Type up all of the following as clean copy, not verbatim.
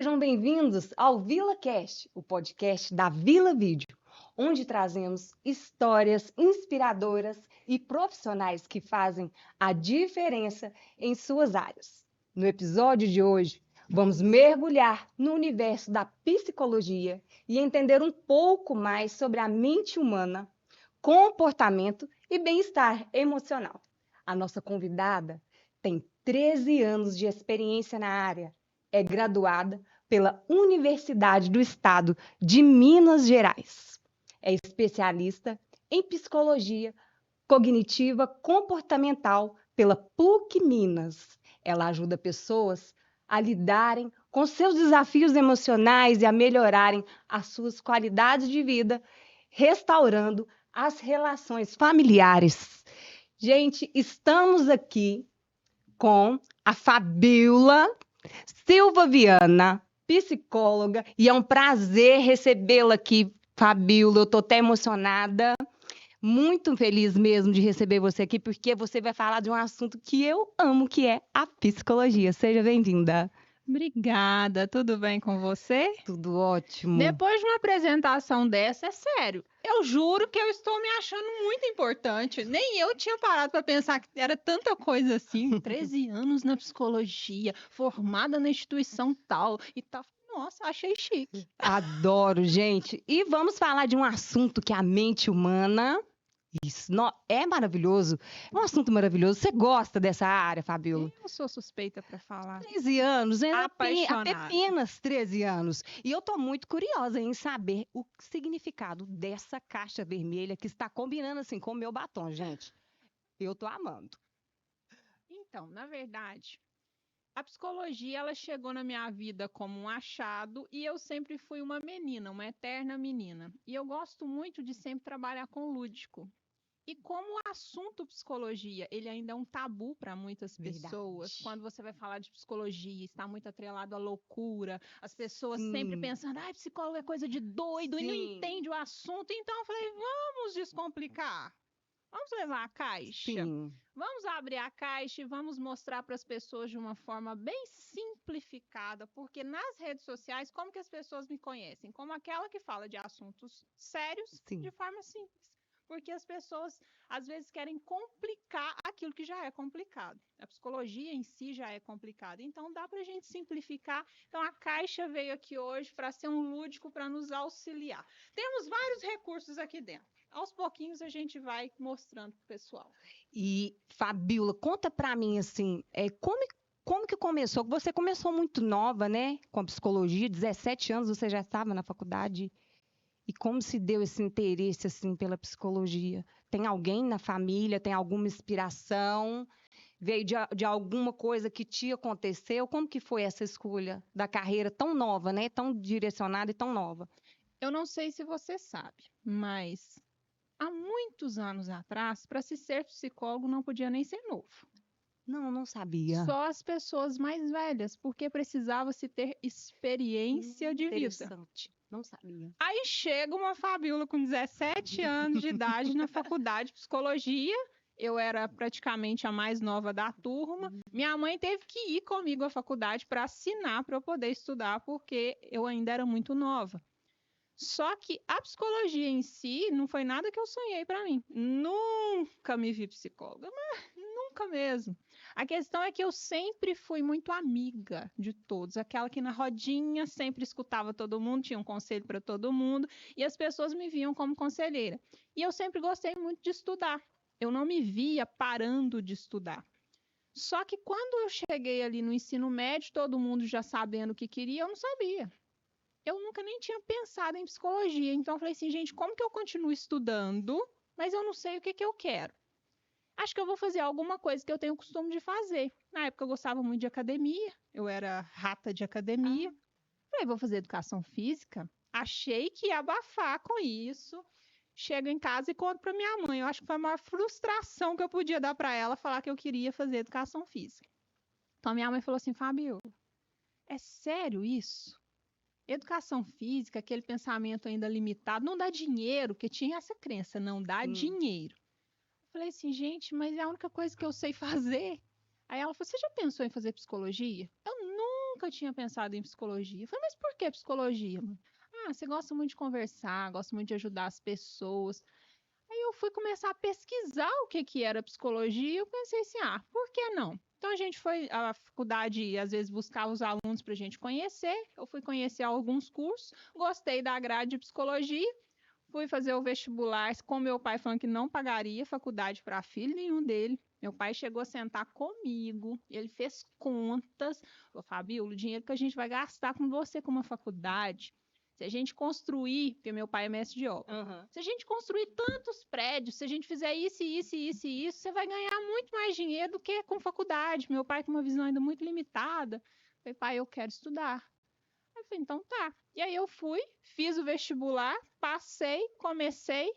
Sejam bem-vindos ao VilaCast, o podcast da Vila Vídeo, onde trazemos histórias inspiradoras e profissionais que fazem a diferença em suas áreas. No episódio de hoje, vamos mergulhar no universo da psicologia e entender um pouco mais sobre a mente humana, comportamento e bem-estar emocional. A nossa convidada tem 13 anos de experiência na área, é graduada pela Universidade do Estado de Minas Gerais. É especialista em psicologia cognitiva comportamental pela PUC Minas. Ela ajuda pessoas a lidarem com seus desafios emocionais e a melhorarem as suas qualidades de vida, restaurando as relações familiares. Gente, estamos aqui com a Fabíola Silva Viana, psicóloga, e é um prazer recebê-la aqui, Fabíola. Eu estou até emocionada, muito feliz mesmo de receber você aqui, porque você vai falar de um assunto que eu amo, que é a psicologia. Seja bem-vinda. Obrigada, tudo bem com você? Tudo ótimo. Depois de uma apresentação dessa, é sério, eu juro que eu estou me achando muito importante. Nem eu tinha parado para pensar que era tanta coisa assim. 13 anos na psicologia, formada na instituição tal e tal. Nossa, achei chique. Adoro, gente. E vamos falar de um assunto que é a mente humana. Isso é maravilhoso. É um assunto maravilhoso. Você gosta dessa área, Fabíola? Eu sou suspeita para falar. 13 anos, Apaixonada. apenas 13 anos. E eu estou muito curiosa em saber o significado dessa caixa vermelha que está combinando assim com o meu batom, gente. Eu estou amando. Então, na verdade, a psicologia ela chegou na minha vida como um achado e eu sempre fui uma menina, uma eterna menina. E eu gosto muito de sempre trabalhar com o lúdico. E como o assunto psicologia, ele ainda é um tabu para muitas pessoas, Verdade. quando você vai falar de psicologia, está muito atrelado à loucura, as pessoas Sim. sempre pensando, psicólogo é coisa de doido e não Sim. entende o assunto. Então eu falei, vamos descomplicar. Vamos levar a caixa. Sim. Vamos abrir a caixa e vamos mostrar para as pessoas de uma forma bem simplificada, porque nas redes sociais, como que as pessoas me conhecem? Como aquela que fala de assuntos sérios Sim. de forma simples. Porque as pessoas, às vezes, querem complicar aquilo que já é complicado. A psicologia em si já é complicada. Então, dá para a gente simplificar. Então, a Caixa veio aqui hoje para ser um lúdico para nos auxiliar. Temos vários recursos aqui dentro. Aos pouquinhos, a gente vai mostrando para o pessoal. E, Fabíola, conta para mim, assim, como que começou? Você começou muito nova, né, com a psicologia, 17 anos você já estava na faculdade. E como se deu esse interesse, assim, pela psicologia? Tem alguém na família? Tem alguma inspiração? Veio de alguma coisa que te aconteceu? Como que foi essa escolha da carreira tão nova, né? Tão direcionada e tão nova? Eu não sei se você sabe, mas há muitos anos atrás, para se ser psicólogo, não podia nem ser novo. Não sabia. Só as pessoas mais velhas, porque precisava se ter experiência de vida. Interessante. Não sabia. Aí chega uma Fabíola com 17 anos de idade na faculdade de psicologia. Eu era praticamente a mais nova da turma. Minha mãe teve que ir comigo à faculdade para assinar para eu poder estudar, porque eu ainda era muito nova. Só que a psicologia em si não foi nada que eu sonhei para mim. Nunca me vi psicóloga, mas nunca mesmo. A questão é que eu sempre fui muito amiga de todos, aquela que na rodinha sempre escutava todo mundo, tinha um conselho para todo mundo e as pessoas me viam como conselheira. E eu sempre gostei muito de estudar. Eu não me via parando de estudar. Só que quando eu cheguei ali no ensino médio, todo mundo já sabendo o que queria, eu não sabia. Eu nunca nem tinha pensado em psicologia. Então eu falei assim, gente, como que eu continuo estudando, mas eu não sei o que eu quero? Acho que eu vou fazer alguma coisa que eu tenho o costume de fazer. Na época eu gostava muito de academia, eu era rata de academia. Falei, vou fazer educação física. Achei que ia abafar com isso. Chego em casa e conto para minha mãe. Eu acho que foi a maior frustração que eu podia dar para ela falar que eu queria fazer educação física. Então minha mãe falou assim, Fabio, é sério isso? Educação física, aquele pensamento ainda limitado, não dá dinheiro, porque tinha essa crença, não dá dinheiro. Falei assim, gente, mas é a única coisa que eu sei fazer. Aí ela falou, você já pensou em fazer psicologia? Eu nunca tinha pensado em psicologia. Eu falei, mas por que psicologia, mãe? Ah, você gosta muito de conversar, gosta muito de ajudar as pessoas. Aí eu fui começar a pesquisar o que que era psicologia e eu pensei assim, por que não? Então a gente foi à faculdade, às vezes buscar os alunos para a gente conhecer. Eu fui conhecer alguns cursos, gostei da grade de psicologia, fui fazer o vestibular com meu pai falando que não pagaria faculdade para filho nenhum dele. Meu pai chegou a sentar comigo, ele fez contas. Falou, Fabíola, o dinheiro que a gente vai gastar com você com uma faculdade, se a gente construir, porque meu pai é mestre de obra, se a gente construir tantos prédios, se a gente fizer isso, isso, isso e isso, você vai ganhar muito mais dinheiro do que com faculdade. Meu pai com uma visão ainda muito limitada. Falei, pai, eu quero estudar. Aí eu falei, então tá. E aí eu fui, fiz o vestibular, passei, comecei.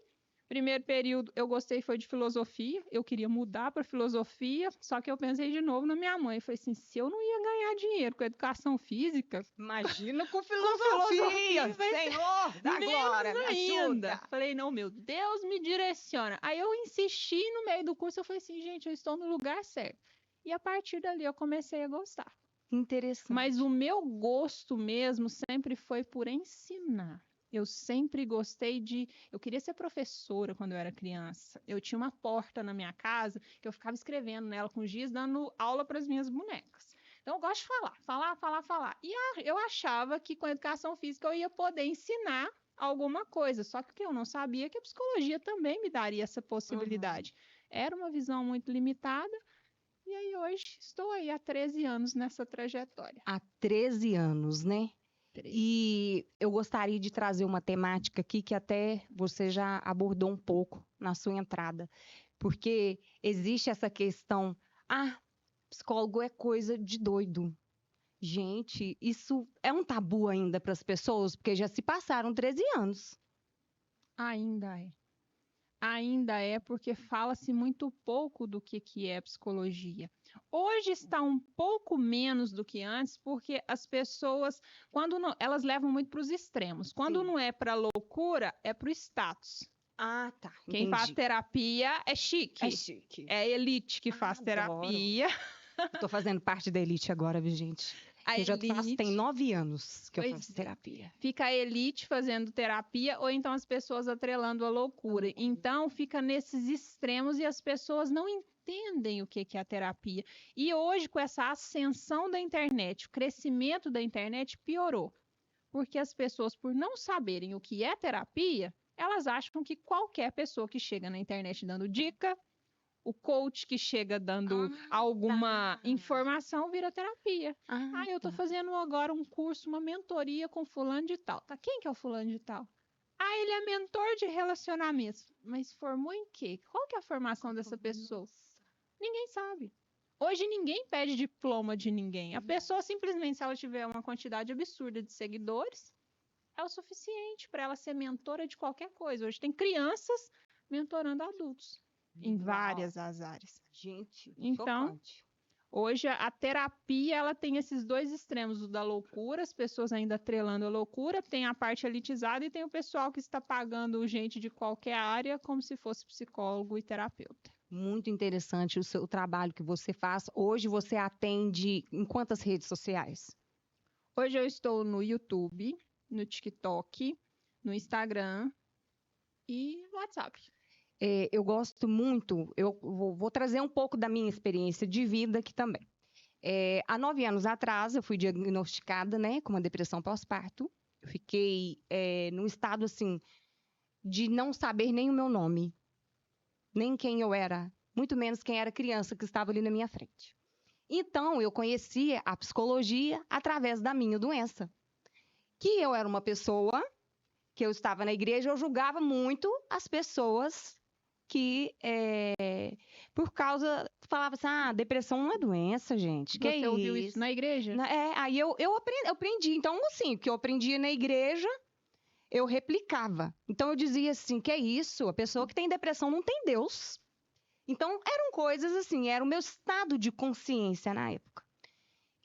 Primeiro período eu gostei foi de filosofia, eu queria mudar para filosofia, só que eu pensei de novo na minha mãe. Eu falei assim, se eu não ia ganhar dinheiro com educação física, Imagina com filosofia, filosofia, Senhor da glória, me ainda. ajuda. Falei, não, meu Deus, me direciona. Aí eu insisti no meio do curso, eu falei assim, gente, eu estou no lugar certo. E a partir dali eu comecei a gostar. Interessante. Mas o meu gosto mesmo sempre foi por ensinar. Eu sempre gostei de. Eu queria ser professora quando eu era criança. Eu tinha uma porta na minha casa que eu ficava escrevendo nela com giz, dando aula para as minhas bonecas. Então eu gosto de falar. E eu achava que com educação física eu ia poder ensinar alguma coisa. Só que eu não sabia é que a psicologia também me daria essa possibilidade. Era uma visão muito limitada. E aí hoje estou aí há 13 anos nessa trajetória. Há 13 anos, né? 13. E eu gostaria de trazer uma temática aqui que até você já abordou um pouco na sua entrada. Porque existe essa questão, psicólogo é coisa de doido. Gente, isso é um tabu ainda para as pessoas, porque já se passaram 13 anos. Ainda é. Ainda é porque fala-se muito pouco do que é psicologia. Hoje está um pouco menos do que antes, porque as pessoas, quando não, elas levam muito para os extremos. Quando não é para loucura, é para o status. Ah, tá. Quem faz terapia é chique. É chique. É elite que faz terapia. Estou fazendo parte da elite agora, viu, gente? A Eu já elite, tem 9 anos que eu pois faço terapia. Fica a elite fazendo terapia ou então as pessoas atrelando a loucura. Então fica nesses extremos e as pessoas não entendem o que é a terapia. E hoje, com essa ascensão da internet, o crescimento da internet piorou. Porque as pessoas, por não saberem o que é terapia, elas acham que qualquer pessoa que chega na internet dando dica, o coach que chega dando alguma informação vira terapia. Eu tô fazendo agora um curso, uma mentoria com fulano de tal. Tá, quem que é o fulano de tal? Ele é mentor de relacionamentos. Mas formou em quê? Qual que é a formação dessa pessoa? Ninguém sabe. Hoje ninguém pede diploma de ninguém. A pessoa simplesmente, se ela tiver uma quantidade absurda de seguidores, é o suficiente para ela ser mentora de qualquer coisa. Hoje tem crianças mentorando adultos em várias as áreas. Gente, então, chocante. Hoje a terapia ela tem esses dois extremos, o da loucura, as pessoas ainda atrelando a loucura, tem a parte elitizada e tem o pessoal que está pagando gente de qualquer área como se fosse psicólogo e terapeuta. Muito interessante o seu trabalho que você faz. Hoje você atende em quantas redes sociais? Hoje eu estou no YouTube, no TikTok, no Instagram e no WhatsApp. Eu gosto muito, eu vou trazer um pouco da minha experiência de vida aqui também. Há 9 anos atrás, eu fui diagnosticada, né, com uma depressão pós-parto. Eu fiquei num estado, assim, de não saber nem o meu nome, nem quem eu era, muito menos quem era a criança que estava ali na minha frente. Então, eu conhecia a psicologia através da minha doença. Que eu era uma pessoa, que eu estava na igreja, eu julgava muito as pessoas que, por causa, falava assim, depressão não é doença, gente. Que Você ouviu isso na igreja? Aí eu aprendi. Então, assim, o que eu aprendia na igreja, eu replicava. Então, eu dizia assim, que é isso? A pessoa que tem depressão não tem Deus. Então, eram coisas assim, era o meu estado de consciência na época.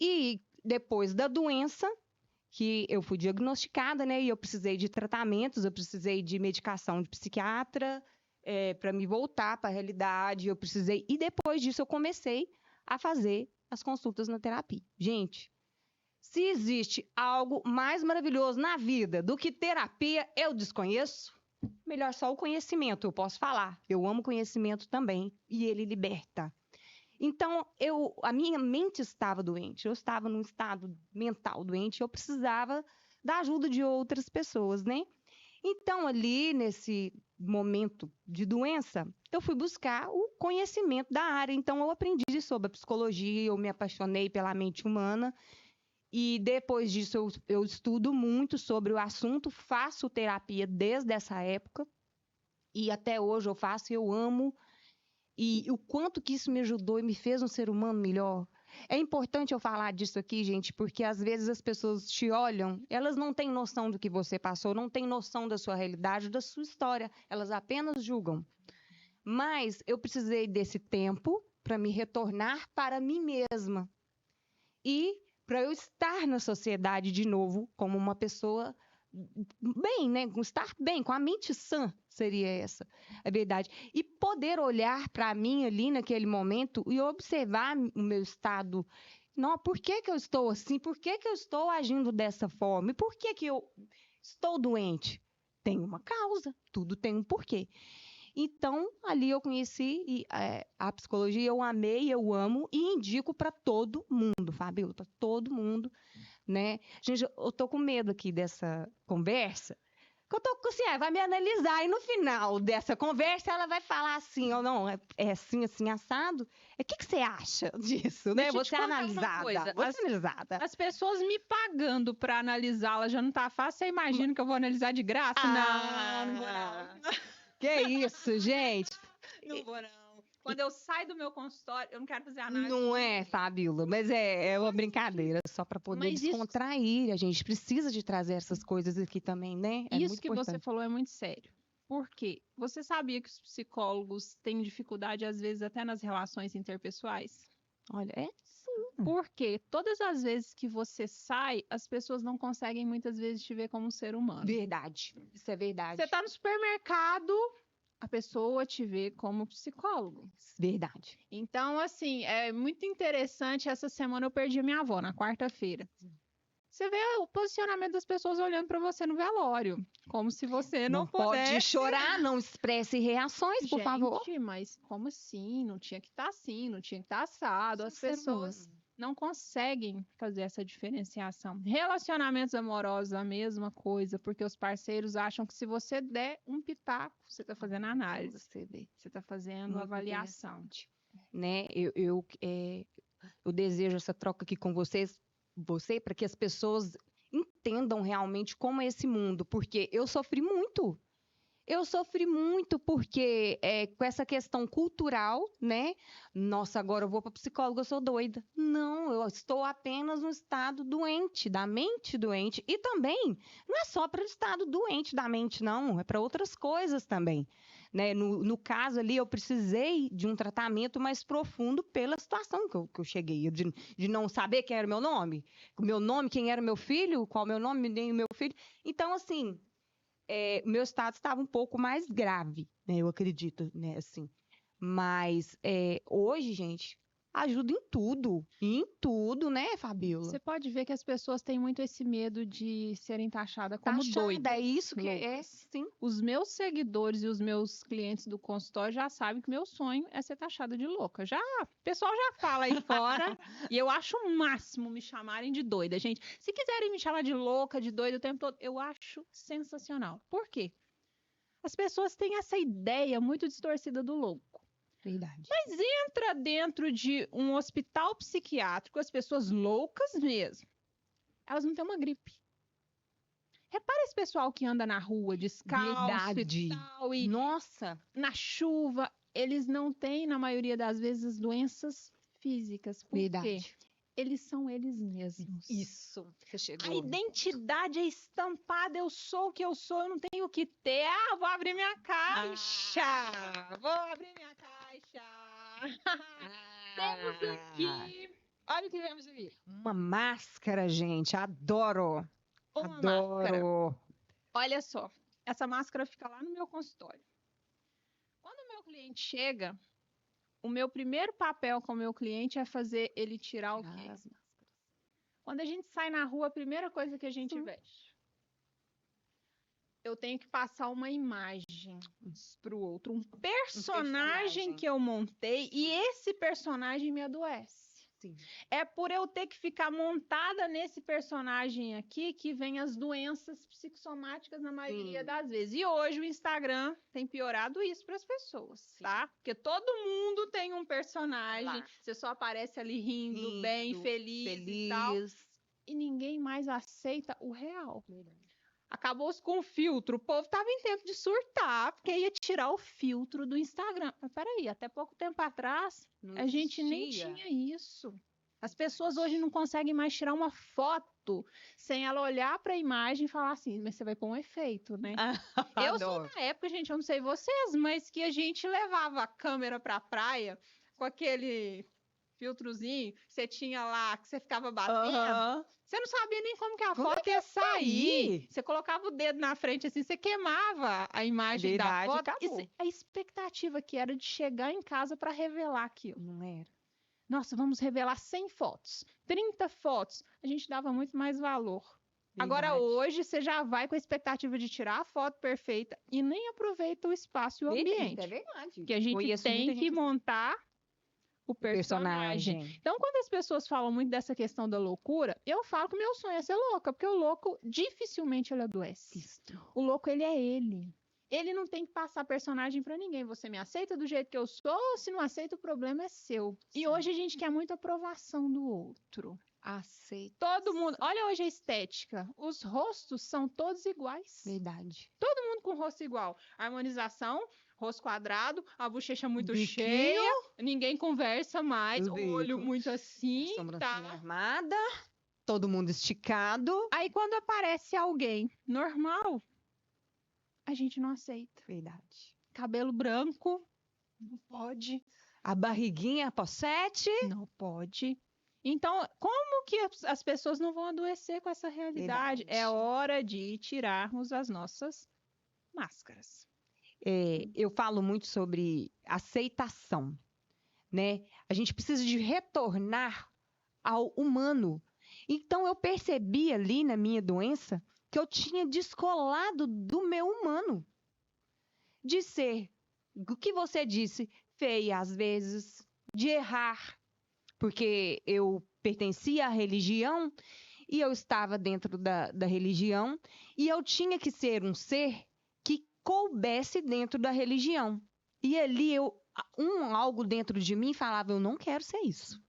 E depois da doença, que eu fui diagnosticada, né? E eu precisei de tratamentos, eu precisei de medicação de psiquiatra, para me voltar para a realidade, eu precisei. E depois disso eu comecei a fazer as consultas na terapia. Gente, se existe algo mais maravilhoso na vida do que terapia, eu desconheço. Melhor só o conhecimento, eu posso falar. Eu amo conhecimento também e ele liberta. Então, a minha mente estava doente, eu estava num estado mental doente, eu precisava da ajuda de outras pessoas, né? Então, ali, nesse momento de doença, eu fui buscar o conhecimento da área. Então, eu aprendi sobre a psicologia, eu me apaixonei pela mente humana. E depois disso, eu estudo muito sobre o assunto, faço terapia desde essa época. E até hoje eu faço e eu amo. E o quanto que isso me ajudou e me fez um ser humano melhor. É importante eu falar disso aqui, gente, porque às vezes as pessoas te olham, elas não têm noção do que você passou, não têm noção da sua realidade, da sua história, elas apenas julgam. Mas eu precisei desse tempo para me retornar para mim mesma e para eu estar na sociedade de novo como uma pessoa bem, né? Estar bem, com a mente sã, seria essa a verdade. E poder olhar para mim ali naquele momento e observar o meu estado. Não, por que que eu estou assim? Por que que eu estou agindo dessa forma? E por que que eu estou doente? Tem uma causa, tudo tem um porquê. Então, ali eu conheci a psicologia, eu amei, eu amo e indico para todo mundo, Fabíola, para todo mundo, né? Gente, eu tô com medo aqui dessa conversa, que eu tô assim, vai me analisar e no final dessa conversa ela vai falar assim, ou não, é assim, assim, assado. O que que você acha disso, né? Deixa eu te Você é contar uma analisada, coisa. você é analisada. As pessoas me pagando pra analisá-la já não tá fácil. Você imagina que eu vou analisar de graça? Não vou não. Que isso, gente. Não vou não. Quando eu saio do meu consultório, eu não quero fazer análise. Não é, Fabíola, mas é uma brincadeira, só para poder Mas isso- descontrair. A gente precisa de trazer essas coisas aqui também, né? É Isso muito que você importante. falou é muito sério. Por quê? Você sabia que os psicólogos têm dificuldade, às vezes, até nas relações interpessoais? Olha, sim. Porque todas as vezes que você sai, as pessoas não conseguem muitas vezes te ver como um ser humano. Verdade. Isso é verdade. Você tá no supermercado, a pessoa te vê como psicólogo. Verdade. Então, assim, é muito interessante. Essa semana eu perdi a minha avó, na quarta-feira. Você vê o posicionamento das pessoas olhando para você no velório, como se você não pode pudesse. chorar, não expresse reações, por favor. Gente, mas como assim? Não tinha que estar assim, não tinha que estar assado. As pessoas não conseguem fazer essa diferenciação. Relacionamentos amorosos, a mesma coisa, porque os parceiros acham que se você der um pitaco, você está fazendo análise, Você vê. você está fazendo Muito avaliação. Né? Eu desejo essa troca aqui com você para que as pessoas entendam realmente como é esse mundo, porque eu sofri muito. Eu sofri muito porque com essa questão cultural, né? Nossa, agora eu vou para psicóloga, eu sou doida. Não, eu estou apenas no estado doente, da mente doente. E também, não é só para o estado doente da mente, não. É para outras coisas também. Né? No caso ali, eu precisei de um tratamento mais profundo pela situação que eu cheguei. De não saber quem era o meu nome, quem era o meu filho, qual o meu nome, nem o meu filho. Então, assim... o meu estado estava um pouco mais grave, né? Eu acredito, né? Assim. Mas hoje, gente, ajuda em tudo, né, Fabíola? Você pode ver que as pessoas têm muito esse medo de serem taxadas como Taxada, doidas. é isso que loucas. sim. Os meus seguidores e os meus clientes do consultório já sabem que meu sonho é ser taxada de louca. O pessoal já fala aí fora e eu acho o máximo me chamarem de doida, gente. Se quiserem me chamar de louca, de doida o tempo todo, eu acho sensacional. Por quê? As pessoas têm essa ideia muito distorcida do louco. Verdade. Mas entra dentro de um hospital psiquiátrico, as pessoas loucas mesmo. Elas não têm uma gripe. Repara esse pessoal que anda na rua descalço Verdade. e tal, e Nossa. na chuva, eles não têm, na maioria das vezes, doenças físicas. Por Verdade. quê? Eles são eles mesmos. Isso. Você chegou. A identidade é estampada, eu sou o que eu sou, eu não tenho o que ter. Vou abrir minha caixa. Vou abrir minha caixa. Temos aqui. Olha o que temos aqui. Uma máscara, gente. Adoro. Uma Adoro. máscara. Olha só. Essa máscara fica lá no meu consultório. cliente chega, o meu primeiro papel com o meu cliente é fazer ele tirar o quê? Quando a gente sai na rua, a primeira coisa que a gente veste. Eu tenho que passar uma imagem para o outro, um personagem que eu montei, e esse personagem me adoece. Sim. É por eu ter que ficar montada nesse personagem aqui que vem as doenças psicossomáticas na maioria das vezes. E hoje o Instagram tem piorado isso para as pessoas, tá? Porque todo mundo tem um personagem, você só aparece ali rindo, bem, feliz e tal. E ninguém mais aceita o real. Acabou-se com o filtro. O povo estava em tempo de surtar, porque ia tirar o filtro do Instagram. Mas peraí, até pouco tempo atrás, a gente nem tinha isso. As pessoas hoje não conseguem mais tirar uma foto sem ela olhar para a imagem e falar assim, mas você vai pôr um efeito, né? Eu sou da época, gente, eu não sei vocês, mas que a gente levava a câmera para a praia com aquele filtrozinho que você tinha lá, que você ficava batendo. Você não sabia nem como que a foto ia sair. Você colocava o dedo na frente assim, você queimava a imagem da foto. A expectativa que era de chegar em casa para revelar aquilo. Não era. Nossa, vamos revelar 100 fotos, 30 fotos. A gente dava muito mais valor. Agora, hoje, você já vai com a expectativa de tirar a foto perfeita e nem aproveita o espaço e o ambiente. É verdade. Que a gente tem que montar o personagem. Então, quando as pessoas falam muito dessa questão da loucura, eu falo que o meu sonho é ser louca, porque o louco dificilmente ele adoece. Isso. O louco, ele é ele. Ele não tem que passar personagem pra ninguém. Você me aceita do jeito que eu sou, se não aceita, o problema é seu. Sim. E hoje a gente quer muita aprovação do outro. Aceita. Todo mundo. Olha hoje a estética. Os rostos são todos iguais. Verdade. Todo mundo com rosto igual. Harmonização, rosto quadrado, a bochecha muito cheia, ninguém conversa mais, o olho muito assim, sobrancelha armada, todo mundo esticado. Aí quando aparece alguém normal, a gente não aceita. Verdade. Cabelo branco, não pode. A barriguinha, a pochete, não pode. Então, como que as pessoas não vão adoecer com essa realidade? Verdade. É hora de tirarmos as nossas máscaras. Eu falo muito sobre aceitação, né? A gente precisa de retornar ao humano. Então, eu percebi ali na minha doença que eu tinha descolado do meu humano. De ser, o que você disse, feia às vezes, de errar, porque eu pertencia à religião e eu estava dentro da religião e eu tinha que ser um ser que coubesse dentro da religião. E ali algo dentro de mim falava, eu não quero ser isso.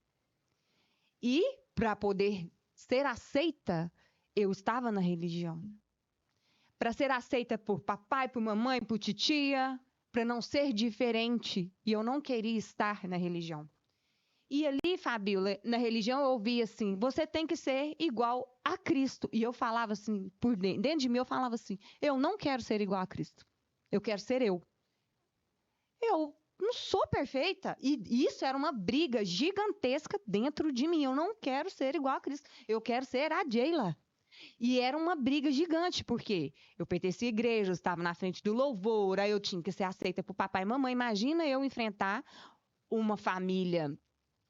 E para poder ser aceita, eu estava na religião. Para ser aceita por papai, por mamãe, por titia, para não ser diferente. E eu não queria estar na religião. E ali, Fabíola, na religião eu ouvia assim, você tem que ser igual a Cristo. E eu falava assim, por dentro de mim eu falava assim, eu não quero ser igual a Cristo. Eu quero ser eu. Eu não sou perfeita. E isso era uma briga gigantesca dentro de mim. Eu não quero ser igual a Cristo. Eu quero ser a Jayla. E era uma briga gigante, porque eu pertencia à igreja, eu estava na frente do louvor, aí eu tinha que ser aceita por papai e mamãe. Imagina eu enfrentar uma família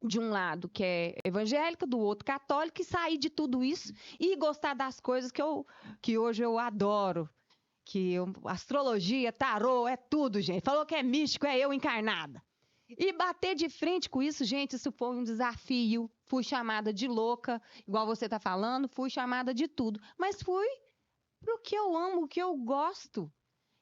de um lado que é evangélica, do outro católica, e sair de tudo isso e gostar das coisas que hoje eu adoro. Astrologia, tarô, é tudo, gente. Falou que é místico, é eu encarnada. E bater de frente com isso, gente, isso foi um desafio. Fui chamada de louca, igual você está falando, fui chamada de tudo. Mas fui pro que eu amo, o que eu gosto.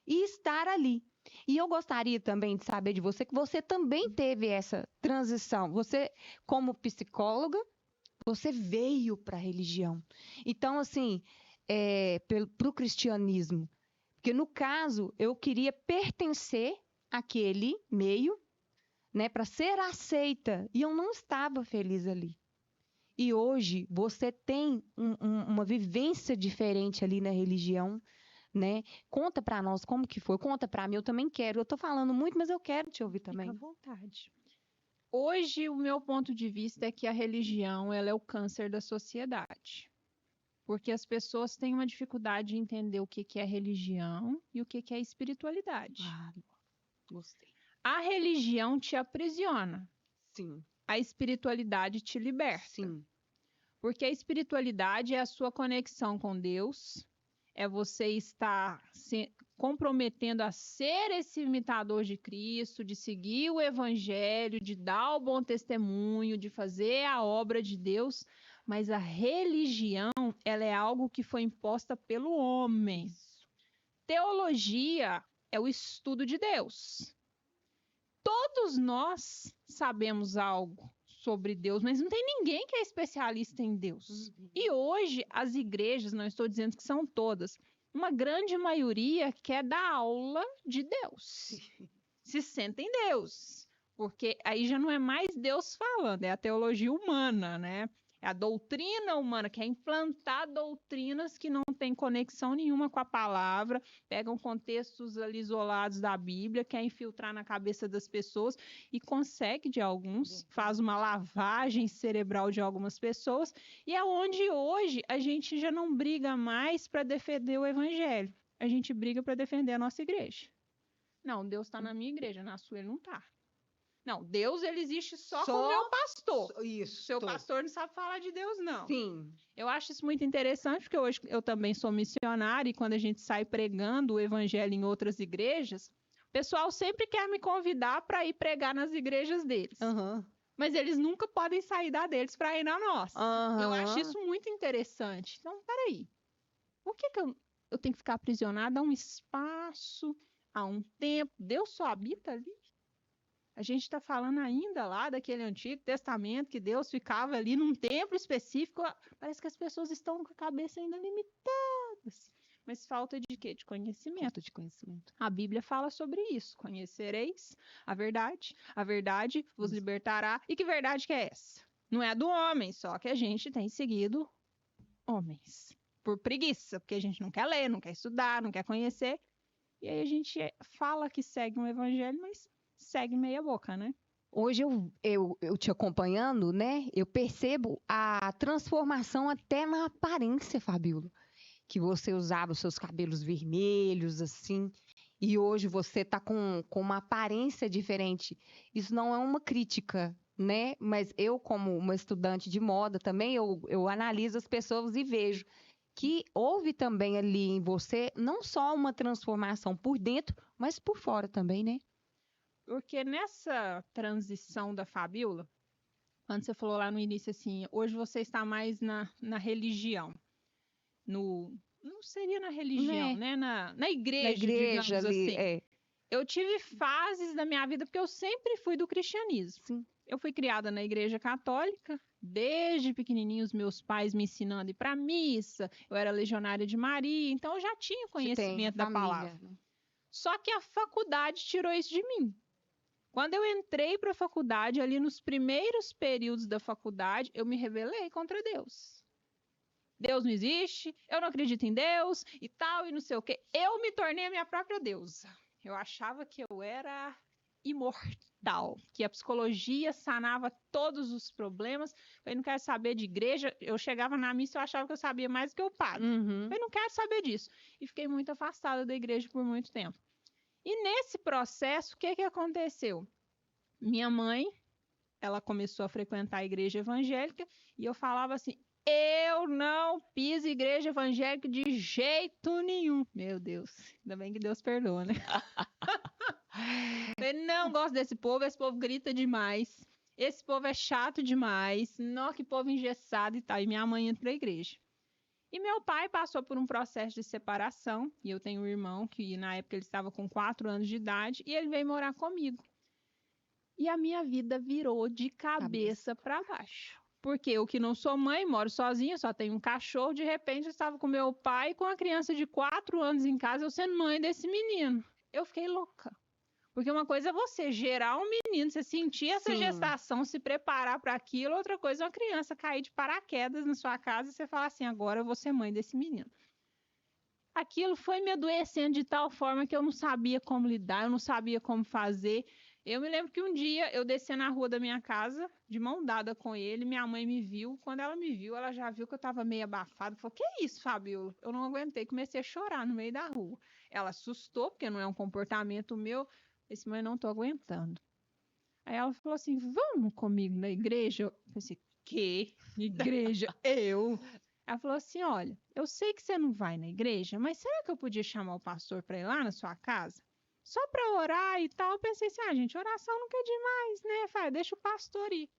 E estar ali. E eu gostaria também de saber de você que você também teve essa transição. Você, como psicóloga, você veio para a religião. Então, assim, para o cristianismo. Porque, no caso, eu queria pertencer àquele meio, né, para ser aceita. E eu não estava feliz ali. E hoje você tem uma vivência diferente ali na religião, né? Conta para nós como que foi. Conta para mim, eu também quero. Eu tô falando muito, mas eu quero te ouvir também. Fica à vontade. Hoje, o meu ponto de vista é que a religião, ela é o câncer da sociedade. Porque as pessoas têm uma dificuldade de entender o que é religião e o que é espiritualidade. Ah, gostei. A religião te aprisiona, Sim, a espiritualidade te liberta. sim. Porque a espiritualidade é a sua conexão com Deus, é você estar se comprometendo a ser esse imitador de Cristo, de seguir o evangelho, de dar o bom testemunho, de fazer a obra de Deus, mas a religião, ela é algo que foi imposta pelo homem. Teologia é o estudo de Deus. Todos nós sabemos algo sobre Deus, mas não tem ninguém que é especialista em Deus. E hoje as igrejas, não estou dizendo que são todas, uma grande maioria quer dar aula de Deus. Se sentem Deus, porque aí já não é mais Deus falando, é a teologia humana, né? É a doutrina humana, que é implantar doutrinas que não têm conexão nenhuma com a palavra, pegam contextos ali isolados da Bíblia, quer infiltrar na cabeça das pessoas e consegue de alguns, faz uma lavagem cerebral de algumas pessoas, e é onde hoje a gente já não briga mais para defender o evangelho, a gente briga para defender a nossa igreja. Não, Deus está na minha igreja, na sua ele não está. Não, Deus ele existe só com o meu pastor. Isso. Seu pastor não sabe falar de Deus, não. Sim. Eu acho isso muito interessante, porque hoje eu também sou missionária e quando a gente sai pregando o evangelho em outras igrejas, o pessoal sempre quer me convidar para ir pregar nas igrejas deles. Mas eles nunca podem sair da deles para ir na nossa. Eu acho isso muito interessante. Então, peraí. Por que eu tenho que ficar aprisionada a um espaço, a um tempo? Deus só habita ali? A gente está falando ainda lá daquele Antigo Testamento que Deus ficava ali num templo específico. Parece que as pessoas estão com a cabeça ainda limitadas. Mas falta de quê? De conhecimento. Falta de conhecimento. A Bíblia fala sobre isso. Conhecereis a verdade vos libertará. E que verdade que é essa? Não é do homem, só que a gente tem seguido homens. Por preguiça, porque a gente não quer ler, não quer estudar, não quer conhecer. E aí a gente fala que segue um evangelho, mas segue meia boca, né? Hoje eu te acompanhando, né? Eu percebo a transformação até na aparência, Fabíola. Que você usava os seus cabelos vermelhos, assim, e hoje você tá com uma aparência diferente. Isso não é uma crítica, né? Mas eu, como uma estudante de moda também, eu analiso as pessoas e vejo que houve também ali em você não só uma transformação por dentro, mas por fora também, né? Porque nessa transição da Fabíola, quando você falou lá no início assim, hoje você está mais na religião. Não seria na religião, né? Na igreja, digamos ali, assim. Eu tive fases da minha vida, porque eu sempre fui do cristianismo. Sim. Eu fui criada na igreja católica, desde pequenininho, os meus pais me ensinando a ir para missa, eu era legionária de Maria, então eu já tinha conhecimento da palavra. Né? Só que a faculdade tirou isso de mim. Quando eu entrei para a faculdade, ali nos primeiros períodos da faculdade, eu me rebelei contra Deus. Deus não existe, eu não acredito em Deus e tal, e não sei o quê. Eu me tornei a minha própria deusa. Eu achava que eu era imortal, que a psicologia sanava todos os problemas. Eu não quero saber de igreja. Eu chegava na missa e eu achava que eu sabia mais do que o padre. Eu não quero saber disso. E fiquei muito afastada da igreja por muito tempo. E nesse processo, o que aconteceu? Minha mãe, ela começou a frequentar a igreja evangélica e eu falava assim, eu não piso igreja evangélica de jeito nenhum. Meu Deus, ainda bem que Deus perdoa, né? Eu não gosto desse povo, esse povo grita demais, esse povo é chato demais, não, que povo engessado e tal. E minha mãe entra pra igreja. E meu pai passou por um processo de separação, e eu tenho um irmão que na época ele estava com 4 anos de idade, e ele veio morar comigo. E a minha vida virou de cabeça para baixo. Porque eu que não sou mãe, moro sozinha, só tenho um cachorro, de repente eu estava com meu pai, com a criança de 4 anos em casa, eu sendo mãe desse menino. Eu fiquei louca. Porque uma coisa é você gerar um menino, você sentir essa gestação, se preparar para aquilo. Outra coisa é uma criança cair de paraquedas na sua casa e você falar assim, agora eu vou ser mãe desse menino. Aquilo foi me adoecendo de tal forma que eu não sabia como lidar, eu não sabia como fazer. Eu me lembro que um dia eu desci na rua da minha casa, de mão dada com ele, minha mãe me viu. Quando ela me viu, ela já viu que eu estava meio abafada. Falou, que isso, Fabíola? Eu não aguentei, comecei a chorar no meio da rua. Ela assustou, porque não é um comportamento meu. Esse mãe, não tô aguentando. Aí ela falou assim, vamos comigo na igreja? Eu pensei, que igreja? Eu? Ela falou assim, olha, eu sei que você não vai na igreja, mas será que eu podia chamar o pastor para ir lá na sua casa? Só para orar e tal. Eu pensei assim, gente, oração nunca é demais, né? Falei, deixa o pastor ir.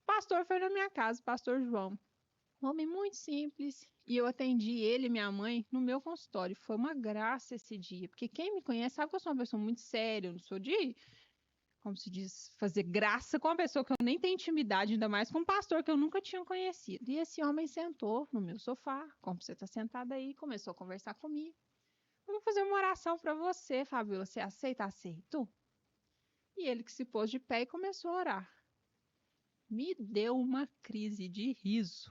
O pastor foi na minha casa, o pastor João. Um homem muito simples. E eu atendi ele e minha mãe no meu consultório. Foi uma graça esse dia, porque quem me conhece sabe que eu sou uma pessoa muito séria, eu não sou de, como se diz, fazer graça com uma pessoa que eu nem tenho intimidade, ainda mais com um pastor que eu nunca tinha conhecido. E esse homem sentou no meu sofá, como você está sentada aí, começou a conversar comigo. Eu vou fazer uma oração para você, Fabiola. Você aceita? Aceito. E ele que se pôs de pé e começou a orar. Me deu uma crise de riso.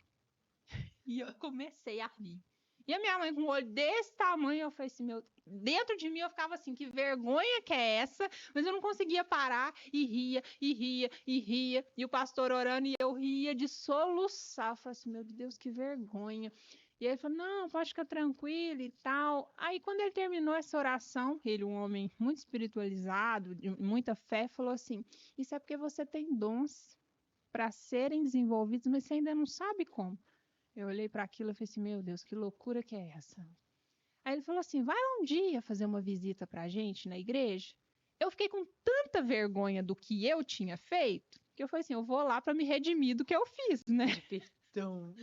E eu comecei a rir. E a minha mãe com um olho desse tamanho, eu falei assim, dentro de mim eu ficava assim, que vergonha que é essa? Mas eu não conseguia parar e ria, e ria, e ria. E o pastor orando e eu ria de soluçar. Eu falei assim, meu Deus, que vergonha. E ele falou, não, pode ficar tranquilo e tal. Aí quando ele terminou essa oração, ele, um homem muito espiritualizado, de muita fé, falou assim, isso é porque você tem dons para serem desenvolvidos, mas você ainda não sabe como. Eu olhei para aquilo e falei assim, meu Deus, que loucura que é essa? Aí ele falou assim, vai um dia fazer uma visita pra gente na igreja. Eu fiquei com tanta vergonha do que eu tinha feito, que eu falei assim, eu vou lá para me redimir do que eu fiz, né? Então,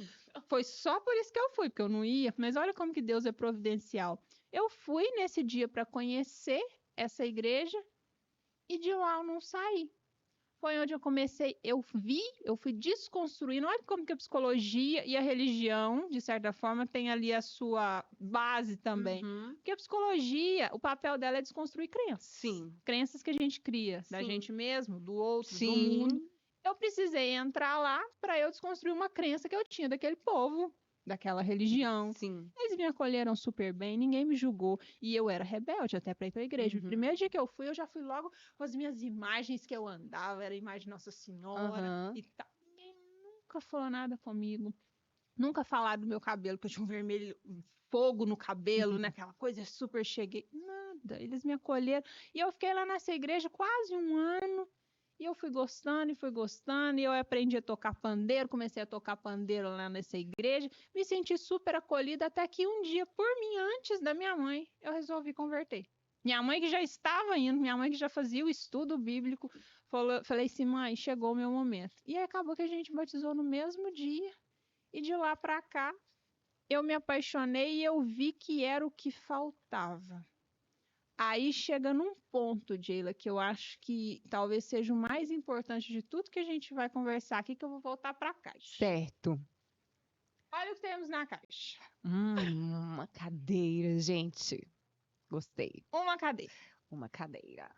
Foi só por isso que eu fui, porque eu não ia, mas olha como que Deus é providencial. Eu fui nesse dia para conhecer essa igreja e de lá eu não saí. Foi onde eu comecei, eu fui desconstruindo. Olha como que a psicologia e a religião, de certa forma, tem ali a sua base também. Porque a psicologia, o papel dela é desconstruir crenças. Sim. Crenças que a gente cria, da Sim. gente mesmo, do outro, do Sim. mundo. Eu precisei entrar lá para eu desconstruir uma crença que eu tinha daquele povo, daquela religião. Sim. Eles me acolheram super bem, ninguém me julgou. E eu era rebelde até para ir para a igreja. O primeiro dia que eu fui, eu já fui logo com as minhas imagens que eu andava, era a imagem de Nossa Senhora e tal. Ninguém nunca falou nada comigo. Nunca falaram do meu cabelo, que eu tinha um vermelho, um fogo no cabelo, né? Aquela coisa super cheguei. Nada. Eles me acolheram. E eu fiquei lá nessa igreja quase um ano. E eu fui gostando, e eu aprendi a tocar pandeiro, comecei a tocar pandeiro lá nessa igreja, me senti super acolhida, até que um dia, por mim, antes da minha mãe, eu resolvi converter. Minha mãe que já estava indo, minha mãe que já fazia o estudo bíblico, falei assim, mãe, chegou o meu momento. E aí acabou que a gente batizou no mesmo dia, e de lá para cá, eu me apaixonei e eu vi que era o que faltava. Aí chega num ponto, Sheila, que eu acho que talvez seja o mais importante de tudo que a gente vai conversar aqui, que eu vou voltar para a caixa. Certo. Olha o que temos na caixa. Uma cadeira, gente. Gostei. Uma cadeira. Uma cadeira.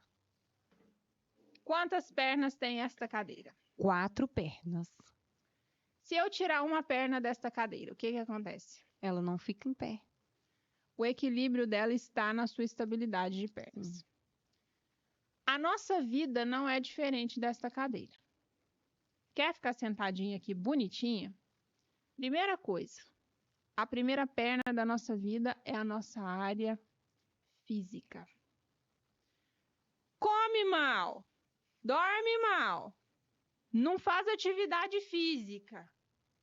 Quantas pernas tem esta cadeira? 4 pernas. Se eu tirar uma perna desta cadeira, o que acontece? Ela não fica em pé. O equilíbrio dela está na sua estabilidade de pernas. A nossa vida não é diferente desta cadeira. Quer ficar sentadinha aqui bonitinha? Primeira coisa, a primeira perna da nossa vida é a nossa área física. Come mal, dorme mal, não faz atividade física.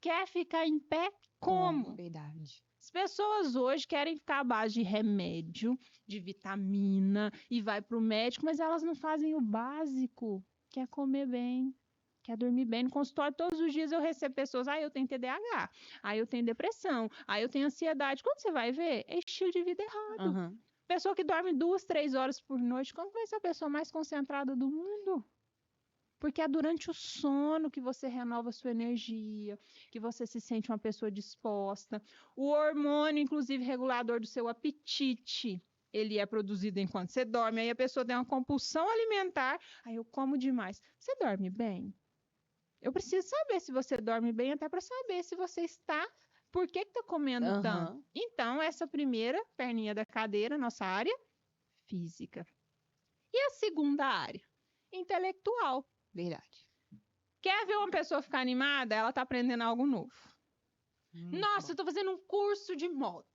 Quer ficar em pé? Como? Verdade. As pessoas hoje querem ficar à base de remédio, de vitamina e vai para o médico, mas elas não fazem o básico, que é comer bem, que é dormir bem. No consultório, todos os dias eu recebo pessoas, eu tenho TDAH, eu tenho depressão, eu tenho ansiedade. Quando você vai ver, é estilo de vida errado. Pessoa que dorme 2, 3 horas por noite, como vai ser a pessoa mais concentrada do mundo? Porque é durante o sono que você renova a sua energia, que você se sente uma pessoa disposta. O hormônio, inclusive, regulador do seu apetite, ele é produzido enquanto você dorme. Aí a pessoa tem uma compulsão alimentar. Aí eu como demais. Você dorme bem? Eu preciso saber se você dorme bem, até para saber se você está... Por que está comendo tanto? Então, essa primeira perninha da cadeira, nossa área física. E a segunda área? Intelectual. Verdade. Quer ver uma pessoa ficar animada? Ela está aprendendo algo novo. Nossa, eu estou fazendo um curso de moda.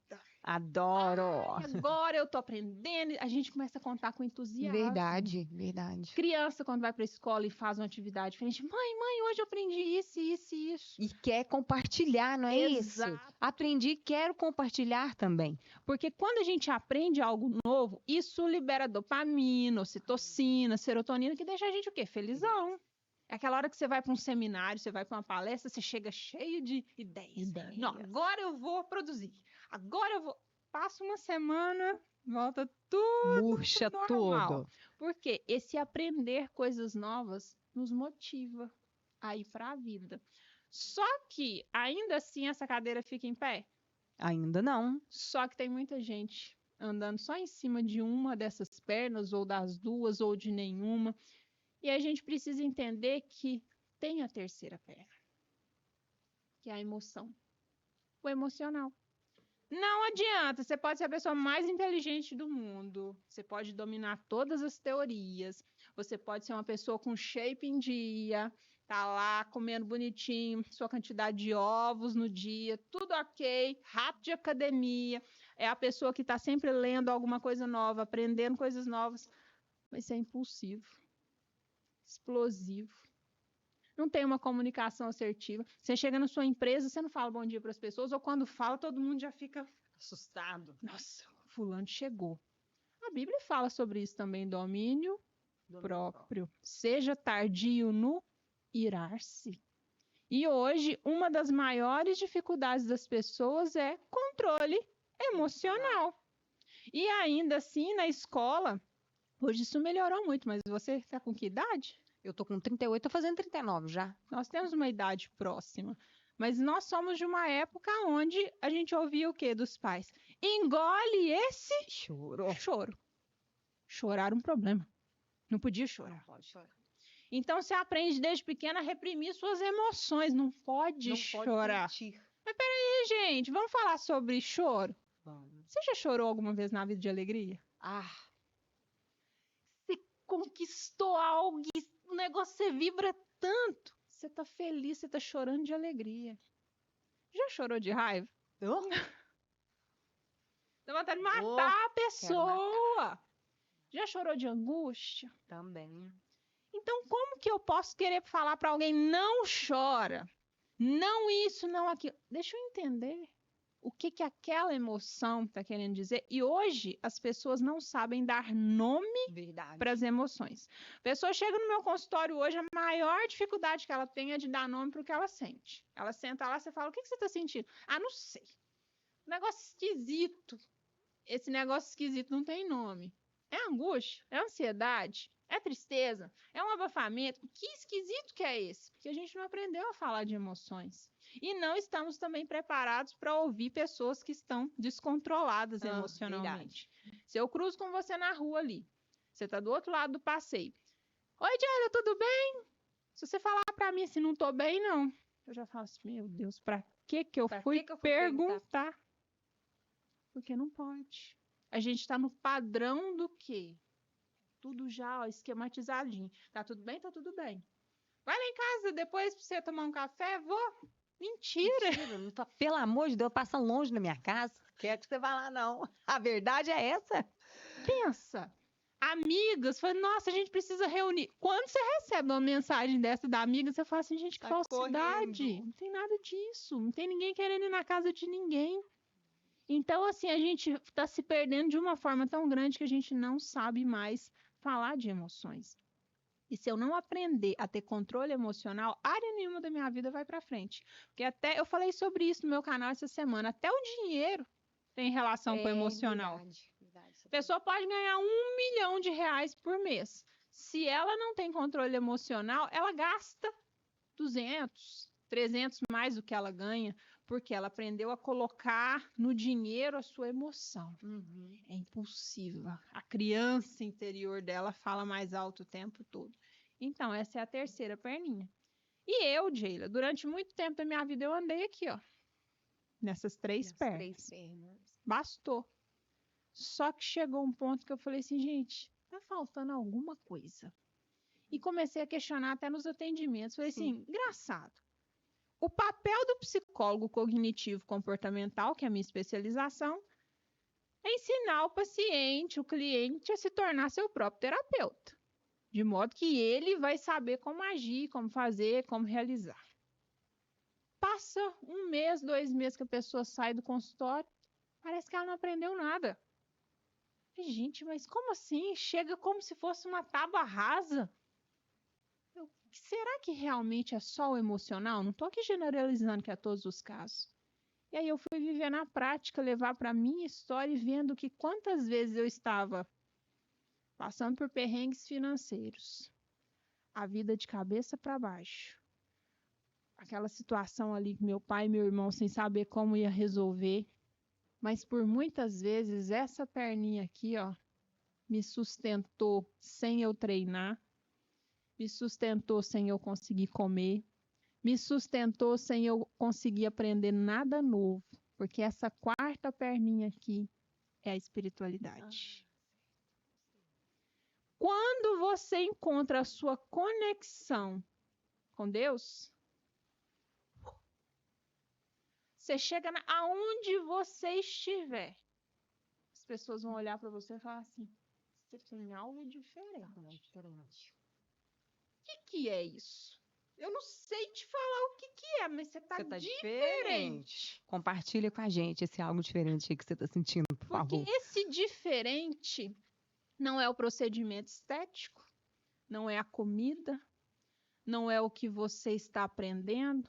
Adoro! Agora eu tô aprendendo. A gente começa a contar com entusiasmo. Verdade, verdade. Criança, quando vai pra escola e faz uma atividade diferente, mãe, hoje eu aprendi isso, isso e isso. E quer compartilhar, não é isso? Exato. Aprendi, quero compartilhar também. Porque quando a gente aprende algo novo, isso libera dopamina, ocitocina, serotonina, que deixa a gente o quê? Felizão. É aquela hora que você vai para um seminário, você vai para uma palestra, você chega cheio de ideias. Não, agora eu vou produzir. Agora eu vou... Passa uma semana, volta tudo Murcha normal. tudo. Porque esse aprender coisas novas nos motiva a ir para a vida. Só que, ainda assim, essa cadeira fica em pé. Ainda não. Só que tem muita gente andando só em cima de uma dessas pernas, ou das duas, ou de nenhuma. E a gente precisa entender que tem a terceira perna, que é a emoção, o emocional. Não adianta, você pode ser a pessoa mais inteligente do mundo, você pode dominar todas as teorias, você pode ser uma pessoa com shape em dia, tá lá comendo bonitinho, sua quantidade de ovos no dia, tudo ok, rato de academia, é a pessoa que está sempre lendo alguma coisa nova, aprendendo coisas novas, mas é impulsivo, explosivo. Não tem uma comunicação assertiva. Você chega na sua empresa, você não fala bom dia para as pessoas, ou quando fala, todo mundo já fica assustado. Nossa, fulano chegou. A Bíblia fala sobre isso também, domínio próprio. Seja tardio no irar-se. E hoje, uma das maiores dificuldades das pessoas é controle emocional. E ainda assim, na escola, hoje isso melhorou muito, mas você está com que idade? Eu tô com 38, tô fazendo 39 já. Nós temos uma idade próxima, mas nós somos de uma época onde a gente ouvia o quê dos pais? Engole esse choro. Chorar era um problema. Não podia chorar. Não pode chorar. Então você aprende desde pequena a reprimir suas emoções. Não pode chorar. Mas peraí, gente, vamos falar sobre choro? Vamos. Você já chorou alguma vez na vida de alegria? Você conquistou algo, o negócio você vibra tanto. Você tá feliz, você tá chorando de alegria. Já chorou de raiva? Dá vontade de matar a pessoa. Já chorou de angústia? Também. Então, como que eu posso querer falar para alguém não chora? Não isso, não aquilo. Deixa eu entender o que aquela emoção está querendo dizer. E hoje as pessoas não sabem dar nome para as emoções. A pessoa chega no meu consultório hoje, a maior dificuldade que ela tem é de dar nome para o que ela sente. Ela senta lá, você fala, o que você está sentindo? Ah, não sei. Um negócio esquisito. Esse negócio esquisito não tem nome. É angústia? É ansiedade? É tristeza? É um abafamento? Que esquisito que é esse? Porque a gente não aprendeu a falar de emoções. E não estamos também preparados para ouvir pessoas que estão descontroladas emocionalmente. Verdade. Se eu cruzo com você na rua ali, você está do outro lado do passeio. Oi, Diana, tudo bem? Se você falar para mim assim, não tô bem, não. Eu já falo assim, meu Deus, para que eu fui perguntar? Porque não pode. A gente está no padrão do quê? Tudo já ó, esquematizadinho. Tá tudo bem? Tá tudo bem. Vai lá em casa depois pra você tomar um café? Vou. Mentira. Pelo amor de Deus, passa longe da minha casa. Quero que você vá lá, não. A verdade é essa. Pensa. Amigas, fala, nossa, a gente precisa reunir. Quando você recebe uma mensagem dessa da amiga, você fala assim, gente, que falsidade. Correndo. Não tem nada disso. Não tem ninguém querendo ir na casa de ninguém. Então, assim, a gente está se perdendo de uma forma tão grande que a gente não sabe mais falar de emoções. E se eu não aprender a ter controle emocional, área nenhuma da minha vida vai para frente. Porque até eu falei sobre isso no meu canal essa semana. Até o dinheiro tem relação com o emocional. Verdade. A pessoa pode ganhar R$1 milhão por mês. Se ela não tem controle emocional, ela gasta 200, 300 mais do que ela ganha, porque ela aprendeu a colocar no dinheiro a sua emoção. É impulsiva. A criança interior dela fala mais alto o tempo todo. Então, essa é a terceira perninha. E eu, Geila, durante muito tempo da minha vida, eu andei aqui, ó. Nessas três pernas. Bastou. Só que chegou um ponto que eu falei assim, gente, tá faltando alguma coisa. E comecei a questionar até nos atendimentos. Falei assim, engraçado. O papel do psicólogo cognitivo comportamental, que é a minha especialização, é ensinar o paciente, o cliente, a se tornar seu próprio terapeuta. De modo que ele vai saber como agir, como fazer, como realizar. Passa 1 mês, 2 meses que a pessoa sai do consultório, parece que ela não aprendeu nada. Gente, mas como assim? Chega como se fosse uma tábua rasa. Será que realmente é só o emocional? Não estou aqui generalizando que é todos os casos. E aí eu fui viver na prática, levar para a minha história e vendo que quantas vezes eu estava passando por perrengues financeiros, a vida de cabeça para baixo. Aquela situação ali que meu pai e meu irmão sem saber como ia resolver, mas por muitas vezes essa perninha aqui, ó, me sustentou sem eu treinar, me sustentou sem eu conseguir comer, me sustentou sem eu conseguir aprender nada novo, porque essa quarta perninha aqui é a espiritualidade. Quando você encontra a sua conexão com Deus, você chega aonde você estiver, as pessoas vão olhar para você e falar assim: você tem algo diferente. O que é isso? Eu não sei te falar o que é, mas você tá diferente. Compartilha com a gente esse algo diferente que você está sentindo, por favor. Porque esse diferente não é o procedimento estético, não é a comida, não é o que você está aprendendo.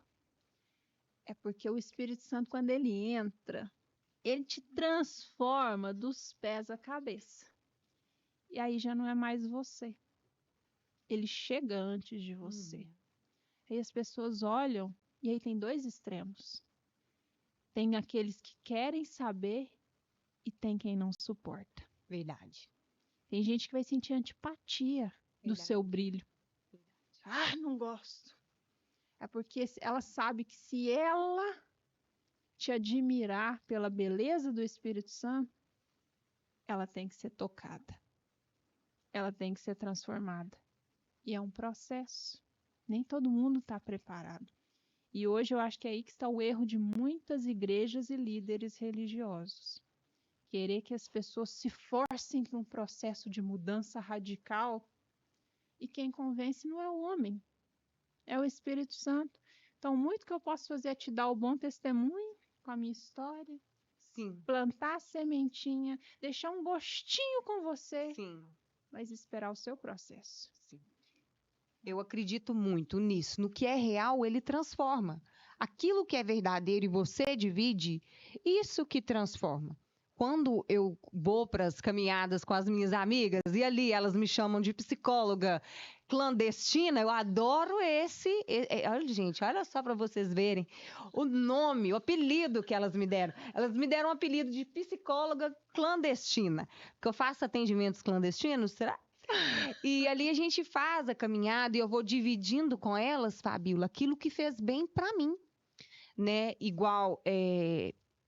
É porque o Espírito Santo, quando ele entra, ele te transforma dos pés à cabeça. E aí já não é mais você. Ele chega antes de você. Aí as pessoas olham e aí tem 2 extremos. Tem aqueles que querem saber e tem quem não suporta. Verdade. Tem gente que vai sentir antipatia do seu brilho. Ah, não gosto. É porque ela sabe que se ela te admirar pela beleza do Espírito Santo, ela tem que ser tocada. Ela tem que ser transformada. E é um processo. Nem todo mundo está preparado. E hoje eu acho que é aí que está o erro de muitas igrejas e líderes religiosos. Querer que as pessoas se forcem para um processo de mudança radical, e quem convence não é o homem, é o Espírito Santo. Então, muito que eu posso fazer é te dar o bom testemunho com a minha história. Sim. Plantar a sementinha, deixar um gostinho com você, Sim. mas esperar o seu processo. Sim. Eu acredito muito nisso. No que é real, ele transforma. Aquilo que é verdadeiro e você divide, isso que transforma. Quando eu vou para as caminhadas com as minhas amigas e ali elas me chamam de psicóloga clandestina, eu adoro olha, gente, olha só para vocês verem o nome, o apelido que elas me deram. Elas me deram um apelido de psicóloga clandestina, porque eu faço atendimentos clandestinos, será? E ali a gente faz a caminhada e eu vou dividindo com elas, Fabíola, aquilo que fez bem para mim, né? Igual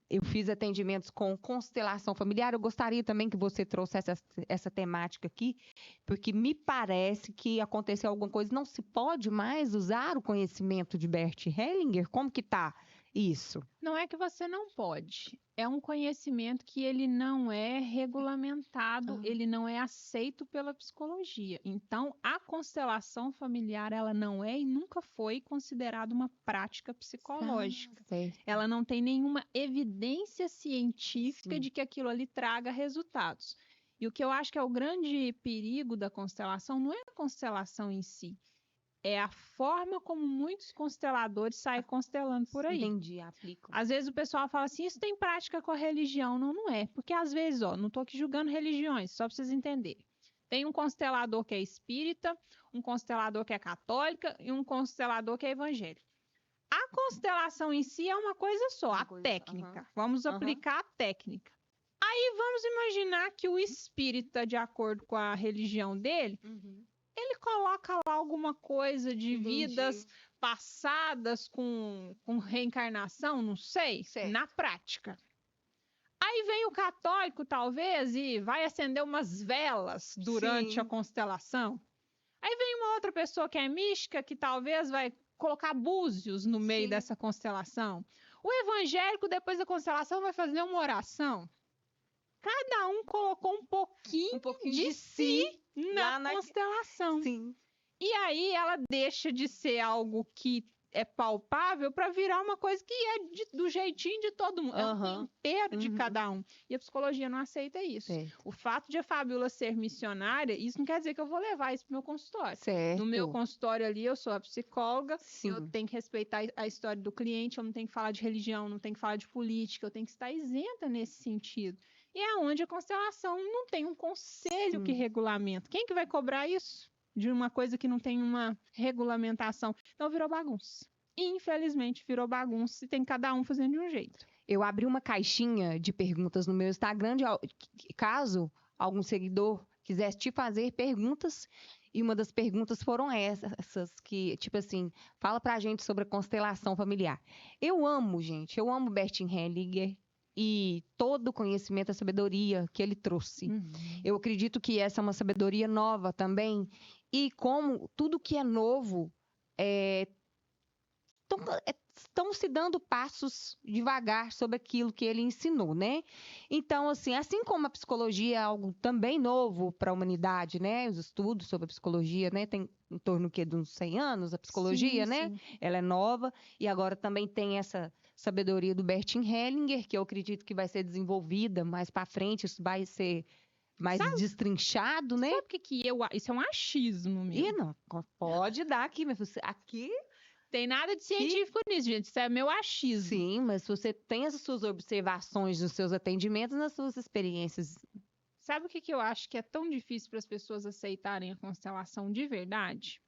eu fiz atendimentos com constelação familiar. Eu gostaria também que você trouxesse essa temática aqui, porque me parece que aconteceu alguma coisa. Não se pode mais usar o conhecimento de Bert Hellinger? Como que tá isso? Não é que você não pode. É um conhecimento que ele não é regulamentado, ele não é aceito pela psicologia. Então, a constelação familiar, ela não é e nunca foi considerada uma prática psicológica. Ela não tem nenhuma evidência científica de que aquilo ali traga resultados. E o que eu acho que é o grande perigo da constelação não é a constelação em si, é a forma como muitos consteladores saem constelando por aí. Entendi, aplico. Às vezes o pessoal fala assim, isso tem prática com a religião. Não, não é. Porque às vezes, não estou aqui julgando religiões, só para vocês entenderem. Tem um constelador que é espírita, um constelador que é católica e um constelador que é evangélico. A constelação em si é uma coisa só, a técnica. Vamos aplicar a técnica. Aí vamos imaginar que o espírita, de acordo com a religião dele, ele coloca lá alguma coisa de vidas passadas com reencarnação, não sei, na prática. Aí vem o católico, talvez, e vai acender umas velas durante a constelação. Aí vem uma outra pessoa que é mística, que talvez vai colocar búzios no meio dessa constelação. O evangélico, depois da constelação, vai fazer uma oração. cada um colocou um pouquinho de si na constelação. Sim. E aí ela deixa de ser algo que é palpável para virar uma coisa que é do jeitinho de todo mundo. É um tempero de cada um. E a psicologia não aceita isso. Certo. O fato de a Fabíola ser missionária, isso não quer dizer que eu vou levar isso pro meu consultório. Certo. No meu consultório ali, eu sou a psicóloga, Sim. eu tenho que respeitar a história do cliente, eu não tenho que falar de religião, não tenho que falar de política, eu tenho que estar isenta nesse sentido. E é onde a constelação não tem um conselho que regulamenta. Quem que vai cobrar isso? De uma coisa que não tem uma regulamentação. Então virou bagunça. Infelizmente virou bagunça e tem cada um fazendo de um jeito. Eu abri uma caixinha de perguntas no meu Instagram, caso algum seguidor quisesse te fazer perguntas, e uma das perguntas foram essas, que, tipo assim, fala pra gente sobre a constelação familiar. Eu amo Bert Hellinger e todo o conhecimento, a sabedoria que ele trouxe. Eu acredito que essa é uma sabedoria nova também, e como tudo que é novo estão se dando passos devagar sobre aquilo que ele ensinou, né? Então, assim como a psicologia é algo também novo para a humanidade, né? Os estudos sobre a psicologia, né? Tem em torno de uns 100 anos a psicologia, né? Sim. Ela é nova e agora também tem essa sabedoria do Bert Hellinger, que eu acredito que vai ser desenvolvida mais para frente, isso vai ser mais destrinchado, né? Sabe o que isso é um achismo meu. E não, pode dar aqui, mas aqui tem nada de científico nisso, gente. Isso é meu achismo. Sim, mas você tem as suas observações nos seus atendimentos, nas suas experiências. Sabe o que eu acho que é tão difícil para as pessoas aceitarem a constelação de verdade?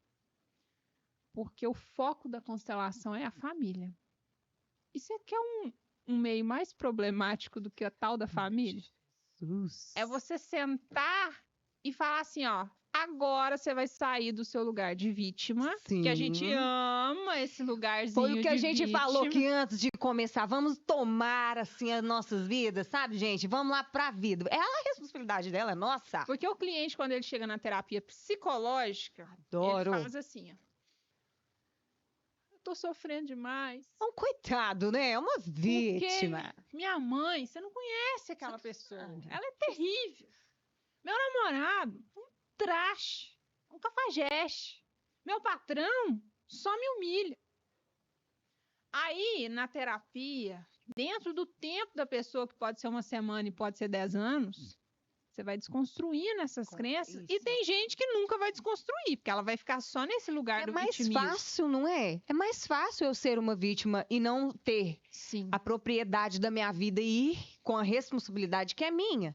Porque o foco da constelação é a família. E você quer um meio mais problemático do que a tal da família? Jesus. É você sentar e falar assim, ó, agora você vai sair do seu lugar de vítima, Sim. Que a gente ama esse lugarzinho de Foi o que a gente vítima. falou que antes de começar, vamos tomar, assim, as nossas vidas, sabe, gente? Vamos lá pra vida. É a responsabilidade dela, é nossa. Porque o cliente, quando ele chega na terapia psicológica, Adoro. Ele faz assim, ó. Eu tô sofrendo demais. É um coitado, né? É uma vítima. Porque minha mãe, você não conhece aquela pessoa. Ela é terrível. Meu namorado, traste, um cafajeste. Meu patrão só me humilha. Aí, na terapia, dentro do tempo da pessoa, que pode ser uma semana e pode ser 10 anos, você vai desconstruindo essas crenças. Isso. E tem gente que nunca vai desconstruir, porque ela vai ficar só nesse lugar do vitimismo. É mais fácil, não é? É mais fácil eu ser uma vítima e não ter a propriedade da minha vida e ir com a responsabilidade que é minha.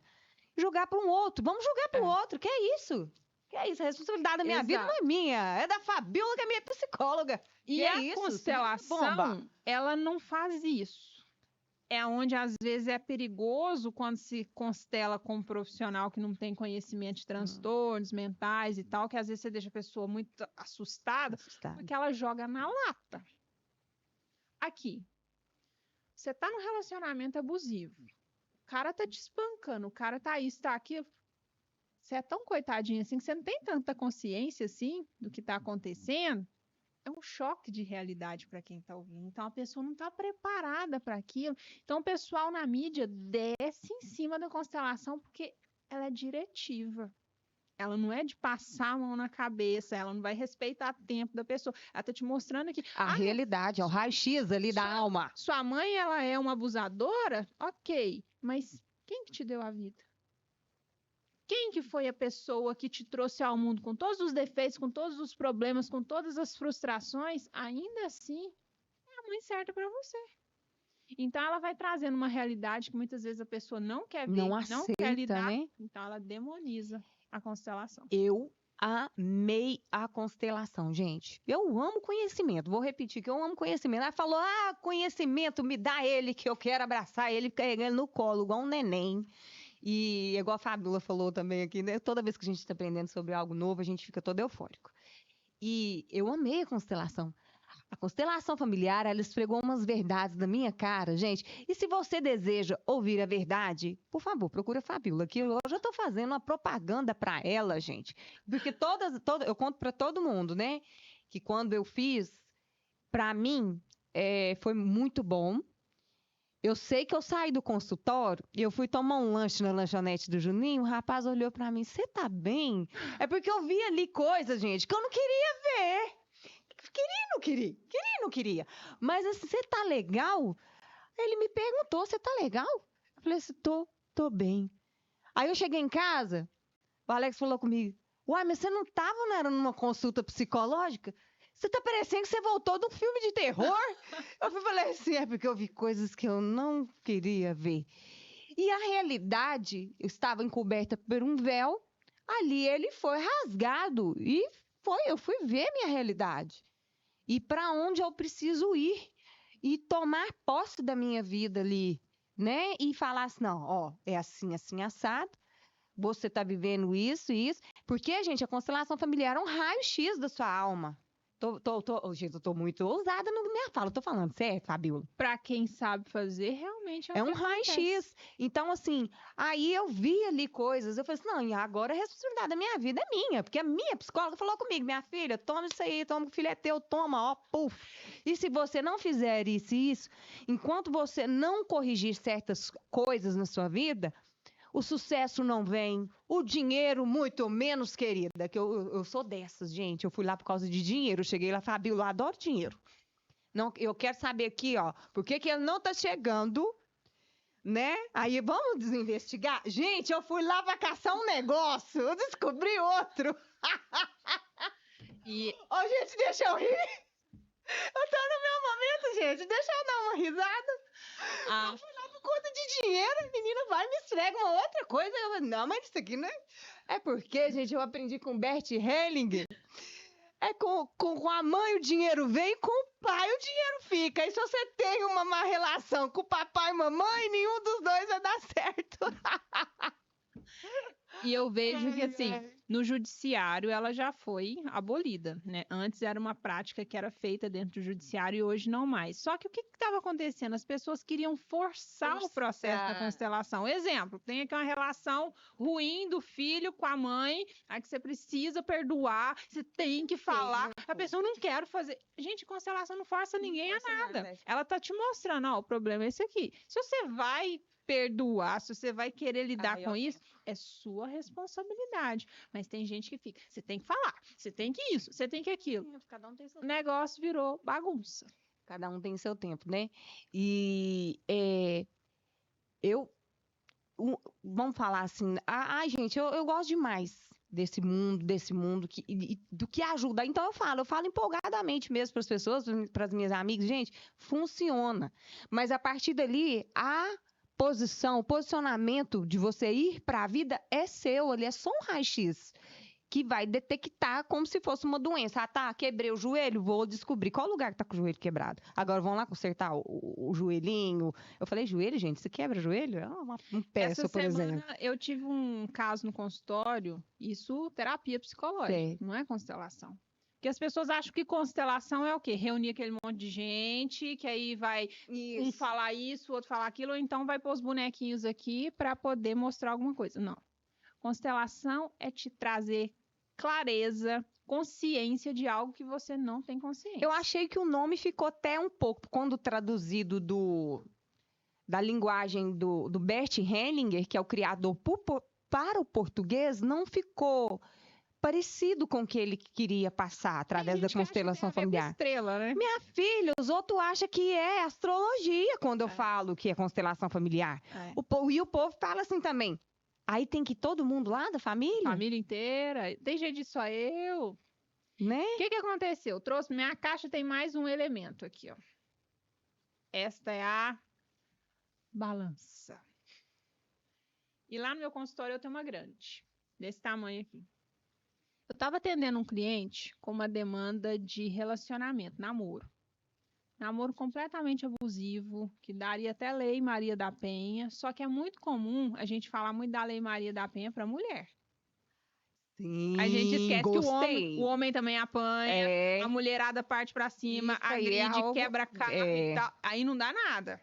Julgar para um outro. Vamos julgar para o outro. Que é isso? Que é isso? A responsabilidade da minha vida não é minha. É da Fabíola, que é minha psicóloga. E a constelação, ela não faz isso. É onde, às vezes, é perigoso quando se constela com um profissional que não tem conhecimento de transtornos mentais e tal, que às vezes você deixa a pessoa muito assustada. Porque ela joga na lata. Aqui. Você tá num relacionamento abusivo. O cara tá te espancando, o cara tá isso, tá aquilo. Você é tão coitadinho assim que você não tem tanta consciência assim do que tá acontecendo. É um choque de realidade para quem tá ouvindo. Então a pessoa não tá preparada para aquilo. Então o pessoal na mídia desce em cima da constelação porque ela é diretiva. Ela não é de passar a mão na cabeça, ela não vai respeitar o tempo da pessoa. Ela tá te mostrando aqui. A realidade, é o raio-x ali da alma. Sua mãe, ela é uma abusadora? Ok. Mas quem que te deu a vida? Quem que foi a pessoa que te trouxe ao mundo com todos os defeitos, com todos os problemas, com todas as frustrações? Ainda assim, é a mãe certa para você. Então, ela vai trazendo uma realidade que muitas vezes a pessoa não quer ver, não quer lidar. Né? Então, ela demoniza a constelação. Eu amei a constelação, gente. Eu amo conhecimento. Vou repetir que eu amo conhecimento. Ela falou, conhecimento, me dá ele, que eu quero abraçar ele, carregar ele no colo, igual um neném. E igual a Fabíola falou também aqui, né? Toda vez que a gente está aprendendo sobre algo novo, a gente fica todo eufórico. E eu amei a constelação. A constelação familiar, ela esfregou umas verdades na minha cara, gente. E se você deseja ouvir a verdade, por favor, procura a Fabíola, que eu já estou fazendo uma propaganda para ela, gente. Porque eu conto para todo mundo, né? Que quando eu fiz, para mim, foi muito bom. Eu sei que eu saí do consultório e eu fui tomar um lanche na lanchonete do Juninho, o rapaz olhou pra mim, você tá bem? É porque eu vi ali coisas, gente, que eu não queria ver. Queria e não queria, queria e não queria. Mas assim, você tá legal? Ele me perguntou, você tá legal? Eu falei assim, tô bem. Aí eu cheguei em casa, o Alex falou comigo, uai, mas você não tava, não era numa consulta psicológica? Você tá parecendo que você voltou de um filme de terror? Falei assim, é porque eu vi coisas que eu não queria ver. E a realidade estava encoberta por um véu, ali ele foi rasgado e eu fui ver minha realidade. E para onde eu preciso ir e tomar posse da minha vida ali, né? E falar assim, não, ó, é assim, assim, assado. Você tá vivendo isso e isso. Porque, gente, a constelação familiar é um raio-x da sua alma. Gente, eu tô muito ousada na minha fala. Eu tô falando certo, Fabiola? Pra quem sabe fazer, realmente é o É que um acontece. raio-x. Então, assim, aí eu vi ali coisas. Eu falei assim, não, e agora a responsabilidade da minha vida é minha. Porque a minha psicóloga falou comigo, minha filha, toma isso aí, toma, o filho é teu, toma, ó, puf. E se você não fizer isso e isso, enquanto você não corrigir certas coisas na sua vida, o sucesso não vem, o dinheiro muito menos, querida, que eu sou dessas, gente. Eu fui lá por causa de dinheiro. Eu cheguei lá, Fabio, eu adoro dinheiro. Não, eu quero saber aqui, ó, por que ele não tá chegando, né? Aí vamos desinvestigar? Gente, eu fui lá pra caçar um negócio, eu descobri outro. E Ô, gente, deixa eu rir. Eu tô no meu momento, gente. Deixa eu dar uma risada. a, Eu fui lá por conta de dinheiro, a menina vai e me esfrega uma outra coisa. Eu falei, não, mas isso aqui não é... É porque, gente, eu aprendi com Bert Hellinger. É com a mãe o dinheiro vem, com o pai o dinheiro fica. E se você tem uma má relação com o papai e mamãe, nenhum dos dois vai dar certo. E eu vejo que, assim, no judiciário ela já foi abolida, né? Antes era uma prática que era feita dentro do judiciário e hoje não mais. Só que o que estava acontecendo? As pessoas queriam forçar o processo da constelação. Exemplo, tem aqui uma relação ruim do filho com a mãe, a que você precisa perdoar, você tem que falar. A pessoa não quer fazer. Gente, constelação não força ninguém a nada. Ela tá te mostrando, ó, o problema é esse aqui. Se você vai perdoar, se você vai querer lidar com isso, é sua responsabilidade. Mas tem gente que fica, você tem que falar, você tem que isso, você tem que aquilo. Cada um tem seu O negócio virou bagunça. Cada um tem seu tempo, né? E vamos falar assim, ai, gente, eu gosto demais desse mundo do que ajuda. Então eu falo empolgadamente mesmo para as pessoas, para as minhas amigas, gente, funciona. Mas a partir dali, o posicionamento de você ir para a vida é seu, ele é só um raio-x que vai detectar como se fosse uma doença. Ah, tá, quebrei o joelho, vou descobrir qual lugar que tá com o joelho quebrado. Agora vamos lá consertar o joelhinho. Eu falei, joelho, gente, você quebra joelho? É um peça, por exemplo. Eu tive um caso no consultório, isso terapia psicológica, não é constelação. Porque as pessoas acham que constelação é o quê? Reunir aquele monte de gente, que aí vai um falar isso, o outro falar aquilo, ou então vai pôr os bonequinhos aqui para poder mostrar alguma coisa. Não. Constelação é te trazer clareza, consciência de algo que você não tem consciência. Eu achei que o nome ficou até um pouco, quando traduzido da linguagem do Bert Hellinger, que é o criador para o português, não ficou parecido com o que ele queria passar através da constelação familiar. Estrela, né? Minha filha, os outros acham que é astrologia quando eu falo que é constelação familiar. E o povo fala assim também. Aí tem que ir todo mundo lá da família? Família inteira. Tem jeito de só eu. Né? O que aconteceu? Trouxe minha caixa, tem mais um elemento aqui, ó. Esta é a balança. E lá no meu consultório eu tenho uma grande, desse tamanho aqui. Eu estava atendendo um cliente com uma demanda de relacionamento, namoro. Namoro completamente abusivo, que daria até Lei Maria da Penha, só que é muito comum a gente falar muito da Lei Maria da Penha para mulher. Sim, a gente esquece gostei. que o homem também apanha, a mulherada parte para cima, agride, quebra carro e tal. Aí não dá nada.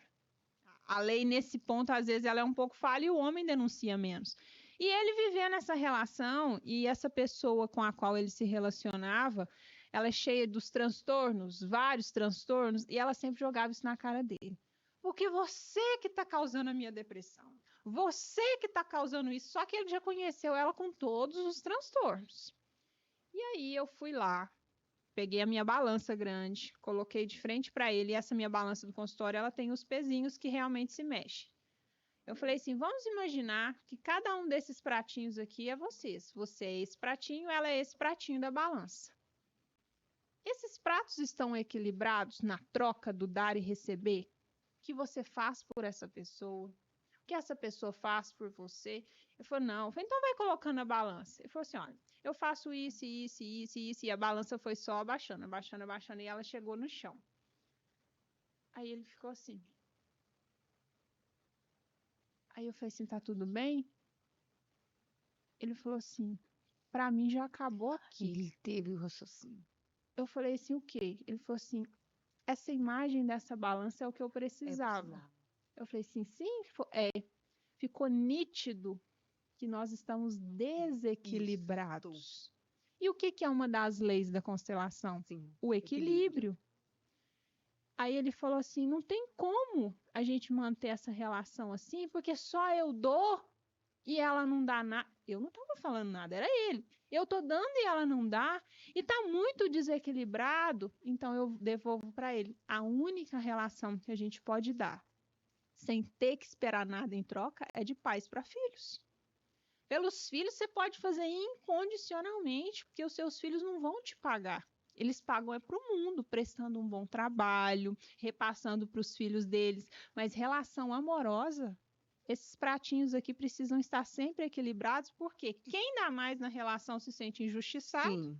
A lei, nesse ponto, às vezes, ela é um pouco falha e o homem denuncia menos. E ele vivendo essa relação, e essa pessoa com a qual ele se relacionava, ela é cheia dos transtornos, vários transtornos, e ela sempre jogava isso na cara dele. Porque você que está causando a minha depressão. Você que está causando isso. Só que ele já conheceu ela com todos os transtornos. E aí eu fui lá, peguei a minha balança grande, coloquei de frente para ele. E essa minha balança do consultório, ela tem os pezinhos que realmente se mexem. Eu falei assim, vamos imaginar que cada um desses pratinhos aqui é vocês. Você é esse pratinho, ela é esse pratinho da balança. Esses pratos estão equilibrados na troca do dar e receber? O que você faz por essa pessoa? O que essa pessoa faz por você? Eu falei, não. Eu falei, então vai colocando a balança. Ele falou assim, olha, eu faço isso, isso, isso, isso. E a balança foi só abaixando, abaixando, abaixando. E ela chegou no chão. Aí ele ficou assim. Aí eu falei assim, tá tudo bem? Ele falou assim, pra mim já acabou aqui. Ele teve o raciocínio. Eu falei assim, o quê? Ele falou assim, essa imagem dessa balança é o que eu precisava. Eu falei assim, sim, ficou nítido que nós estamos desequilibrados. Isso. E o que é uma das leis da constelação? Sim, O equilíbrio. Aí ele falou assim, não tem como a gente manter essa relação assim, porque só eu dou e ela não dá nada. Eu não estava falando nada, era ele. Eu tô dando e ela não dá, e tá muito desequilibrado, então eu devolvo para ele. A única relação que a gente pode dar, sem ter que esperar nada em troca, é de pais para filhos. Pelos filhos você pode fazer incondicionalmente, porque os seus filhos não vão te pagar. Eles pagam é para o mundo, prestando um bom trabalho, repassando para os filhos deles. Mas relação amorosa, esses pratinhos aqui precisam estar sempre equilibrados, porque quem dá mais na relação se sente injustiçado. Sim.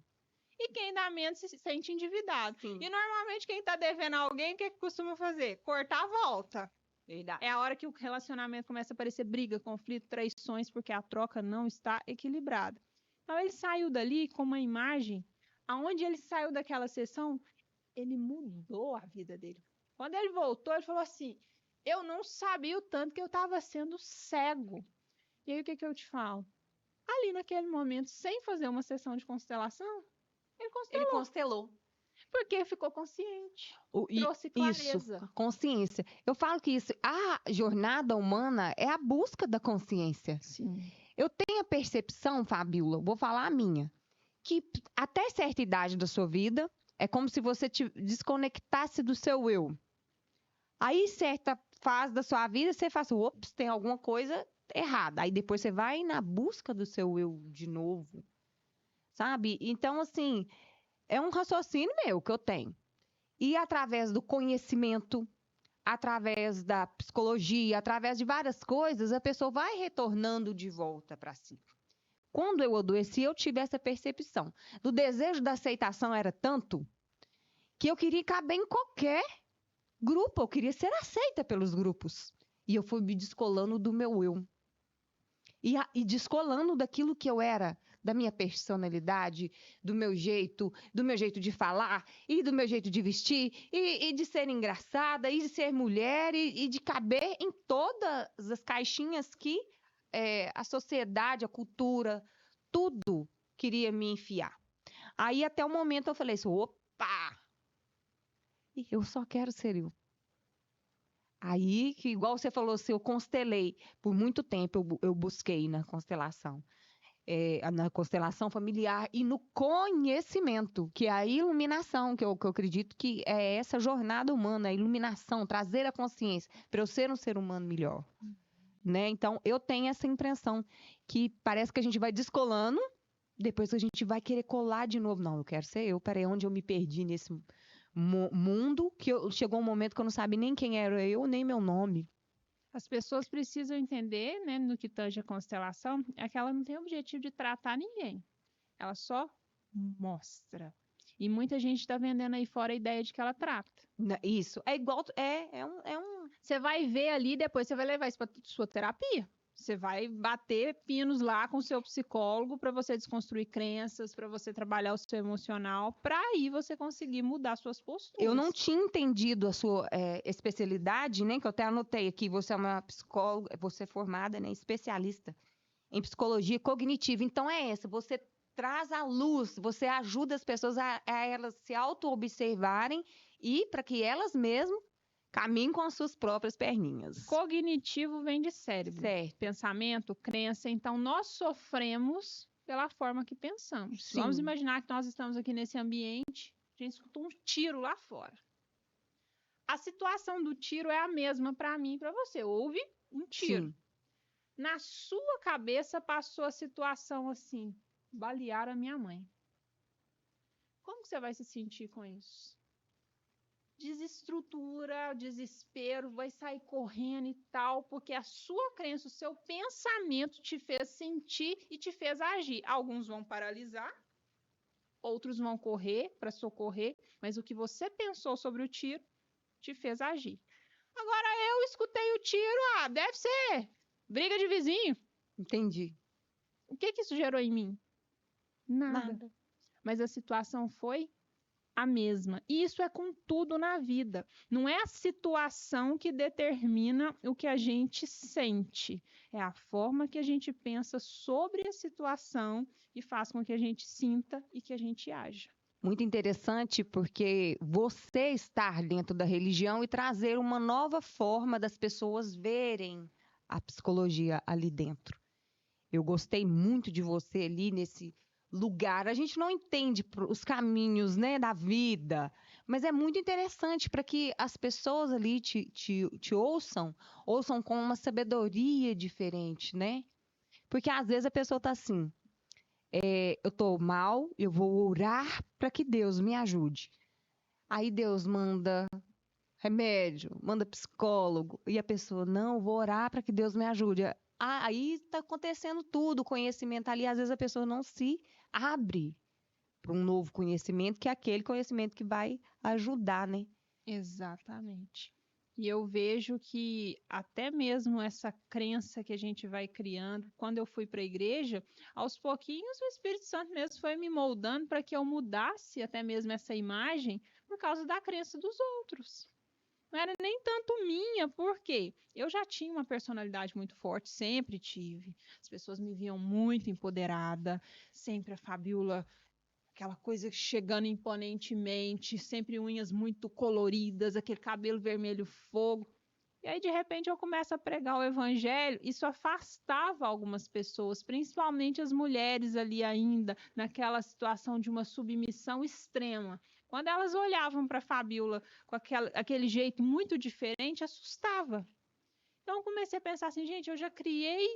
E quem dá menos se sente endividado. Sim. E normalmente quem está devendo a alguém, o que costuma fazer? Cortar a volta. Verdade. É a hora que o relacionamento começa a aparecer briga, conflito, traições, porque a troca não está equilibrada. Então ele saiu dali com uma imagem, aonde ele saiu daquela sessão, ele mudou a vida dele. Quando ele voltou, ele falou assim, eu não sabia o tanto que eu estava sendo cego. E aí o que eu te falo? Ali naquele momento, sem fazer uma sessão de constelação, ele constelou. Porque ficou consciente. Trouxe clareza. Isso, consciência. Eu falo que isso, a jornada humana é a busca da consciência. Sim. Eu tenho a percepção, Fabíola, vou falar a minha, que até certa idade da sua vida, é como se você te desconectasse do seu eu. Aí, certa fase da sua vida, você faz, ops, tem alguma coisa errada. Aí depois você vai na busca do seu eu de novo, sabe? Então, assim, é um raciocínio meu que eu tenho. E através do conhecimento, através da psicologia, através de várias coisas, a pessoa vai retornando de volta para si. Quando eu adoeci, eu tive essa percepção. Do desejo da aceitação era tanto que eu queria caber em qualquer grupo, eu queria ser aceita pelos grupos. E eu fui me descolando do meu eu. E descolando daquilo que eu era, da minha personalidade, do meu jeito de falar, e do meu jeito de vestir, e de ser engraçada, e de ser mulher, e de caber em todas as caixinhas que a sociedade, a cultura, tudo queria me enfiar. Aí até o momento eu falei assim, opa! Eu só quero ser eu. Aí, que igual você falou assim, eu constelei. Por muito tempo eu busquei na constelação familiar e no conhecimento, que é a iluminação, que eu acredito que é essa jornada humana, a iluminação, trazer a consciência para eu ser um ser humano melhor. Né? Então, eu tenho essa impressão que parece que a gente vai descolando, depois a gente vai querer colar de novo. Não, eu quero ser eu, peraí, onde eu me perdi nesse mundo, que chegou um momento que eu não sabia nem quem era eu, nem meu nome. As pessoas precisam entender, né, no que tange a constelação, é que ela não tem o objetivo de tratar ninguém. Ela só mostra. E muita gente está vendendo aí fora a ideia de que ela trata. Isso. É igual. Você vai ver ali, depois você vai levar isso para sua terapia. Você vai bater pinos lá com o seu psicólogo para você desconstruir crenças, para você trabalhar o seu emocional, para aí você conseguir mudar suas posturas. Eu não tinha entendido a sua especialidade, né? Que eu até anotei aqui. Você é uma psicóloga, você é formada, né? Especialista em psicologia cognitiva. Então é essa. Você traz a luz, você ajuda as pessoas a elas se auto-observarem e para que elas mesmas Caminhe com as suas próprias perninhas. Cognitivo vem de cérebro. Certo. Pensamento, crença. Então, nós sofremos pela forma que pensamos. Sim. Vamos imaginar que nós estamos aqui nesse ambiente, a gente escutou um tiro lá fora. A situação do tiro é a mesma para mim e para você. Houve um tiro. Sim. Na sua cabeça passou a situação assim, balear a minha mãe. Como que você vai se sentir com isso? Desestrutura, desespero, vai sair correndo e tal, porque a sua crença, o seu pensamento te fez sentir e te fez agir. Alguns vão paralisar, outros vão correr para socorrer, mas o que você pensou sobre o tiro te fez agir. Agora eu escutei o tiro, deve ser briga de vizinho. Entendi. O que isso gerou em mim? Nada. Mas a situação foi a mesma. E isso é com tudo na vida. Não é a situação que determina o que a gente sente. É a forma que a gente pensa sobre a situação e faz com que a gente sinta e que a gente haja. Muito interessante, porque você estar dentro da religião e trazer uma nova forma das pessoas verem a psicologia ali dentro. Eu gostei muito de você ali nesse lugar. A gente não entende os caminhos, né, da vida, mas é muito interessante para que as pessoas ali te ouçam com uma sabedoria diferente, né? Porque às vezes a pessoa está assim, eu tô mal, eu vou orar para que Deus me ajude. Aí Deus manda remédio, manda psicólogo, e a pessoa, não, eu vou orar para que Deus me ajude. Aí está acontecendo tudo, o conhecimento ali, às vezes a pessoa não se abre para um novo conhecimento, que é aquele conhecimento que vai ajudar, né? Exatamente. E eu vejo que até mesmo essa crença que a gente vai criando, quando eu fui para a igreja, aos pouquinhos o Espírito Santo mesmo foi me moldando para que eu mudasse até mesmo essa imagem por causa da crença dos outros. Não era nem tanto minha, porque eu já tinha uma personalidade muito forte, sempre tive. As pessoas me viam muito empoderada, sempre a Fabiola, aquela coisa chegando imponentemente, sempre unhas muito coloridas, aquele cabelo vermelho fogo. E aí, de repente, eu começo a pregar o evangelho, isso afastava algumas pessoas, principalmente as mulheres ali ainda, naquela situação de uma submissão extrema. Quando elas olhavam para a Fabiola com aquele jeito muito diferente, assustava. Então, eu comecei a pensar assim, gente, eu já criei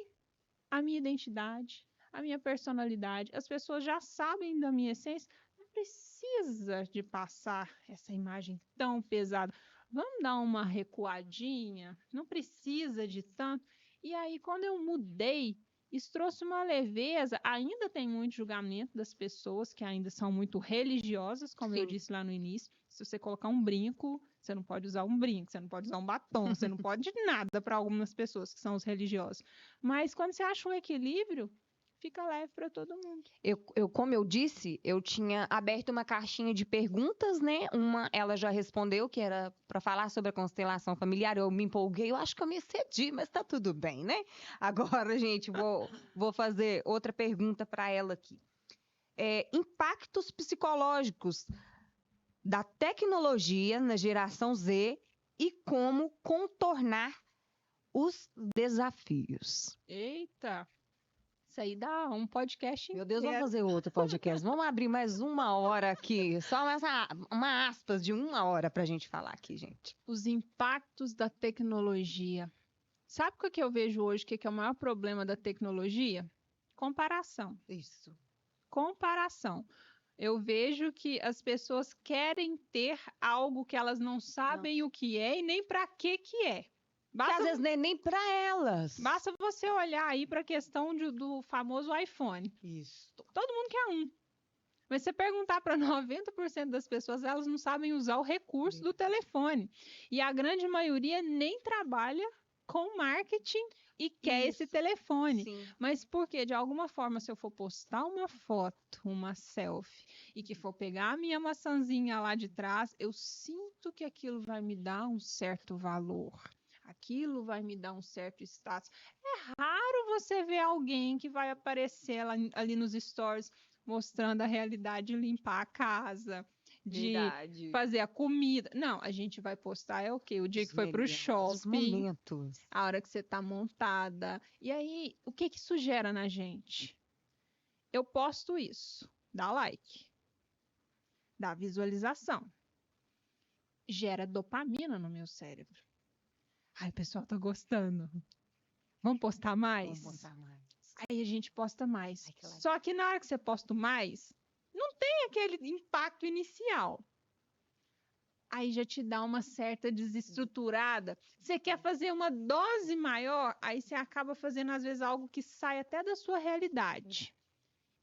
a minha identidade, a minha personalidade, as pessoas já sabem da minha essência, não precisa de passar essa imagem tão pesada. Vamos dar uma recuadinha, não precisa de tanto. E aí, quando eu mudei, isso trouxe uma leveza. Ainda tem muito julgamento das pessoas que ainda são muito religiosas, como eu disse lá no início. Se você colocar um brinco, você não pode usar um brinco, você não pode usar um batom, você não pode nada para algumas pessoas que são os religiosos. Mas quando você acha um equilíbrio, fica leve para todo mundo. Como eu disse, eu tinha aberto uma caixinha de perguntas, né? Uma, ela já respondeu, que era para falar sobre a constelação familiar. Eu me empolguei, eu acho que eu me excedi, mas tá tudo bem, né? Agora, gente, vou fazer outra pergunta para ela aqui. Impactos psicológicos da tecnologia na geração Z e como contornar os desafios. Eita! Isso aí dá um podcast inteiro. Meu Deus, vamos fazer outro podcast. Vamos abrir mais 1 hora aqui. Só uma aspas de 1 hora pra gente falar aqui, gente. Os impactos da tecnologia. Sabe o que eu vejo hoje? O que é o maior problema da tecnologia? Comparação. Isso. Comparação. Eu vejo que as pessoas querem ter algo que elas não sabem o que é e nem para que é. Basta, às vezes nem para elas. Basta você olhar aí para a questão do famoso iPhone. Isso. Todo mundo quer um. Mas você perguntar para 90% das pessoas, elas não sabem usar o recurso do telefone. E a grande maioria nem trabalha com marketing e quer esse telefone. Sim. Mas por quê? De alguma forma, se eu for postar uma foto, uma selfie, e que for pegar a minha maçãzinha lá de trás, eu sinto que aquilo vai me dar um certo valor. Aquilo vai me dar um certo status. É raro você ver alguém que vai aparecer ali nos stories mostrando a realidade de limpar a casa, de Verdade. fazer a comida. Não, a gente vai postar é o quê? O dia Os que foi pro melhores shopping, momentos. a hora que você tá montada. E aí, o que que isso gera na gente? Eu posto isso, dá like, dá visualização, gera dopamina no meu cérebro. Ai, o pessoal tá gostando. Vamos postar mais? Vamos botar mais. Aí a gente posta mais. Ai, que legal. Só que na hora que você posta mais, não tem aquele impacto inicial. Aí já te dá uma certa desestruturada. Você quer fazer uma dose maior, aí você acaba fazendo, às vezes, algo que sai até da sua realidade.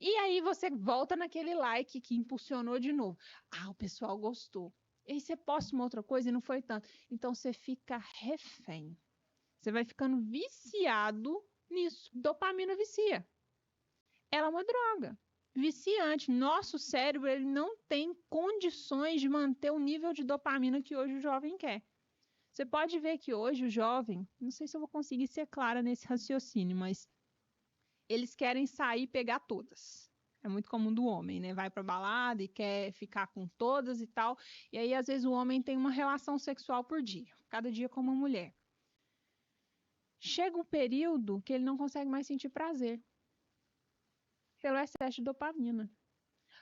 E aí você volta naquele like que impulsionou de novo. Ah, o pessoal gostou. E aí você posta uma outra coisa e não foi tanto. Então você fica refém. Você vai ficando viciado nisso. Dopamina vicia. Ela é uma droga viciante. Nosso cérebro ele não tem condições de manter o nível de dopamina que hoje o jovem quer. Você pode ver que hoje o jovem, não sei se eu vou conseguir ser clara nesse raciocínio, mas eles querem sair e pegar todas. É muito comum do homem, né? Vai pra balada e quer ficar com todas e tal. E aí, às vezes, o homem tem uma relação sexual por dia, cada dia com uma mulher. Chega um período que ele não consegue mais sentir prazer pelo excesso de dopamina.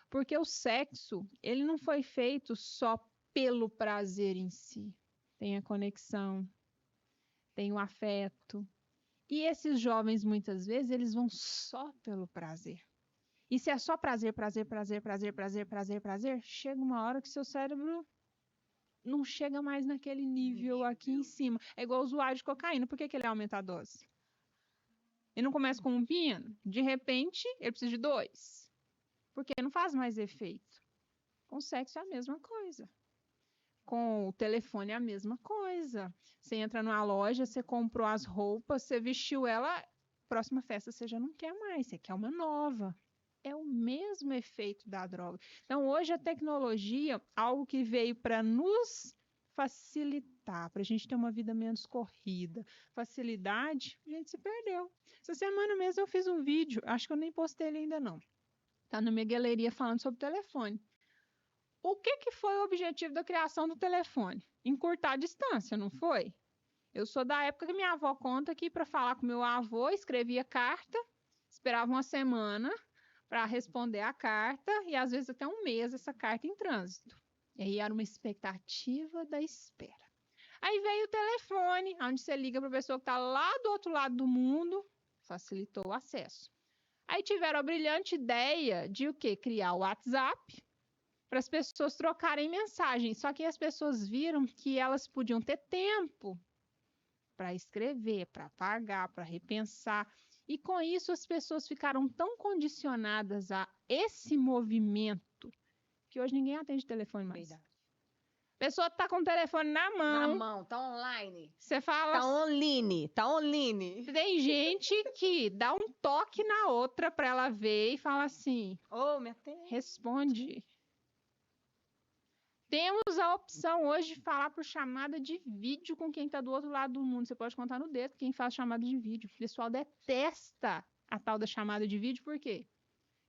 Porque o sexo, ele não foi feito só pelo prazer em si. Tem a conexão, tem o afeto. E esses jovens, muitas vezes, eles vão só pelo prazer. E se é só prazer, prazer, prazer, prazer, prazer, prazer, prazer, chega uma hora que seu cérebro não chega mais naquele nível aqui em cima. É igual o usuário de cocaína. Por que que ele aumenta a dose? Ele não começa com um pino, de repente ele precisa de 2. Porque não faz mais efeito. Com o sexo é a mesma coisa. Com o telefone é a mesma coisa. Você entra numa loja, você comprou as roupas, você vestiu ela, próxima festa você já não quer mais, você quer uma nova. É o mesmo efeito da droga. Então, hoje a tecnologia, algo que veio para nos facilitar, para a gente ter uma vida menos corrida, facilidade, a gente se perdeu. Essa semana mesmo eu fiz um vídeo, acho que eu nem postei ele ainda não. Tá na minha galeria falando sobre o telefone. O que foi o objetivo da criação do telefone? Encurtar a distância, não foi? Eu sou da época que minha avó conta que para falar com meu avô, escrevia carta, esperava uma semana para responder a carta e às vezes até um mês essa carta em trânsito. E aí era uma expectativa da espera. Aí veio o telefone, onde você liga para a pessoa que está lá do outro lado do mundo, facilitou o acesso. Aí tiveram a brilhante ideia de o quê? Criar o WhatsApp para as pessoas trocarem mensagens. Só que as pessoas viram que elas podiam ter tempo para escrever, para pagar, para repensar. E com isso as pessoas ficaram tão condicionadas a esse movimento que hoje ninguém atende telefone mais. Verdade. A pessoa tá com o telefone na Na mão. mão, tá online. Você fala. Tá online, tá online. Tem gente que dá um toque na outra para ela ver e fala assim: Ô, minha terra. responde. Temos a opção hoje de falar por chamada de vídeo com quem está do outro lado do mundo. Você pode contar no dedo quem faz chamada de vídeo. O pessoal detesta a tal da chamada de vídeo, por quê?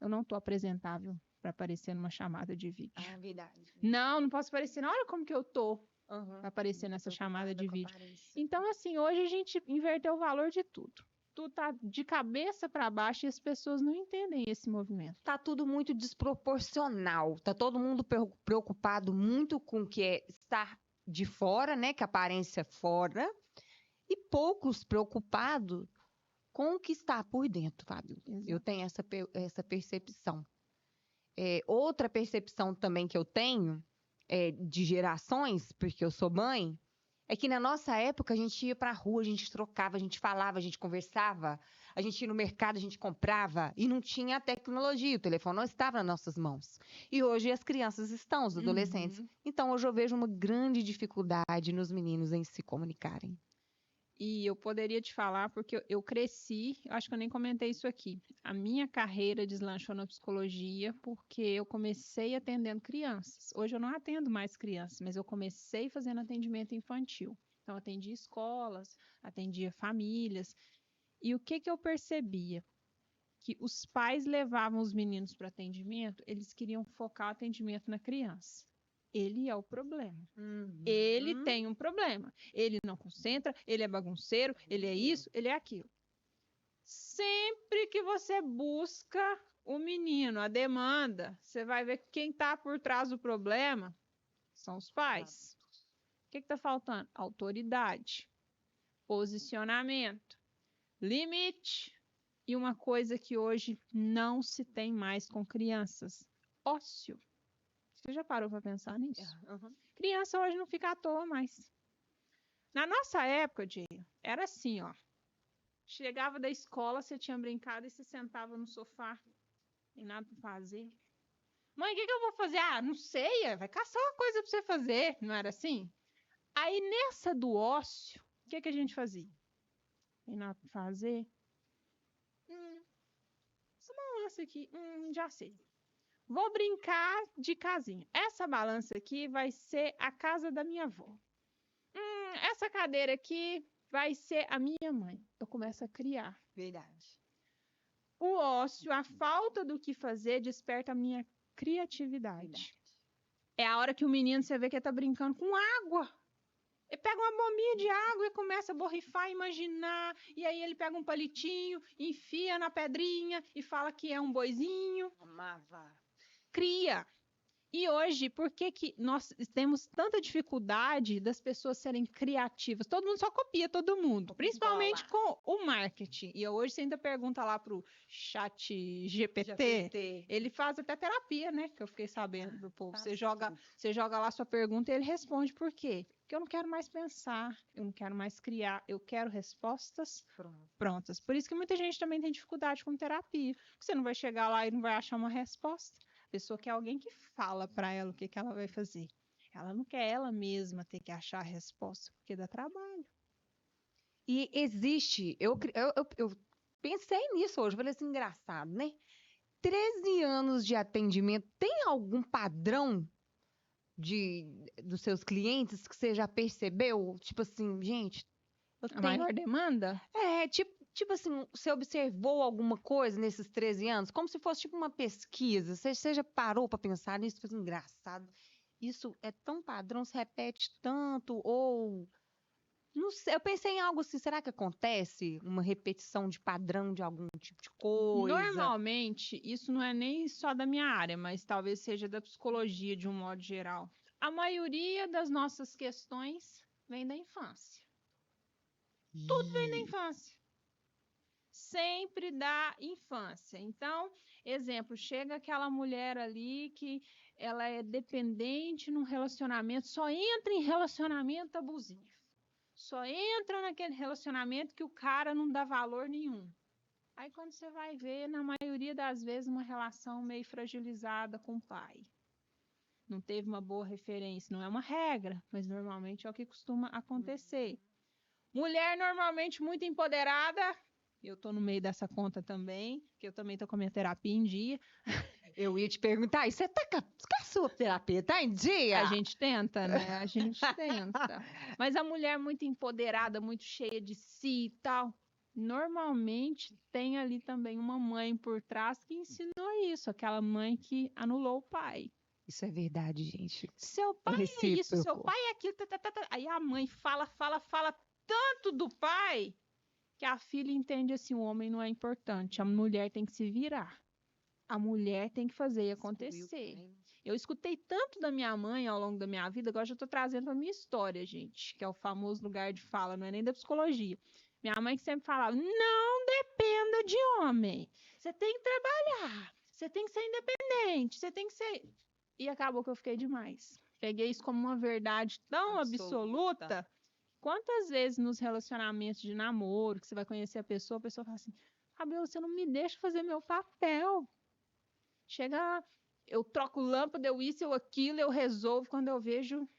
Eu não estou apresentável para aparecer numa chamada de vídeo. Ah, verdade. Não posso aparecer. Olha como que eu tô Uhum. para aparecer nessa chamada de vídeo. Aparência. Então, assim, hoje a gente inverteu o valor de tudo. Tudo tá de cabeça para baixo e as pessoas não entendem esse movimento. Tá tudo muito desproporcional. Tá todo mundo preocupado muito com o que é estar de fora, né? Que a aparência é fora. E poucos preocupados com o que está por dentro, Fábio. Exato. Eu tenho essa percepção. Outra percepção também que eu tenho de gerações, porque eu sou mãe, é que na nossa época a gente ia pra rua, a gente trocava, a gente falava, a gente conversava, a gente ia no mercado, a gente comprava e não tinha a tecnologia, o telefone não estava nas nossas mãos. E hoje as crianças estão, os adolescentes. Então hoje eu vejo uma grande dificuldade nos meninos em se comunicarem. E eu poderia te falar, porque eu cresci, eu acho que eu nem comentei isso aqui. A minha carreira deslanchou na psicologia porque eu comecei atendendo crianças. Hoje eu não atendo mais crianças, mas eu comecei fazendo atendimento infantil. Então, atendia escolas, atendia famílias. E o que eu percebia? Que os pais levavam os meninos para atendimento, eles queriam focar o atendimento na criança. Ele é o problema. Uhum. Ele tem um problema. Ele não concentra, ele é bagunceiro, ele é isso, ele é aquilo. Sempre que você busca o menino, a demanda, você vai ver que quem está por trás do problema são os pais. O que está faltando? Autoridade, posicionamento, limite. E uma coisa que hoje não se tem mais com crianças: ócio. Você já parou para pensar nisso? Uhum. Criança hoje não fica à toa mais. Na nossa época, Diego, era assim, ó. Chegava da escola, você tinha brincado e se sentava no sofá. Tem nada para fazer. Mãe, o que eu vou fazer? Ah, não sei, vai caçar uma coisa para você fazer. Não era assim? Aí nessa do ócio, o que a gente fazia? Tem nada para fazer? Essa balança aqui, já sei. Vou brincar de casinha. Essa balança aqui vai ser a casa da minha avó. Essa cadeira aqui vai ser a minha mãe. Eu começo a criar. Verdade. O ócio, a falta do que fazer, desperta a minha criatividade. Verdade. É a hora que o menino, você vê que ele tá brincando com água. Ele pega uma bombinha de água e começa a borrifar, imaginar. E aí ele pega um palitinho, enfia na pedrinha e fala que é um boizinho. Amava. Cria. E hoje, por que nós temos tanta dificuldade das pessoas serem criativas? Todo mundo só copia todo mundo, principalmente com o marketing. E hoje você ainda pergunta lá pro chat GPT, ele faz até terapia, né? Que eu fiquei sabendo do povo. Você joga lá sua pergunta e ele responde por quê? Porque eu não quero mais pensar, eu não quero mais criar, eu quero respostas prontas. Por isso que muita gente também tem dificuldade com terapia. Porque você não vai chegar lá e não vai achar uma resposta. A pessoa quer alguém que fala para ela o que ela vai fazer. Ela não quer ela mesma ter que achar a resposta, porque dá trabalho. E existe, eu pensei nisso hoje, falei assim, engraçado, né? 13 anos de atendimento, tem algum padrão dos seus clientes que você já percebeu? Tipo assim, gente, A maior demanda? Tipo assim, você observou alguma coisa nesses 13 anos? Como se fosse tipo uma pesquisa. Você já parou para pensar nisso? Foi engraçado. Isso é tão padrão, se repete tanto, ou... Não sei, eu pensei em algo assim, será que acontece uma repetição de padrão de algum tipo de coisa? Normalmente, isso não é nem só da minha área, mas talvez seja da psicologia de um modo geral. A maioria das nossas questões vem da infância. Tudo vem da infância. Sempre da infância. Então, exemplo, chega aquela mulher ali que ela é dependente num relacionamento, só entra em relacionamento abusivo. Só entra naquele relacionamento que o cara não dá valor nenhum. Aí quando você vai ver, na maioria das vezes, uma relação meio fragilizada com o pai. Não teve uma boa referência. Não é uma regra, mas normalmente é o que costuma acontecer. Mulher normalmente muito empoderada. Eu tô no meio dessa conta também, que eu também tô com a minha terapia em dia. Eu ia te perguntar, e você tá com a sua terapia, tá em dia? A gente tenta, né? A gente tenta. Mas a mulher muito empoderada, muito cheia de si e tal, normalmente tem ali também uma mãe por trás que ensinou isso, aquela mãe que anulou o pai. Isso é verdade, gente. Seu pai é isso, seu pai é aquilo. Aí a mãe fala tanto do pai que a filha entende assim, o homem não é importante, a mulher tem que se virar. A mulher tem que fazer acontecer. Eu escutei tanto da minha mãe ao longo da minha vida, agora já estou trazendo a minha história, gente, que é o famoso lugar de fala, não é nem da psicologia. Minha mãe que sempre falava, não dependa de homem. Você tem que trabalhar, você tem que ser independente, você tem que ser... E acabou que eu fiquei demais. Peguei isso como uma verdade tão absoluta. Quantas vezes nos relacionamentos de namoro, que você vai conhecer a pessoa fala assim, Fabiola, você não me deixa fazer meu papel. Chega, eu troco lâmpada, eu isso, eu aquilo, eu resolvo. Quando eu vejo,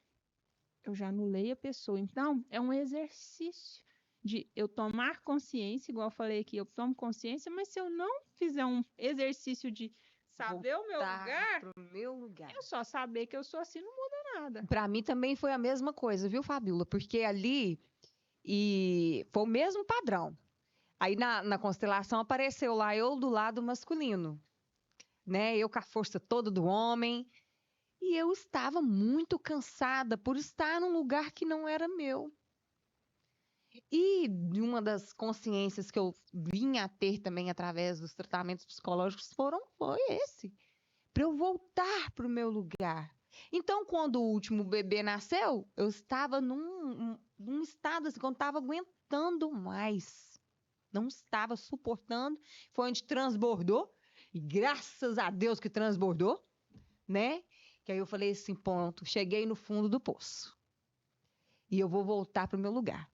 eu já anulei a pessoa. Então, é um exercício de eu tomar consciência, igual eu falei aqui, eu tomo consciência, mas se eu não fizer um exercício de saber o meu lugar, eu só saber que eu sou assim não muda nada. Para mim também foi a mesma coisa, viu, Fabiola? Porque ali foi o mesmo padrão. Aí na constelação apareceu lá eu do lado masculino, né? Eu com a força toda do homem. E eu estava muito cansada por estar num lugar que não era meu. E de uma das consciências que eu vinha a ter também através dos tratamentos psicológicos foi esse, para eu voltar para o meu lugar. Então, quando o último bebê nasceu, eu estava num estado assim, que eu não estava aguentando mais. Não estava suportando. Foi onde transbordou. E graças a Deus que transbordou, né? Que aí eu falei assim, ponto, cheguei no fundo do poço. E eu vou voltar para o meu lugar.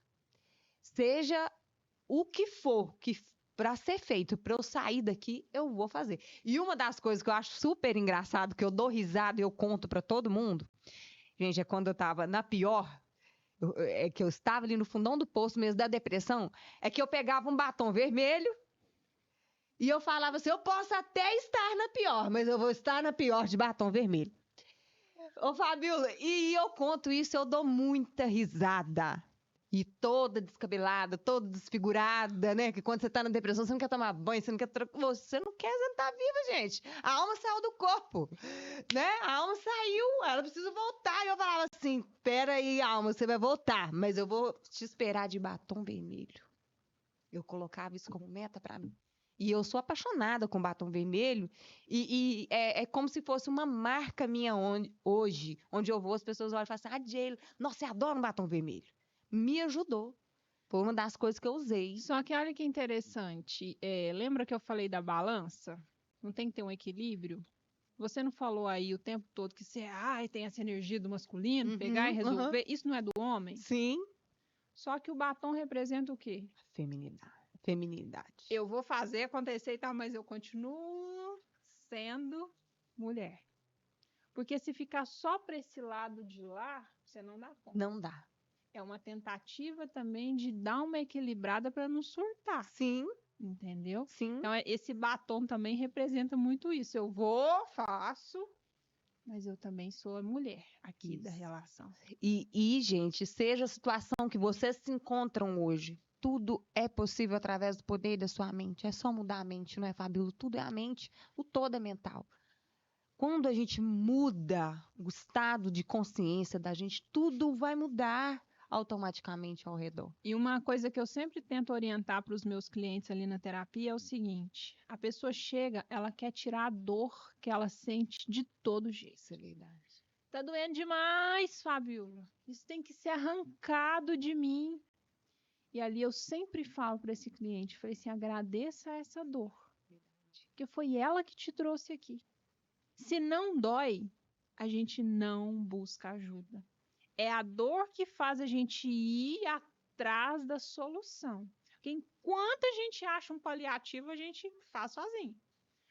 Seja o que for que para ser feito, para eu sair daqui, eu vou fazer. E uma das coisas que eu acho super engraçado, que eu dou risada e eu conto para todo mundo, gente, é quando eu estava na pior, é que eu estava ali no fundão do poço mesmo da depressão, é que eu pegava um batom vermelho e eu falava assim, eu posso até estar na pior, mas eu vou estar na pior de batom vermelho. Ô, Fabiola, e eu conto isso, eu dou muita risada. E toda descabelada, toda desfigurada, né? Que quando você tá na depressão, você não quer tomar banho, você não quer você não quer sentar viva, gente. A alma saiu do corpo, né? A alma saiu, ela precisa voltar. E eu falava assim, peraí, alma, você vai voltar, mas eu vou te esperar de batom vermelho. Eu colocava isso como meta pra mim. E eu sou apaixonada com batom vermelho. E é como se fosse uma marca minha hoje, onde eu vou, as pessoas olham e falam assim, Jayla, nossa, eu adoro um batom vermelho. Me ajudou. Foi uma das coisas que eu usei. Só que olha que interessante. Lembra que eu falei da balança? Não tem que ter um equilíbrio? Você não falou aí o tempo todo que você tem essa energia do masculino, pegar e resolver? Isso não é do homem? Sim. Só que o batom representa o quê? Feminilidade. Eu vou fazer acontecer e tal, mas eu continuo sendo mulher. Porque se ficar só para esse lado de lá, você não dá conta. Não dá. É uma tentativa também de dar uma equilibrada para não surtar. Sim. Entendeu? Sim. Então, esse batom também representa muito isso. Eu vou, faço, mas eu também sou a mulher aqui da relação. E, gente, seja a situação que vocês se encontram hoje, tudo é possível através do poder da sua mente. É só mudar a mente, não é, Fabíola? Tudo é a mente, o todo é mental. Quando a gente muda o estado de consciência da gente, tudo vai mudar automaticamente ao redor. E uma coisa que eu sempre tento orientar para os meus clientes ali na terapia é o seguinte: a pessoa chega, ela quer tirar a dor que ela sente de todo jeito. Isso é verdade. Tá doendo demais, Fabiola. Isso tem que ser arrancado de mim. E ali eu sempre falo para esse cliente, falei assim, agradeça essa dor. Porque foi ela que te trouxe aqui. Se não dói, a gente não busca ajuda. É a dor que faz a gente ir atrás da solução. Porque enquanto a gente acha um paliativo, a gente faz sozinho.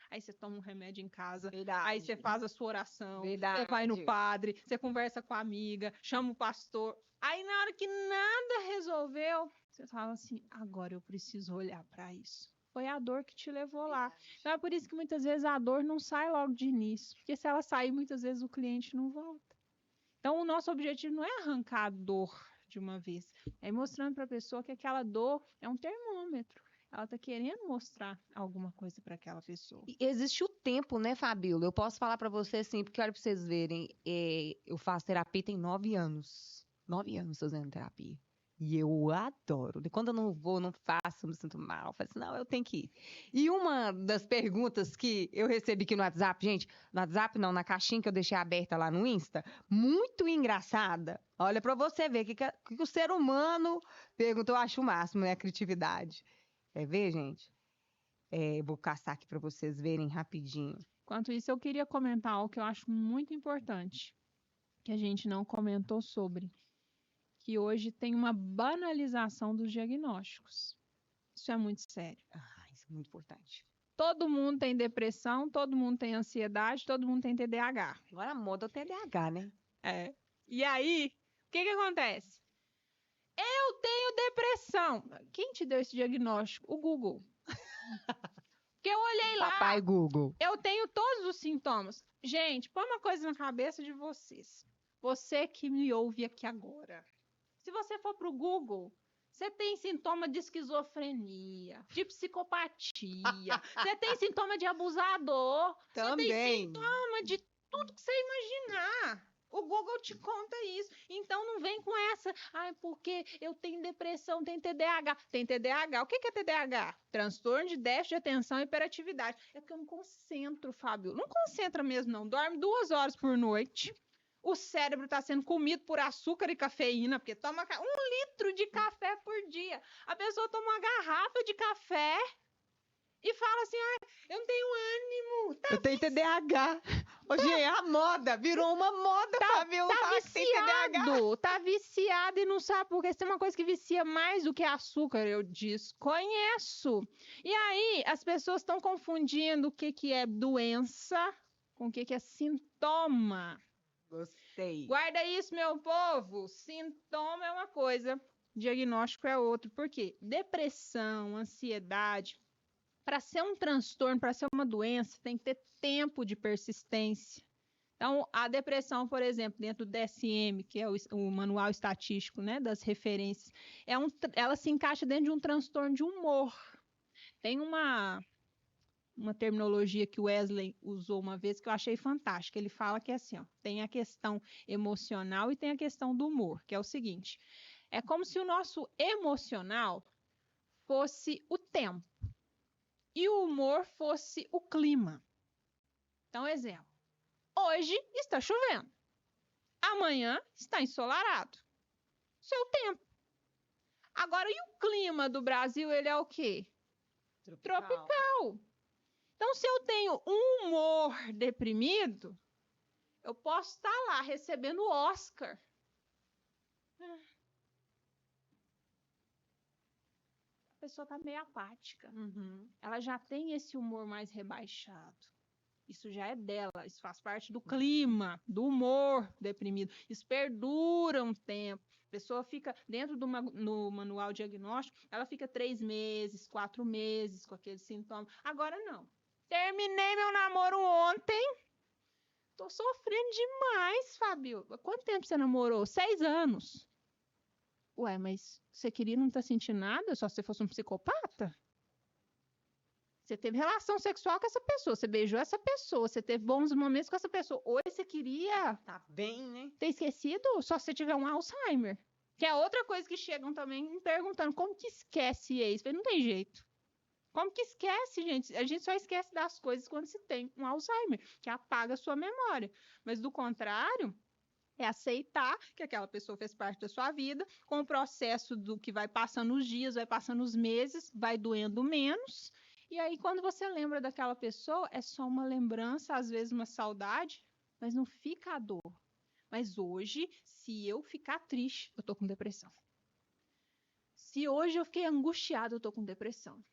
Aí você toma um remédio em casa, Verdade. aí você faz a sua oração, Verdade. você vai no padre, você conversa com a amiga, chama o pastor. Aí na hora que nada resolveu, você fala assim, agora eu preciso olhar para isso. Foi a dor que te levou lá. Então é por isso que muitas vezes a dor não sai logo de início. Porque se ela sair, muitas vezes o cliente não volta. Então o nosso objetivo não é arrancar a dor de uma vez. É mostrando para a pessoa que aquela dor é um termômetro. Ela está querendo mostrar alguma coisa para aquela pessoa. E existe o tempo, né, Fabíola? Eu posso falar para você assim, porque olha para vocês verem, eu faço terapia tem 9 anos. 9 anos fazendo terapia. E eu adoro. E quando eu não vou, não faço, eu me sinto mal. Eu falo assim, não, eu tenho que ir. E uma das perguntas que eu recebi aqui no WhatsApp, gente, no WhatsApp não, na caixinha que eu deixei aberta lá no Insta, muito engraçada. Olha para você ver o que o ser humano perguntou, eu acho o máximo, né, a criatividade. Quer ver, gente? Vou caçar aqui para vocês verem rapidinho. Enquanto isso, eu queria comentar algo que eu acho muito importante, que a gente não comentou sobre, que hoje tem uma banalização dos diagnósticos. Isso é muito sério. Isso é muito importante. Todo mundo tem depressão, todo mundo tem ansiedade, todo mundo tem TDAH. Agora a moda é o TDAH, né? E aí, o que acontece? Eu tenho depressão. Quem te deu esse diagnóstico? O Google. Porque eu olhei lá. Papai Google. Eu tenho todos os sintomas. Gente, põe uma coisa na cabeça de vocês. Você que me ouve aqui agora. Se você for pro Google, você tem sintoma de esquizofrenia, de psicopatia, você tem sintoma de abusador, Também. você tem sintoma de Tudo que você imaginar. O Google te conta isso. Então não vem com essa. Ai, porque eu tenho depressão, tenho TDAH. Tem TDAH. O que é TDAH? Transtorno de déficit de atenção e hiperatividade. É porque eu não concentro, Fábio. Não concentra mesmo, não. Dorme 2 horas por noite. O cérebro está sendo comido por açúcar e cafeína, porque toma 1 litro de café por dia. A pessoa toma uma garrafa de café e fala assim, eu não tenho ânimo. Eu tenho TDAH. Hoje é a moda, virou uma moda, Fabiola. Tá viciado e não sabe por quê. Se tem uma coisa que vicia mais do que açúcar, eu desconheço. E aí, as pessoas estão confundindo o que é doença com o que é sintoma. Gostei. Guarda isso, meu povo. Sintoma é uma coisa, diagnóstico é outro. Por quê? Depressão, ansiedade, para ser um transtorno, para ser uma doença, tem que ter tempo de persistência. Então, a depressão, por exemplo, dentro do DSM, que é o manual estatístico, né, das referências, ela se encaixa dentro de um transtorno de humor. Tem uma terminologia que o Wesley usou uma vez que eu achei fantástica. Ele fala que é assim, ó, tem a questão emocional e tem a questão do humor, que é o seguinte, é como se o nosso emocional fosse o tempo e o humor fosse o clima. Então, exemplo, hoje está chovendo, amanhã está ensolarado, seu tempo. Agora, e o clima do Brasil, ele é o quê? Tropical. Então, se eu tenho um humor deprimido, eu posso estar lá recebendo o Oscar. A pessoa está meio apática. Ela já tem esse humor mais rebaixado. Isso já é dela, isso faz parte do clima, do humor deprimido. Isso perdura um tempo. A pessoa fica, dentro no manual diagnóstico, ela fica 3 meses, 4 meses com aquele sintoma. Agora não. Terminei meu namoro ontem. Tô sofrendo demais, Fábio. Quanto tempo você namorou? 6 anos. Ué, mas você queria e não tá sentindo nada? Só se você fosse um psicopata? Você teve relação sexual com essa pessoa, você beijou essa pessoa, você teve bons momentos com essa pessoa. Hoje você queria... Tá bem, né? Ter esquecido? Só se você tiver um Alzheimer. Que é outra coisa que chegam também me perguntando, como que esquece ex? Não tem jeito. Como que esquece, gente? A gente só esquece das coisas quando se tem um Alzheimer, que apaga a sua memória. Mas do contrário, é aceitar que aquela pessoa fez parte da sua vida, com o processo do que vai passando os dias, vai passando os meses, vai doendo menos. E aí, quando você lembra daquela pessoa, é só uma lembrança, às vezes uma saudade, mas não fica a dor. Mas hoje, se eu ficar triste, eu tô com depressão. Se hoje eu fiquei angustiada, eu tô com depressão.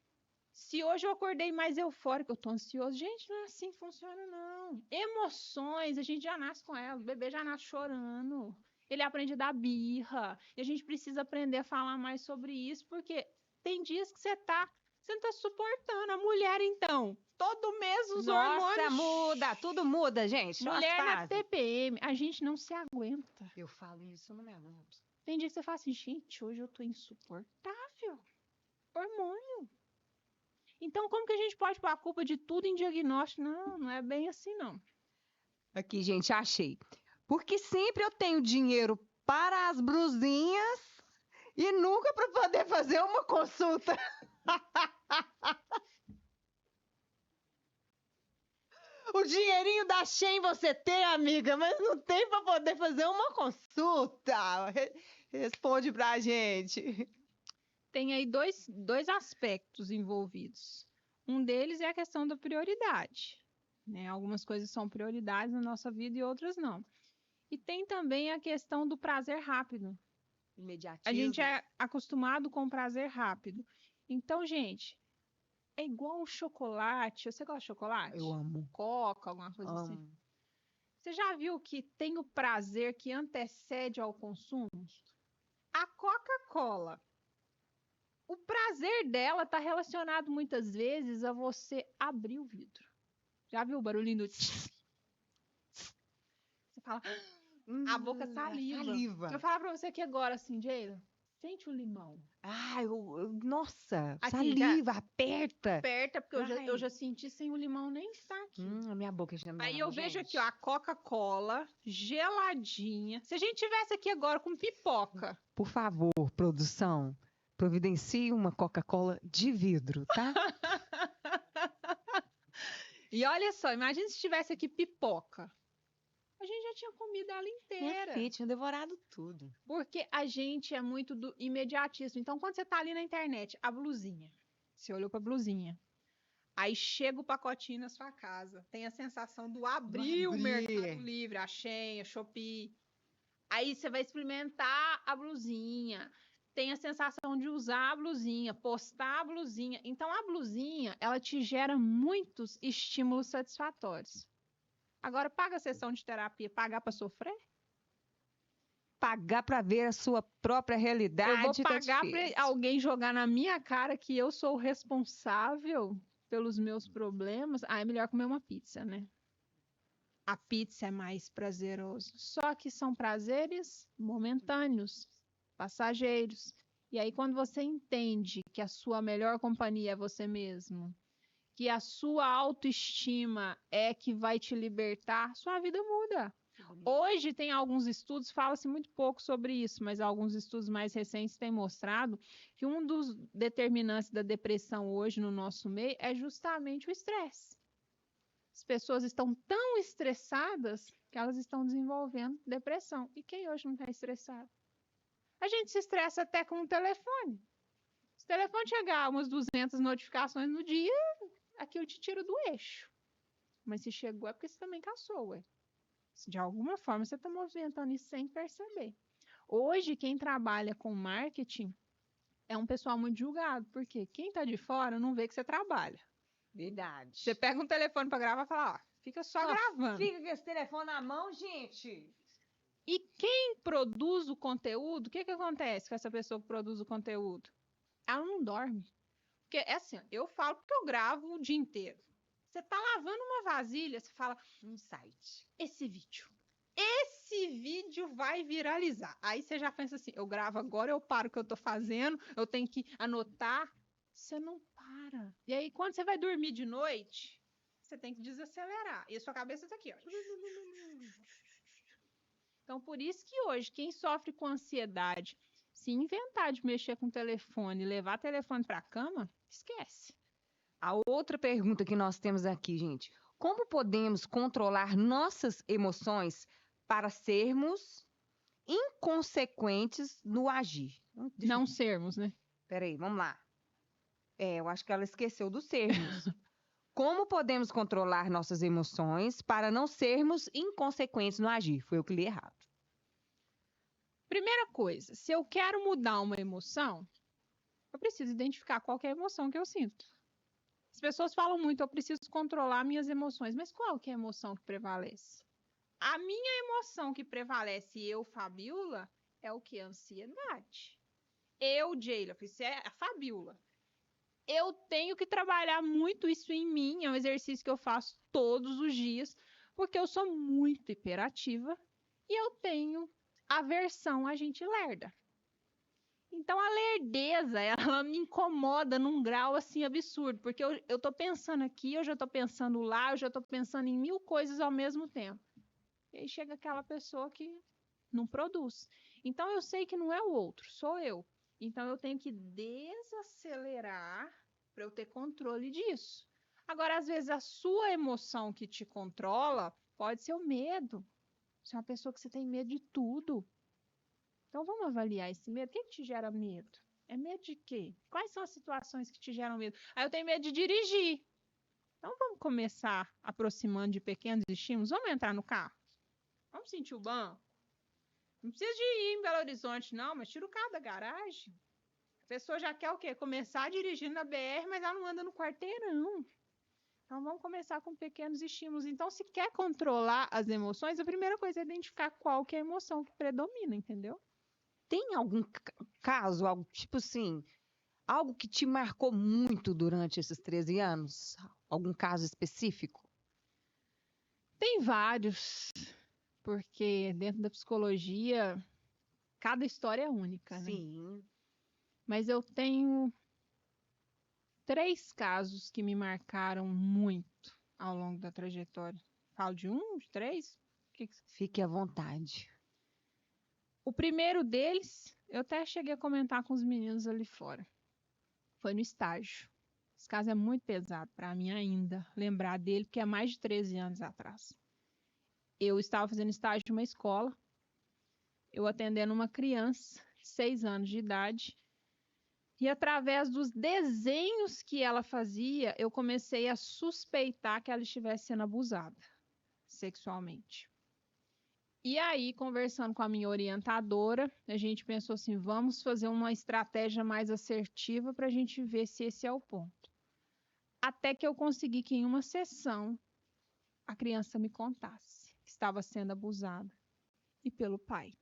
Se hoje eu acordei mais eufórica, eu tô ansioso. Gente, não é assim que funciona, não. Emoções, a gente já nasce com elas. O bebê já nasce chorando. Ele aprende a dar birra. E a gente precisa aprender a falar mais sobre isso, porque tem dias que você não tá suportando. A mulher, então, todo mês os hormônios... Nossa, muda, tudo muda, gente. Mulher na TPM, a gente não se aguenta. Eu falo isso, eu não me aguento. Tem dia que você fala assim, gente, hoje eu tô insuportável. Hormônio. Então, como que a gente pode pôr a culpa de tudo em diagnóstico? Não, não é bem assim, não. Aqui, gente, achei. Porque sempre eu tenho dinheiro para as brusinhas e nunca para poder fazer uma consulta. O dinheirinho da Shein você tem, amiga, mas não tem para poder fazer uma consulta. Responde pra gente. Tem aí dois aspectos envolvidos. Um deles é a questão da prioridade. Né? Algumas coisas são prioridades na nossa vida e outras não. E tem também a questão do prazer rápido. Imediatismo. A gente é acostumado com prazer rápido. Então, gente, é igual um chocolate. Você gosta de chocolate? Eu amo. Coca, alguma coisa Amo. assim. Você já viu que tem o prazer que antecede ao consumo? A Coca-Cola. O prazer dela está relacionado muitas vezes a você abrir o vidro. Já viu o barulhinho do... Você fala... A boca saliva. Saliva. Eu falar pra você aqui agora, assim, Jayla, Sente o limão. Ai, nossa, Aqui, saliva, aperta. Aperta, porque Ai. eu já senti sem o limão nem estar aqui. A minha boca já me dá Aí água, eu vejo gente. aqui, ó, a Coca-Cola geladinha. Se a gente tivesse aqui agora com pipoca. Por favor, produção, providencie uma Coca-Cola de vidro, tá? E olha só, imagina se tivesse aqui pipoca. A gente já tinha comido ela inteira. Minha filha, tinha devorado tudo. Porque a gente é muito do imediatismo. Então, quando você tá ali na internet, a blusinha. Você olhou pra blusinha. Aí chega o pacotinho na sua casa. Tem a sensação do abrir o Mercado Livre, a Shein, a Shopee. Aí você vai experimentar a blusinha. Tem a sensação de usar a blusinha, postar a blusinha. Então, a blusinha, ela te gera muitos estímulos satisfatórios. Agora, paga a sessão de terapia, pagar para sofrer? Pagar para ver a sua própria realidade. Eu vou pagar para alguém jogar na minha cara que eu sou o responsável pelos meus problemas. Ah, é melhor comer uma pizza, né? A pizza é mais prazeroso. Só que são prazeres momentâneos, passageiros. E aí, quando você entende que a sua melhor companhia é você mesmo, que a sua autoestima é que vai te libertar, sua vida muda. Hoje tem alguns estudos, fala-se muito pouco sobre isso, mas alguns estudos mais recentes têm mostrado que um dos determinantes da depressão hoje no nosso meio é justamente o estresse. As pessoas estão tão estressadas que elas estão desenvolvendo depressão. E quem hoje não está estressado? A gente se estressa até com o telefone. Se o telefone chegar a umas 200 notificações no dia, aquilo te tira do eixo. Mas se chegou é porque você também caçou, ué. De alguma forma você está movimentando isso sem perceber. Hoje, quem trabalha com marketing é um pessoal muito julgado, porque quem está de fora não vê que você trabalha. Verdade. Você pega um telefone para gravar e fala, ó, fica só gravando. Fica com esse telefone na mão, gente. E quem produz o conteúdo, o que acontece com essa pessoa que produz o conteúdo? Ela não dorme. Porque é assim, eu falo porque eu gravo o dia inteiro. Você tá lavando uma vasilha, você fala, Insight. esse vídeo vai viralizar. Aí você já pensa assim, eu gravo agora, eu paro o que eu tô fazendo, eu tenho que anotar. Você não para. E aí, quando você vai dormir de noite, você tem que desacelerar. E a sua cabeça tá aqui, ó. Então, por isso que hoje, quem sofre com ansiedade, se inventar de mexer com o telefone, levar o telefone para a cama, esquece. A outra pergunta que nós temos aqui, gente. Como podemos controlar nossas emoções para sermos inconsequentes no agir? Não sermos, né? Peraí, vamos lá. Eu acho que ela esqueceu do sermos. Como podemos controlar nossas emoções para não sermos inconsequentes no agir? Foi eu que li errado. Primeira coisa, se eu quero mudar uma emoção, eu preciso identificar qual que é a emoção que eu sinto. As pessoas falam muito, eu preciso controlar minhas emoções, mas qual que é a emoção que prevalece? A minha emoção que prevalece, eu, Fabiola, é o que? Ansiedade. Eu, Jayla, isso é a Fabiola. Eu tenho que trabalhar muito isso em mim, é um exercício que eu faço todos os dias, porque eu sou muito hiperativa e eu tenho aversão a gente lerda. Então a lerdeza, ela me incomoda num grau assim absurdo, porque eu tô pensando aqui, eu já tô pensando lá, eu já tô pensando em 1000 coisas ao mesmo tempo. E aí chega aquela pessoa que não produz. Então eu sei que não é o outro, sou eu. Então eu tenho que desacelerar para eu ter controle disso. Agora, às vezes, a sua emoção que te controla pode ser o medo. Você é uma pessoa que você tem medo de tudo. Então vamos avaliar esse medo. O que te gera medo? É medo de quê? Quais são as situações que te geram medo? Aí eu tenho medo de dirigir. Então vamos começar aproximando de pequenos estímulos. Vamos entrar no carro? Vamos sentir o banco? Não precisa de ir em Belo Horizonte, não, mas tira o carro da garagem. A pessoa já quer o quê? Começar dirigindo na BR, mas ela não anda no quarteirão. Então, vamos começar com pequenos estímulos. Então, se quer controlar as emoções, a primeira coisa é identificar qual que é a emoção que predomina, entendeu? Tem algum caso, algo tipo assim, algo que te marcou muito durante esses 13 anos? Algum caso específico? Tem vários, porque dentro da psicologia, cada história é única, né? Sim. Mas eu tenho 3 casos que me marcaram muito ao longo da trajetória. Falo de 1, de 3? Fique à vontade. O primeiro deles, eu até cheguei a comentar com os meninos ali fora. Foi no estágio. Esse caso é muito pesado para mim ainda, lembrar dele, porque é mais de 13 anos atrás. Eu estava fazendo estágio em uma escola, eu atendendo uma criança de 6 anos de idade, e através dos desenhos que ela fazia, eu comecei a suspeitar que ela estivesse sendo abusada sexualmente. E aí, conversando com a minha orientadora, a gente pensou assim, vamos fazer uma estratégia mais assertiva para a gente ver se esse é o ponto. Até que eu consegui que em uma sessão a criança me contasse que estava sendo abusada e pelo pai.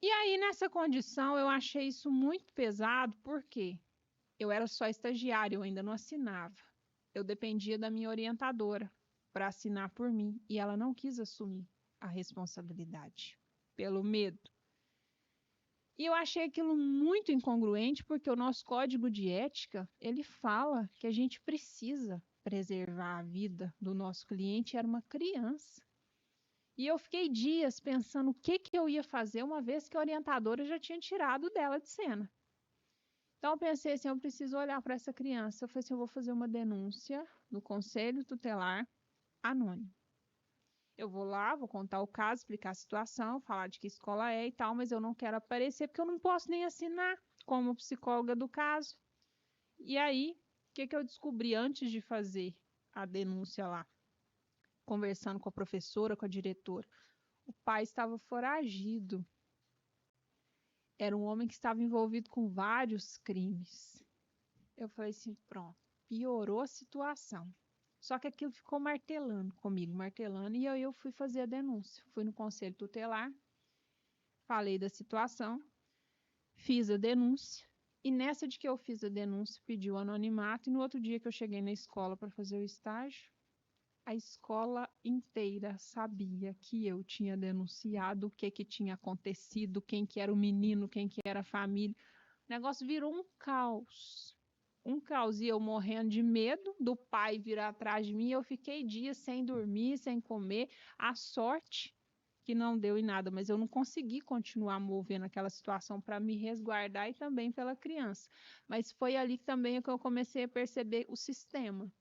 E aí, nessa condição, eu achei isso muito pesado, porque eu era só estagiária, eu ainda não assinava. Eu dependia da minha orientadora para assinar por mim e ela não quis assumir a responsabilidade pelo medo. E eu achei aquilo muito incongruente, porque o nosso código de ética, ele fala que a gente precisa preservar a vida do nosso cliente, era uma criança. E eu fiquei dias pensando o que eu ia fazer, uma vez que a orientadora já tinha tirado dela de cena. Então eu pensei assim, eu preciso olhar para essa criança. Eu falei assim, eu vou fazer uma denúncia no Conselho Tutelar anônimo. Eu vou lá, vou contar o caso, explicar a situação, falar de que escola é e tal, mas eu não quero aparecer porque eu não posso nem assinar como psicóloga do caso. E aí, o que eu descobri antes de fazer a denúncia lá? Conversando com a professora, com a diretora. O pai estava foragido. Era um homem que estava envolvido com vários crimes. Eu falei assim, pronto, piorou a situação. Só que aquilo ficou martelando comigo, martelando, e aí eu fui fazer a denúncia. Fui no Conselho Tutelar, falei da situação, fiz a denúncia, e nessa de que eu fiz a denúncia, pedi o anonimato, e no outro dia que eu cheguei na escola para fazer o estágio, a escola inteira sabia que eu tinha denunciado o que tinha acontecido, quem que era o menino, quem que era a família. O negócio virou um caos. Um caos, e eu morrendo de medo do pai vir atrás de mim. Eu fiquei dias sem dormir, sem comer. A sorte que não deu em nada, mas eu não consegui continuar movendo aquela situação para me resguardar e também pela criança. Mas foi ali também que eu comecei a perceber o sistema.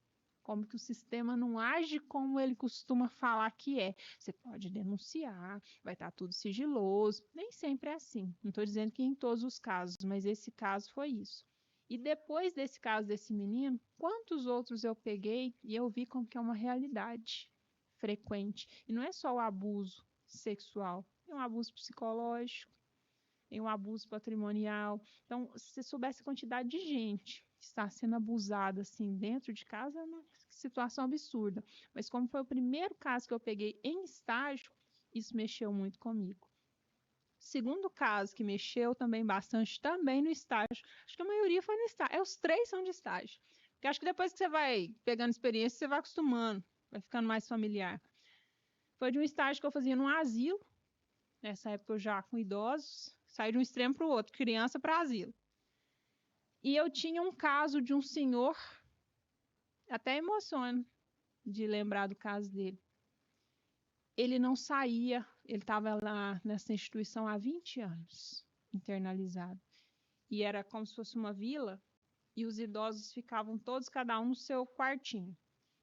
Como que o sistema não age como ele costuma falar que é. Você pode denunciar, vai estar tudo sigiloso. Nem sempre é assim. Não estou dizendo que em todos os casos, mas esse caso foi isso. E depois desse caso desse menino, quantos outros eu peguei e eu vi como que é uma realidade frequente. E não é só o abuso sexual, é um abuso psicológico, é um abuso patrimonial. Então, se você soubesse a quantidade de gente que está sendo abusada assim dentro de casa, é uma situação absurda. Mas como foi o primeiro caso que eu peguei em estágio, isso mexeu muito comigo. Segundo caso que mexeu também bastante, também no estágio. Acho que a maioria foi no estágio. Os 3 são de estágio. Porque acho que depois que você vai pegando experiência, você vai acostumando, vai ficando mais familiar. Foi de um estágio que eu fazia num asilo, nessa época eu já com idosos, saí de um extremo para o outro, criança para asilo. E eu tinha um caso de um senhor, até emociona de lembrar do caso dele. Ele não saía, ele estava lá nessa instituição há 20 anos, internalizado. E era como se fosse uma vila, e os idosos ficavam todos, cada um no seu quartinho.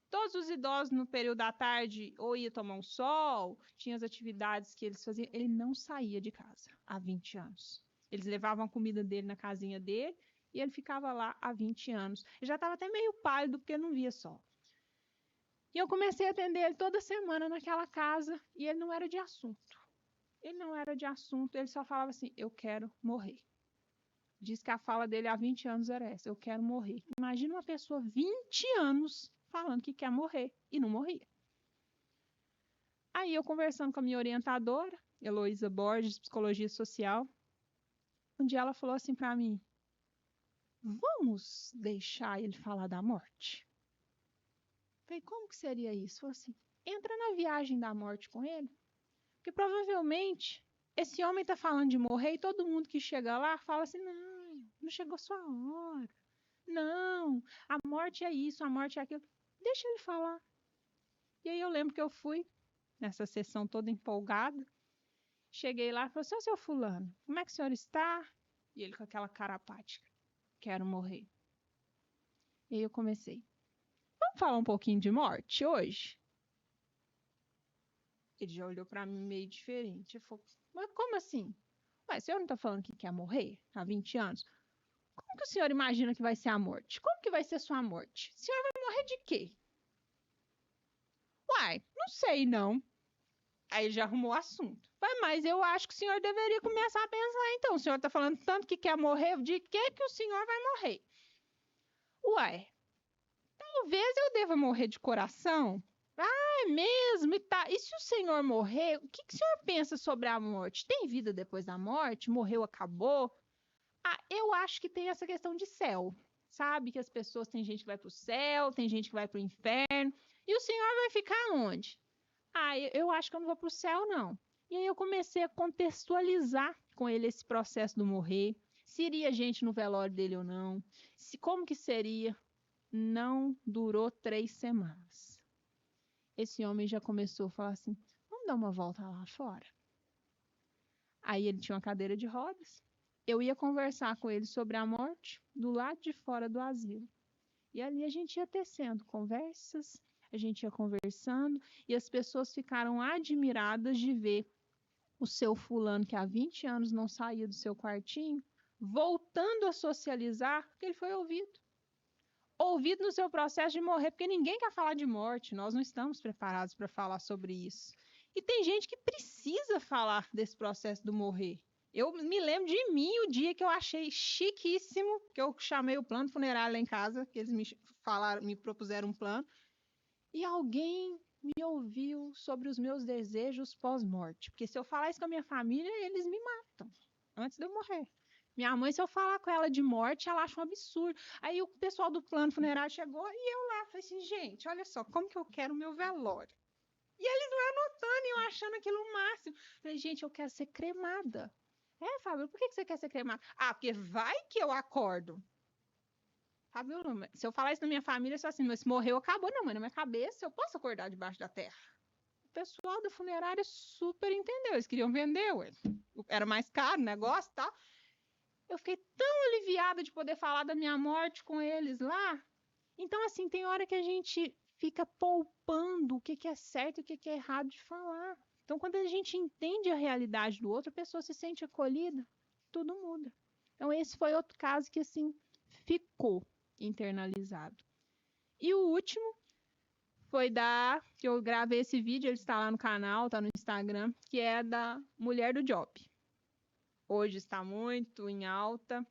Todos os idosos, no período da tarde, ou ia tomar um sol, tinha as atividades que eles faziam. Ele não saía de casa há 20 anos. Eles levavam a comida dele na casinha dele, e ele ficava lá há 20 anos. Ele já estava até meio pálido, porque não via sol. E eu comecei a atender ele toda semana naquela casa, e ele não era de assunto. Ele não era de assunto, ele só falava assim, eu quero morrer. Diz que a fala dele há 20 anos era essa, eu quero morrer. Imagina uma pessoa 20 anos falando que quer morrer, e não morria. Aí eu conversando com a minha orientadora, Heloísa Borges, Psicologia Social, um dia ela falou assim para mim, vamos deixar ele falar da morte? Falei, como que seria isso? Falei assim, entra na viagem da morte com ele, porque provavelmente Esse homem tá falando de morrer e todo mundo que chega lá fala assim, não chegou sua hora. Não, a morte é isso, a morte é aquilo. Deixa ele falar. E aí eu lembro que eu fui nessa sessão toda empolgada. Cheguei lá e falei, seu fulano, como é que o senhor está? E ele com aquela cara apática, quero morrer. E aí eu comecei, vamos falar um pouquinho de morte hoje? Ele já olhou para mim meio diferente. Ele falou, mas como assim? Ué, o senhor não está falando que quer morrer há 20 anos? Como que o senhor imagina que vai ser a morte? Como que vai ser sua morte? O senhor vai morrer de quê? Uai, não sei não. Aí ele já arrumou o assunto. Mas eu acho que o senhor deveria começar a pensar, então. O senhor está falando tanto que quer morrer, de que o senhor vai morrer? Uai, talvez eu deva morrer de coração. Ah, é mesmo? E se o senhor morrer, o que o senhor pensa sobre a morte? Tem vida depois da morte? Morreu, acabou? Ah, eu acho que tem essa questão de céu. Sabe que as pessoas, tem gente que vai para o céu, tem gente que vai para o inferno. E o senhor vai ficar onde? Ah, eu acho que eu não vou para o céu, não. E aí eu comecei a contextualizar com ele esse processo do morrer. Se iria gente no velório dele ou não. Como que seria? Não durou 3 semanas. Esse homem já começou a falar assim, vamos dar uma volta lá fora. Aí ele tinha uma cadeira de rodas. Eu ia conversar com ele sobre a morte do lado de fora do asilo. E ali a gente ia tecendo conversas, a gente ia conversando, e as pessoas ficaram admiradas de ver o seu fulano, que há 20 anos não saía do seu quartinho, voltando a socializar, porque ele foi ouvido. Ouvido no seu processo de morrer, porque ninguém quer falar de morte, nós não estamos preparados para falar sobre isso. E tem gente que precisa falar desse processo do morrer. Eu me lembro de mim o dia que eu achei chiquíssimo, que eu chamei o plano funerário lá em casa, que eles me propuseram um plano, e alguém me ouviu sobre os meus desejos pós-morte. Porque se eu falar isso com a minha família, eles me matam antes de eu morrer. Minha mãe, se eu falar com ela de morte, ela acha um absurdo. Aí o pessoal do plano funerário chegou e eu lá falei assim, gente, olha só, como que eu quero o meu velório? E eles lá anotando e eu achando aquilo o máximo. Falei, gente, eu quero ser cremada. É, Fábio, por que você quer ser cremada? Ah, porque vai que eu acordo. Fábio, se eu falar isso na minha família, só assim, mas se morreu, acabou. Não, mas na minha cabeça eu posso acordar debaixo da terra. O pessoal da funerária super entendeu. Eles queriam vender, ué. Era mais caro o negócio e tal. Eu fiquei tão aliviada de poder falar da minha morte com eles lá. Então, assim, tem hora que a gente fica poupando o que é certo e o que é errado de falar. Então, quando a gente entende a realidade do outro, a pessoa se sente acolhida, tudo muda. Então, esse foi outro caso que, assim, ficou internalizado. E o último foi que eu gravei esse vídeo, ele está lá no canal, está no Instagram, que é da mulher do Job. Hoje está muito em alta.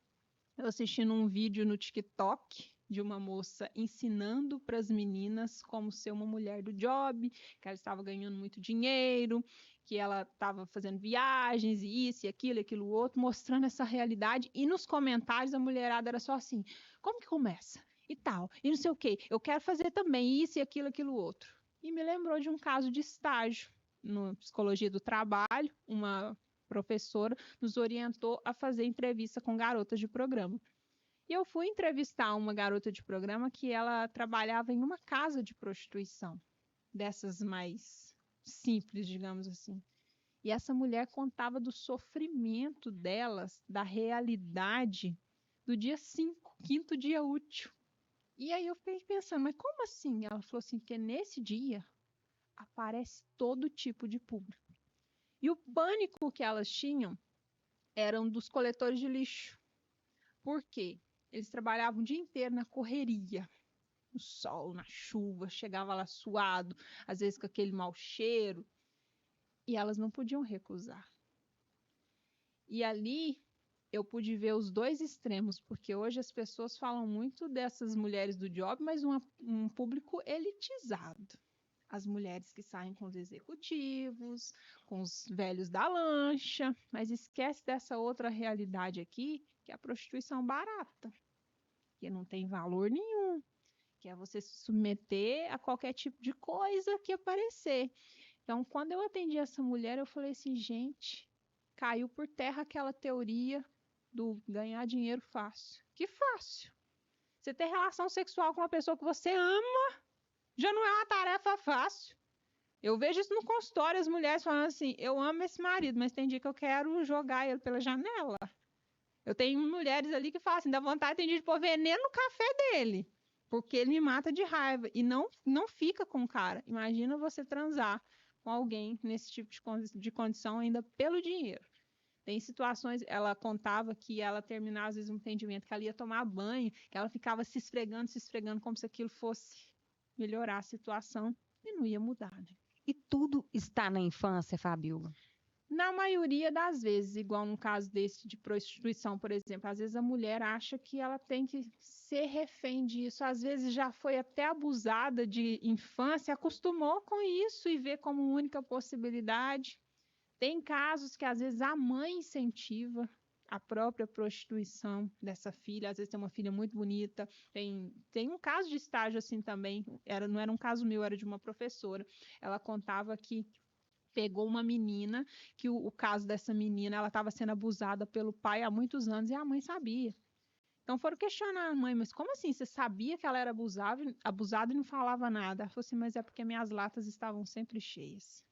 Eu assisti um vídeo no TikTok de uma moça ensinando para as meninas como ser uma mulher do job, que ela estava ganhando muito dinheiro, que ela estava fazendo viagens e isso e aquilo outro, mostrando essa realidade. E nos comentários a mulherada era só assim, como que começa? E tal, e não sei o quê, eu quero fazer também isso e aquilo outro. E me lembrou de um caso de estágio no Psicologia do Trabalho, uma professora nos orientou a fazer entrevista com garotas de programa. E eu fui entrevistar uma garota de programa que ela trabalhava em uma casa de prostituição, dessas mais simples, digamos assim. E essa mulher contava do sofrimento delas, da realidade do dia 5, quinto dia útil. E aí eu fiquei pensando, mas como assim? Ela falou assim, que nesse dia aparece todo tipo de público. E o pânico que elas tinham eram dos coletores de lixo. Por quê? Eles trabalhavam o dia inteiro na correria, no sol, na chuva, chegava lá suado, às vezes com aquele mau cheiro, e elas não podiam recusar. E ali eu pude ver os dois extremos, porque hoje as pessoas falam muito dessas mulheres do job, mas um público elitizado. As mulheres que saem com os executivos, com os velhos da lancha, mas esquece dessa outra realidade aqui, que é a prostituição barata, que não tem valor nenhum, que é você se submeter a qualquer tipo de coisa que aparecer. Então, quando eu atendi essa mulher, eu falei assim, gente, caiu por terra aquela teoria do ganhar dinheiro fácil. Que fácil! Você ter relação sexual com uma pessoa que você ama já não é uma tarefa fácil. Eu vejo isso no consultório, as mulheres falando assim, eu amo esse marido, mas tem dia que eu quero jogar ele pela janela. Eu tenho mulheres ali que falam assim, dá vontade, tem dia de pôr veneno no café dele, porque ele me mata de raiva. E não fica com o cara. Imagina você transar com alguém nesse tipo de condição ainda pelo dinheiro. Tem situações, ela contava que ela terminava às vezes um atendimento, que ela ia tomar banho, que ela ficava se esfregando, como se aquilo fosse melhorar a situação e não ia mudar, né? E tudo está na infância, Fabiola? Na maioria das vezes, igual no caso desse de prostituição, por exemplo, às vezes a mulher acha que ela tem que ser refém disso, às vezes já foi até abusada de infância, acostumou com isso e vê como única possibilidade. Tem casos que às vezes a mãe incentiva a própria prostituição dessa filha, às vezes tem uma filha muito bonita, tem um caso de estágio assim também, não era um caso meu, era de uma professora, ela contava que pegou uma menina, que o caso dessa menina, ela estava sendo abusada pelo pai há muitos anos e a mãe sabia. Então foram questionar a mãe, mas como assim? Você sabia que ela era abusada e não falava nada? Ela falou assim, mas é porque minhas latas estavam sempre cheias.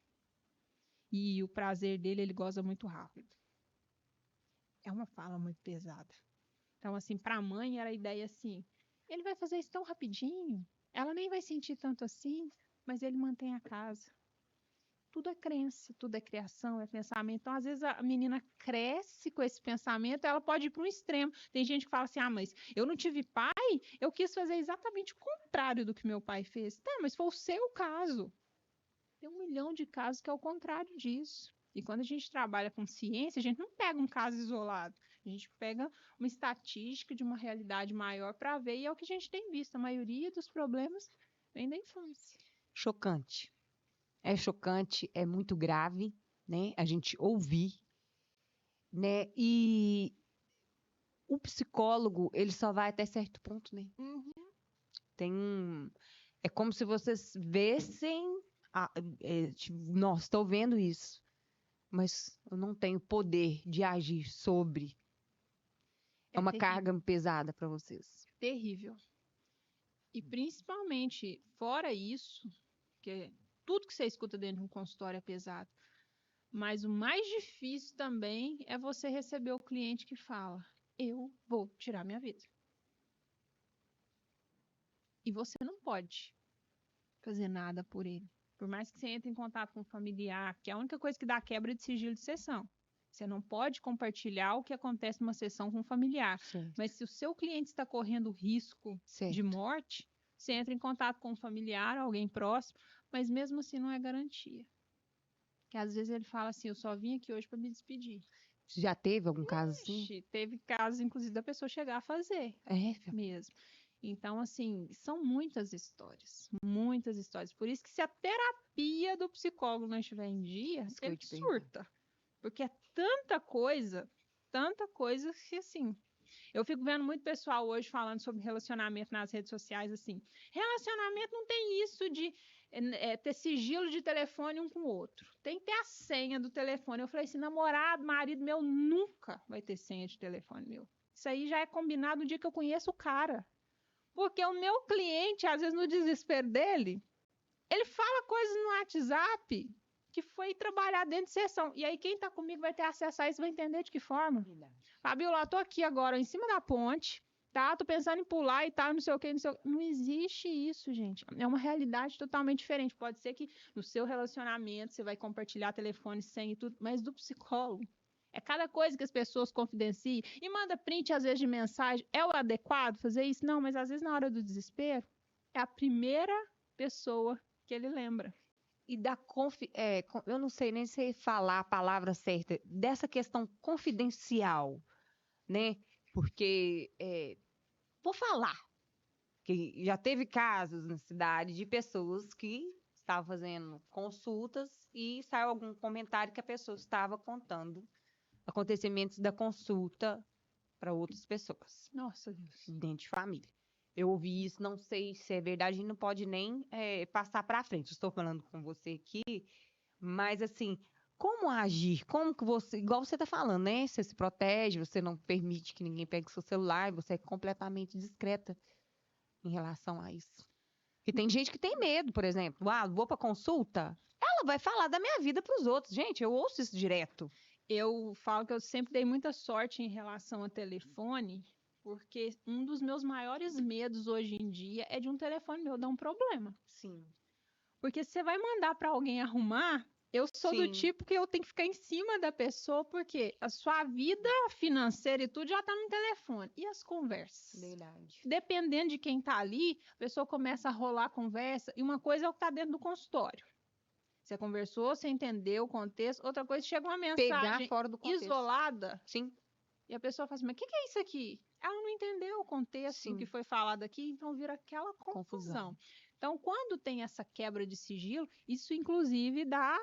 E o prazer dele, ele goza muito rápido. É uma fala muito pesada. Então, assim, para a mãe era a ideia assim, ele vai fazer isso tão rapidinho, ela nem vai sentir tanto assim, mas ele mantém a casa. Tudo é crença, tudo é criação, é pensamento. Então, às vezes, a menina cresce com esse pensamento, ela pode ir para um extremo. Tem gente que fala assim, mas eu não tive pai, eu quis fazer exatamente o contrário do que meu pai fez. Tá, mas foi o seu caso. Tem 1 milhão de casos que é o contrário disso. E quando a gente trabalha com ciência, a gente não pega um caso isolado. A gente pega uma estatística de uma realidade maior para ver, e é o que a gente tem visto. A maioria dos problemas vem da infância. Chocante. É chocante, é muito grave, né? A gente ouvir, né? E o psicólogo, ele só vai até certo ponto, né? É como se vocês vissem, nossa, estou vendo isso, mas eu não tenho poder de agir sobre. É uma terrível. carga pesada para vocês. Terrível. E principalmente, fora isso, que tudo que você escuta dentro de um consultório é pesado, mas o mais difícil também é você receber o cliente que fala, eu vou tirar minha vida. E você não pode fazer nada por ele. Por mais que você entre em contato com um familiar, que é a única coisa que dá quebra de sigilo de sessão. Você não pode compartilhar o que acontece numa sessão com um familiar. Certo. Mas se o seu cliente está correndo risco de morte, você entra em contato com um familiar, alguém próximo, mas mesmo assim não é garantia. Que às vezes ele fala assim, eu só vim aqui hoje para me despedir. Já teve algum caso assim? Teve casos, inclusive, da pessoa chegar a fazer. Mesmo. Então, assim, são muitas histórias. Muitas histórias. Por isso que se a terapia do psicólogo não estiver em dia, ele surta. Porque é tanta coisa que, assim... Eu fico vendo muito pessoal hoje falando sobre relacionamento nas redes sociais, assim. Relacionamento não tem isso de ter sigilo de telefone um com o outro. Tem que ter a senha do telefone. Eu falei assim, namorado, marido meu, nunca vai ter senha de telefone meu. Isso aí já é combinado no dia que eu conheço o cara. Porque o meu cliente, às vezes, no desespero dele, ele fala coisas no WhatsApp que foi trabalhar dentro de sessão. E aí, quem está comigo vai ter acesso a isso, vai entender de que forma. Fabiola, eu tô aqui agora, em cima da ponte, tá? Tô pensando em pular e tal, não sei o que, não sei o que. Não existe isso, gente. É uma realidade totalmente diferente. Pode ser que no seu relacionamento você vai compartilhar telefone, senha e tudo, mas do psicólogo. É cada coisa que as pessoas confidenciam e manda print, às vezes, de mensagem. É o adequado fazer isso? Não, mas às vezes na hora do desespero, é a primeira pessoa que ele lembra. E eu não sei nem se falar a palavra certa, dessa questão confidencial, né? Porque, vou falar, que já teve casos na cidade de pessoas que estavam fazendo consultas e saiu algum comentário que a pessoa estava contando acontecimentos da consulta para outras pessoas. Nossa Deus. Dentro de família. Eu ouvi isso, não sei se é verdade, não pode nem passar para frente. Estou falando com você aqui, mas assim, como agir? Como que você, igual você tá falando, né? Você se protege, você não permite que ninguém pegue seu celular, você é completamente discreta em relação a isso. E tem gente que tem medo, por exemplo. Ah, vou pra consulta, ela vai falar da minha vida pros outros. Gente, eu ouço isso direto. Eu falo que eu sempre dei muita sorte em relação a telefone, porque um dos meus maiores medos hoje em dia é de um telefone meu dar um problema. Sim. Porque você vai mandar para alguém arrumar, eu sou do Sim. tipo que eu tenho que ficar em cima da pessoa, porque a sua vida financeira e tudo já tá no telefone. E as conversas? Verdade. Dependendo de quem tá ali, a pessoa começa a rolar a conversa, e uma coisa é o que tá dentro do consultório. Você conversou, você entendeu o contexto. Outra coisa, chega uma Pegar mensagem fora do contexto. isolada, Sim. e a pessoa fala assim, mas o que é isso aqui? Ela não entendeu o contexto do que foi falado aqui, então vira aquela confusão. Então, quando tem essa quebra de sigilo, isso inclusive dá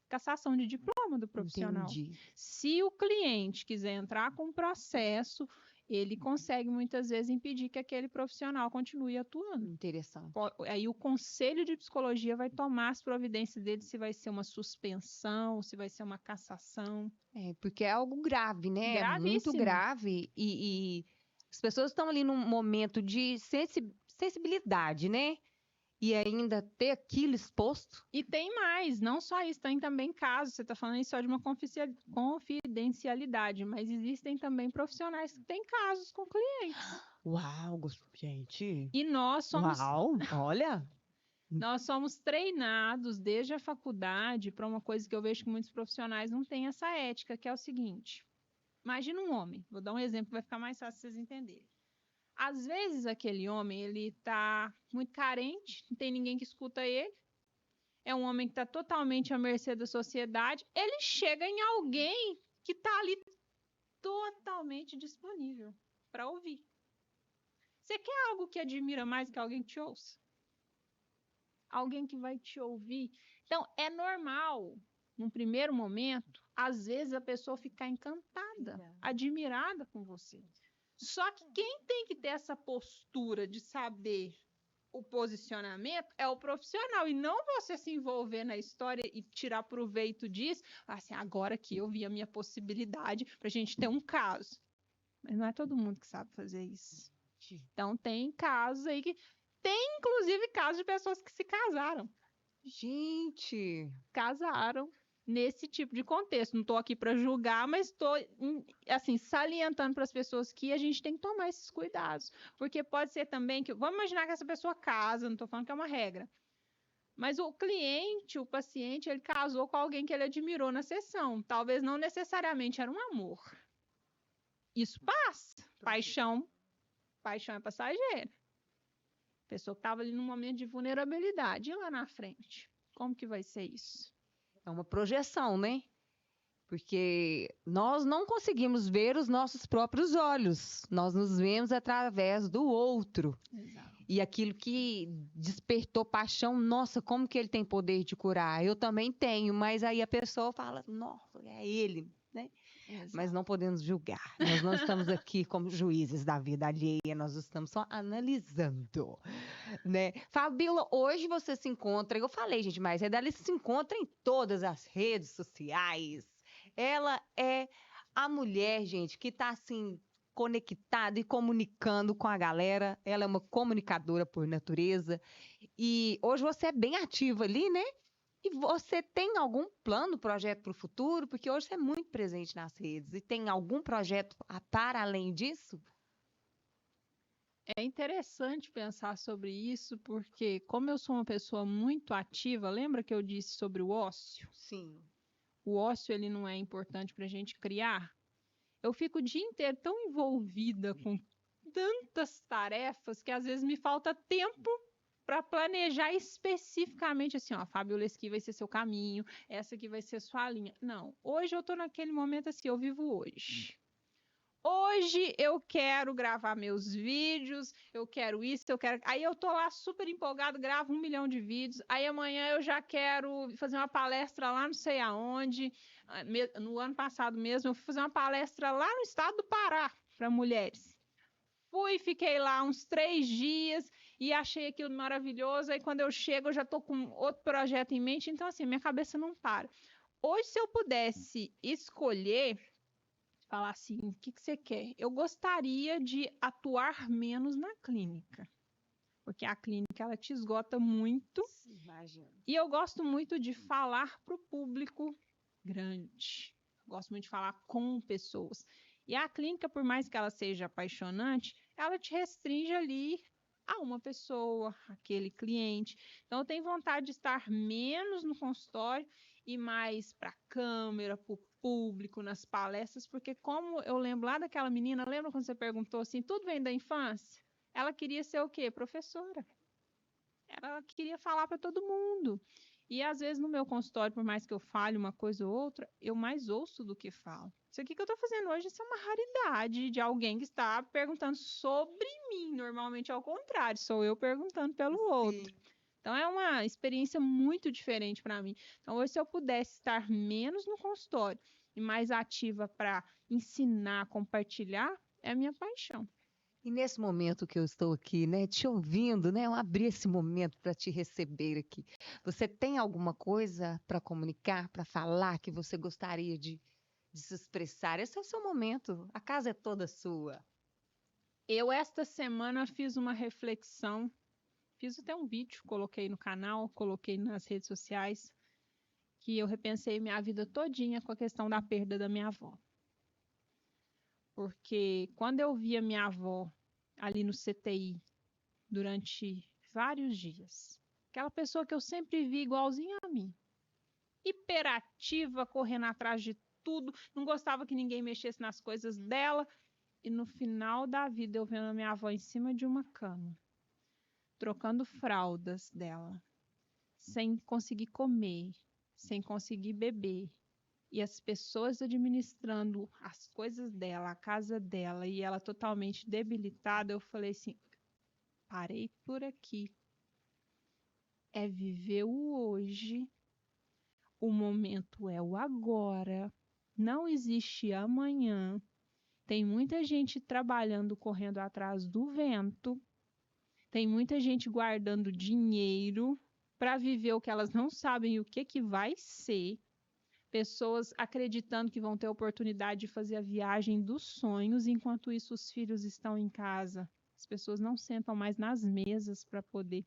cassação de diploma do profissional. Entendi. Se o cliente quiser entrar com um processo, ele consegue muitas vezes impedir que aquele profissional continue atuando. Interessante. Aí o conselho de psicologia vai tomar as providências dele, se vai ser uma suspensão, se vai ser uma cassação. É, porque é algo grave, né? Gravíssimo. Muito grave. E as pessoas estão ali num momento de sensibilidade, né? E ainda ter aquilo exposto. E tem mais, não só isso, tem também casos, você está falando isso só de uma confidencialidade, mas existem também profissionais que têm casos com clientes. Uau, gente. E nós somos, Uau, olha. nós somos treinados desde a faculdade para uma coisa que eu vejo que muitos profissionais não têm essa ética, que é o seguinte: imagina um homem, vou dar um exemplo que vai ficar mais fácil vocês entenderem. Às vezes aquele homem, ele tá muito carente, não tem ninguém que escuta ele, é um homem que está totalmente à mercê da sociedade, ele chega em alguém que está ali totalmente disponível para ouvir. Você quer algo que admira mais que alguém que te ouça? Alguém que vai te ouvir. Então, é normal, num primeiro momento, às vezes a pessoa ficar encantada, admirada com você. Só que quem tem que ter essa postura de saber o posicionamento é o profissional, e não você se envolver na história e tirar proveito disso, assim, agora que eu vi a minha possibilidade para a gente ter um caso. Mas não é todo mundo que sabe fazer isso. Então tem casos aí que tem inclusive casos de pessoas que se casaram. Gente, Casaram nesse tipo de contexto. Não estou aqui para julgar, mas estou assim salientando para as pessoas que a gente tem que tomar esses cuidados, porque pode ser também que, vamos imaginar que essa pessoa casa, não estou falando que é uma regra, mas o cliente, o paciente, ele casou com alguém que ele admirou na sessão. Talvez não necessariamente era um amor. Isso passa. Paixão é passageira. Pessoa que estava ali num momento de vulnerabilidade. E lá na frente? Como que vai ser isso? é uma projeção, né? Porque nós não conseguimos ver os nossos próprios olhos. Nós nos vemos através do outro. Exato. E aquilo que despertou paixão, nossa, como que ele tem poder de curar? Eu também tenho, mas aí a pessoa fala, nossa, é ele, né? Exato. Mas não podemos julgar. Nós não estamos aqui como juízes da vida alheia, nós estamos só analisando, né? Fabíola, hoje você se encontra, eu falei, gente, mas a Dali se encontra em todas as redes sociais. Ela é a mulher, gente, que está assim conectada e comunicando com a galera. Ela é uma comunicadora por natureza. E hoje você é bem ativa ali, né? E você tem algum plano, projeto para o futuro? Porque hoje você é muito presente nas redes. E tem algum projeto para além disso? É interessante pensar sobre isso, porque como eu sou uma pessoa muito ativa, lembra que eu disse sobre o ócio? Sim. O ócio, ele não é importante para a gente criar? Eu fico o dia inteiro tão envolvida com tantas tarefas que às vezes me falta tempo para planejar especificamente assim, ó, Fabíola, esse aqui vai ser seu caminho, essa aqui vai ser sua linha. Não, hoje eu tô naquele momento assim, eu vivo hoje. Hoje eu quero gravar meus vídeos, eu quero isso, eu quero. Aí eu tô lá super empolgado, gravo 1 milhão de vídeos. Aí amanhã eu já quero fazer uma palestra lá não sei aonde. No ano passado mesmo, eu fui fazer uma palestra lá no estado do Pará para mulheres. Fui, fiquei lá uns 3 dias e achei aquilo maravilhoso. Aí quando eu chego, eu já tô com outro projeto em mente. Então, assim, minha cabeça não para. Hoje, se eu pudesse escolher, falar assim, o que você quer? Eu gostaria de atuar menos na clínica, porque a clínica ela te esgota muito. Imagina. E eu gosto muito de falar para o público grande. Gosto muito de falar com pessoas. E a clínica, por mais que ela seja apaixonante, ela te restringe ali a uma pessoa, aquele cliente. Então, eu tenho vontade de estar menos no consultório e mais para a câmera, para o público, nas palestras, porque como eu lembro lá daquela menina, lembra quando você perguntou assim, tudo vem da infância? Ela queria ser o quê? Professora. Ela queria falar para todo mundo. E às vezes no meu consultório, por mais que eu fale uma coisa ou outra, eu mais ouço do que falo. Isso aqui que eu estou fazendo hoje, isso é uma raridade de alguém que está perguntando sobre mim. Normalmente é o contrário, sou eu perguntando pelo outro. Então é uma experiência muito diferente para mim. Então hoje, se eu pudesse estar menos no consultório e mais ativa para ensinar, compartilhar, é a minha paixão. E nesse momento que eu estou aqui, né, te ouvindo, né, eu abri esse momento para te receber aqui. Você tem alguma coisa para comunicar, para falar que você gostaria de se expressar? Esse é o seu momento, a casa é toda sua. Eu, esta semana, fiz uma reflexão, fiz até um vídeo, coloquei no canal, coloquei nas redes sociais, que eu repensei minha vida todinha com a questão da perda da minha avó. Porque quando eu via minha avó ali no CTI durante vários dias, aquela pessoa que eu sempre vi igualzinha a mim, hiperativa, correndo atrás de tudo, não gostava que ninguém mexesse nas coisas dela, e no final da vida eu vendo a minha avó em cima de uma cama, trocando fraldas dela, sem conseguir comer, sem conseguir beber, e as pessoas administrando as coisas dela, a casa dela, e ela totalmente debilitada, eu falei assim, parei por aqui. É viver o hoje, o momento é o agora, não existe amanhã. Tem muita gente trabalhando, correndo atrás do vento, tem muita gente guardando dinheiro para viver o que elas não sabem o que vai ser. Pessoas acreditando que vão ter a oportunidade de fazer a viagem dos sonhos, enquanto isso os filhos estão em casa. As pessoas não sentam mais nas mesas para poder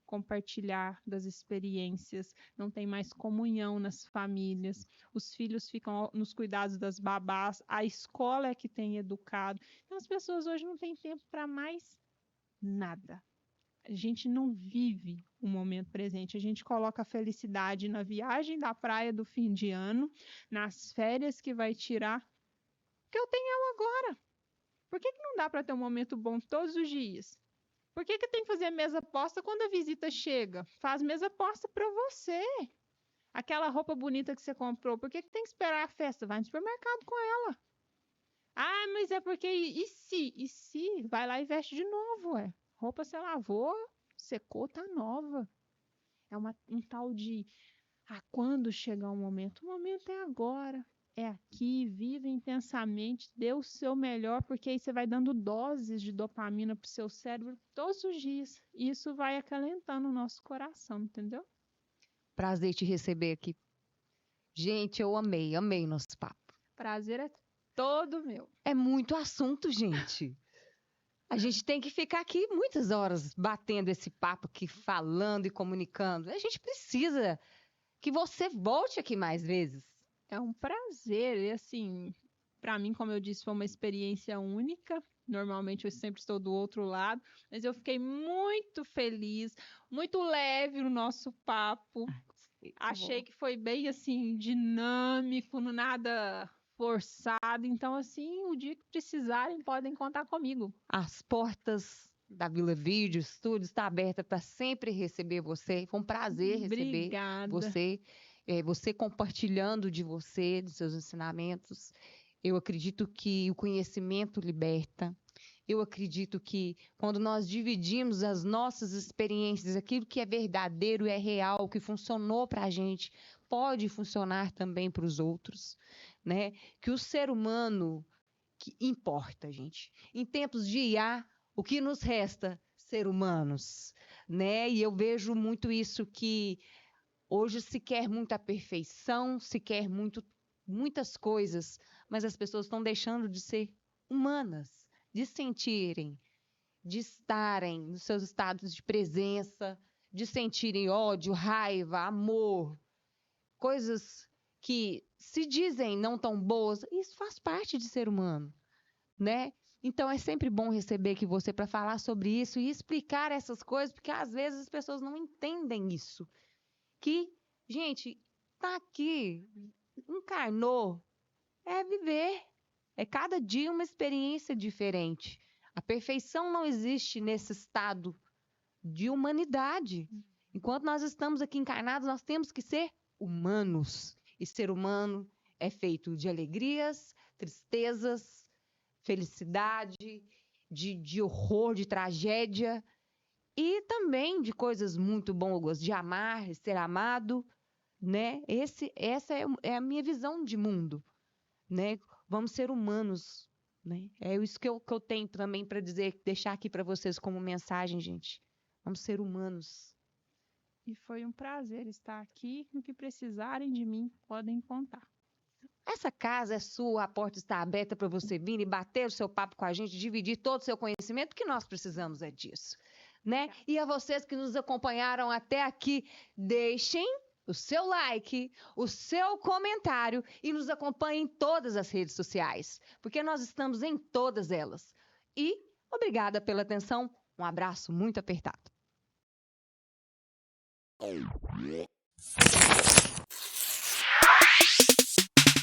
compartilhar das experiências, não tem mais comunhão nas famílias, os filhos ficam nos cuidados das babás, a escola é que tem educado. Então as pessoas hoje não têm tempo para mais nada. A gente não vive o momento presente. A gente coloca a felicidade na viagem da praia do fim de ano, nas férias que vai tirar. Que eu tenho ela agora. Por que não dá para ter um momento bom todos os dias? Por que tem que fazer mesa posta quando a visita chega? Faz mesa posta para você. Aquela roupa bonita que você comprou, por que tem que esperar a festa? Vai no supermercado com ela. Ah, mas é porque e se? E se? Vai lá e veste de novo, ué. Roupa você lavou, secou, tá nova. É um tal de quando chegar o momento é agora. É aqui, vive intensamente, dê o seu melhor, porque aí você vai dando doses de dopamina pro seu cérebro todos os dias. E isso vai acalentando o nosso coração, entendeu? Prazer te receber aqui. Gente, eu amei nosso papo. Prazer é todo meu. É muito assunto, gente. A gente tem que ficar aqui muitas horas batendo esse papo aqui, falando e comunicando. A gente precisa que você volte aqui mais vezes. É um prazer, e assim, para mim, como eu disse, foi uma experiência única. Normalmente eu sempre estou do outro lado, mas eu fiquei muito feliz, muito leve no nosso papo. Achei que foi bem assim dinâmico, nada forçado. Então, assim, o dia que precisarem, podem contar comigo. As portas da Vila Vídeo Estúdio está aberta para sempre receber você. Foi um prazer receber você. Você compartilhando de você, dos seus ensinamentos. Eu acredito que o conhecimento liberta. Eu acredito que quando nós dividimos as nossas experiências, aquilo que é verdadeiro, é real, que funcionou para a gente, pode funcionar também para os outros, né? Que o ser humano que importa, gente. Em tempos de IA, o que nos resta? Ser humanos, né? E eu vejo muito isso que Hoje se quer muita perfeição, se quer muitas coisas, mas as pessoas estão deixando de ser humanas, de sentirem, de estarem nos seus estados de presença, de sentirem ódio, raiva, amor, coisas que se dizem não tão boas. Isso faz parte de ser humano, né? Então é sempre bom receber aqui você para falar sobre isso e explicar essas coisas, porque às vezes as pessoas não entendem isso. Que, gente, tá aqui, encarnou, é viver. É cada dia uma experiência diferente. A perfeição não existe nesse estado de humanidade. Enquanto nós estamos aqui encarnados, nós temos que ser humanos. E ser humano é feito de alegrias, tristezas, felicidade, de horror, de tragédia e também de coisas muito boas, de amar, de ser amado, né? Essa é a minha visão de mundo, né? Vamos ser humanos, né? É isso que eu tenho também para dizer, deixar aqui para vocês como mensagem, gente. Vamos ser humanos. E foi um prazer estar aqui. O que precisarem de mim, podem contar. Essa casa é sua, a porta está aberta para você vir e bater o seu papo com a gente, dividir todo o seu conhecimento, que nós precisamos é disso, né? E a vocês que nos acompanharam até aqui, deixem o seu like, o seu comentário e nos acompanhem em todas as redes sociais, porque nós estamos em todas elas. E obrigada pela atenção, um abraço muito apertado.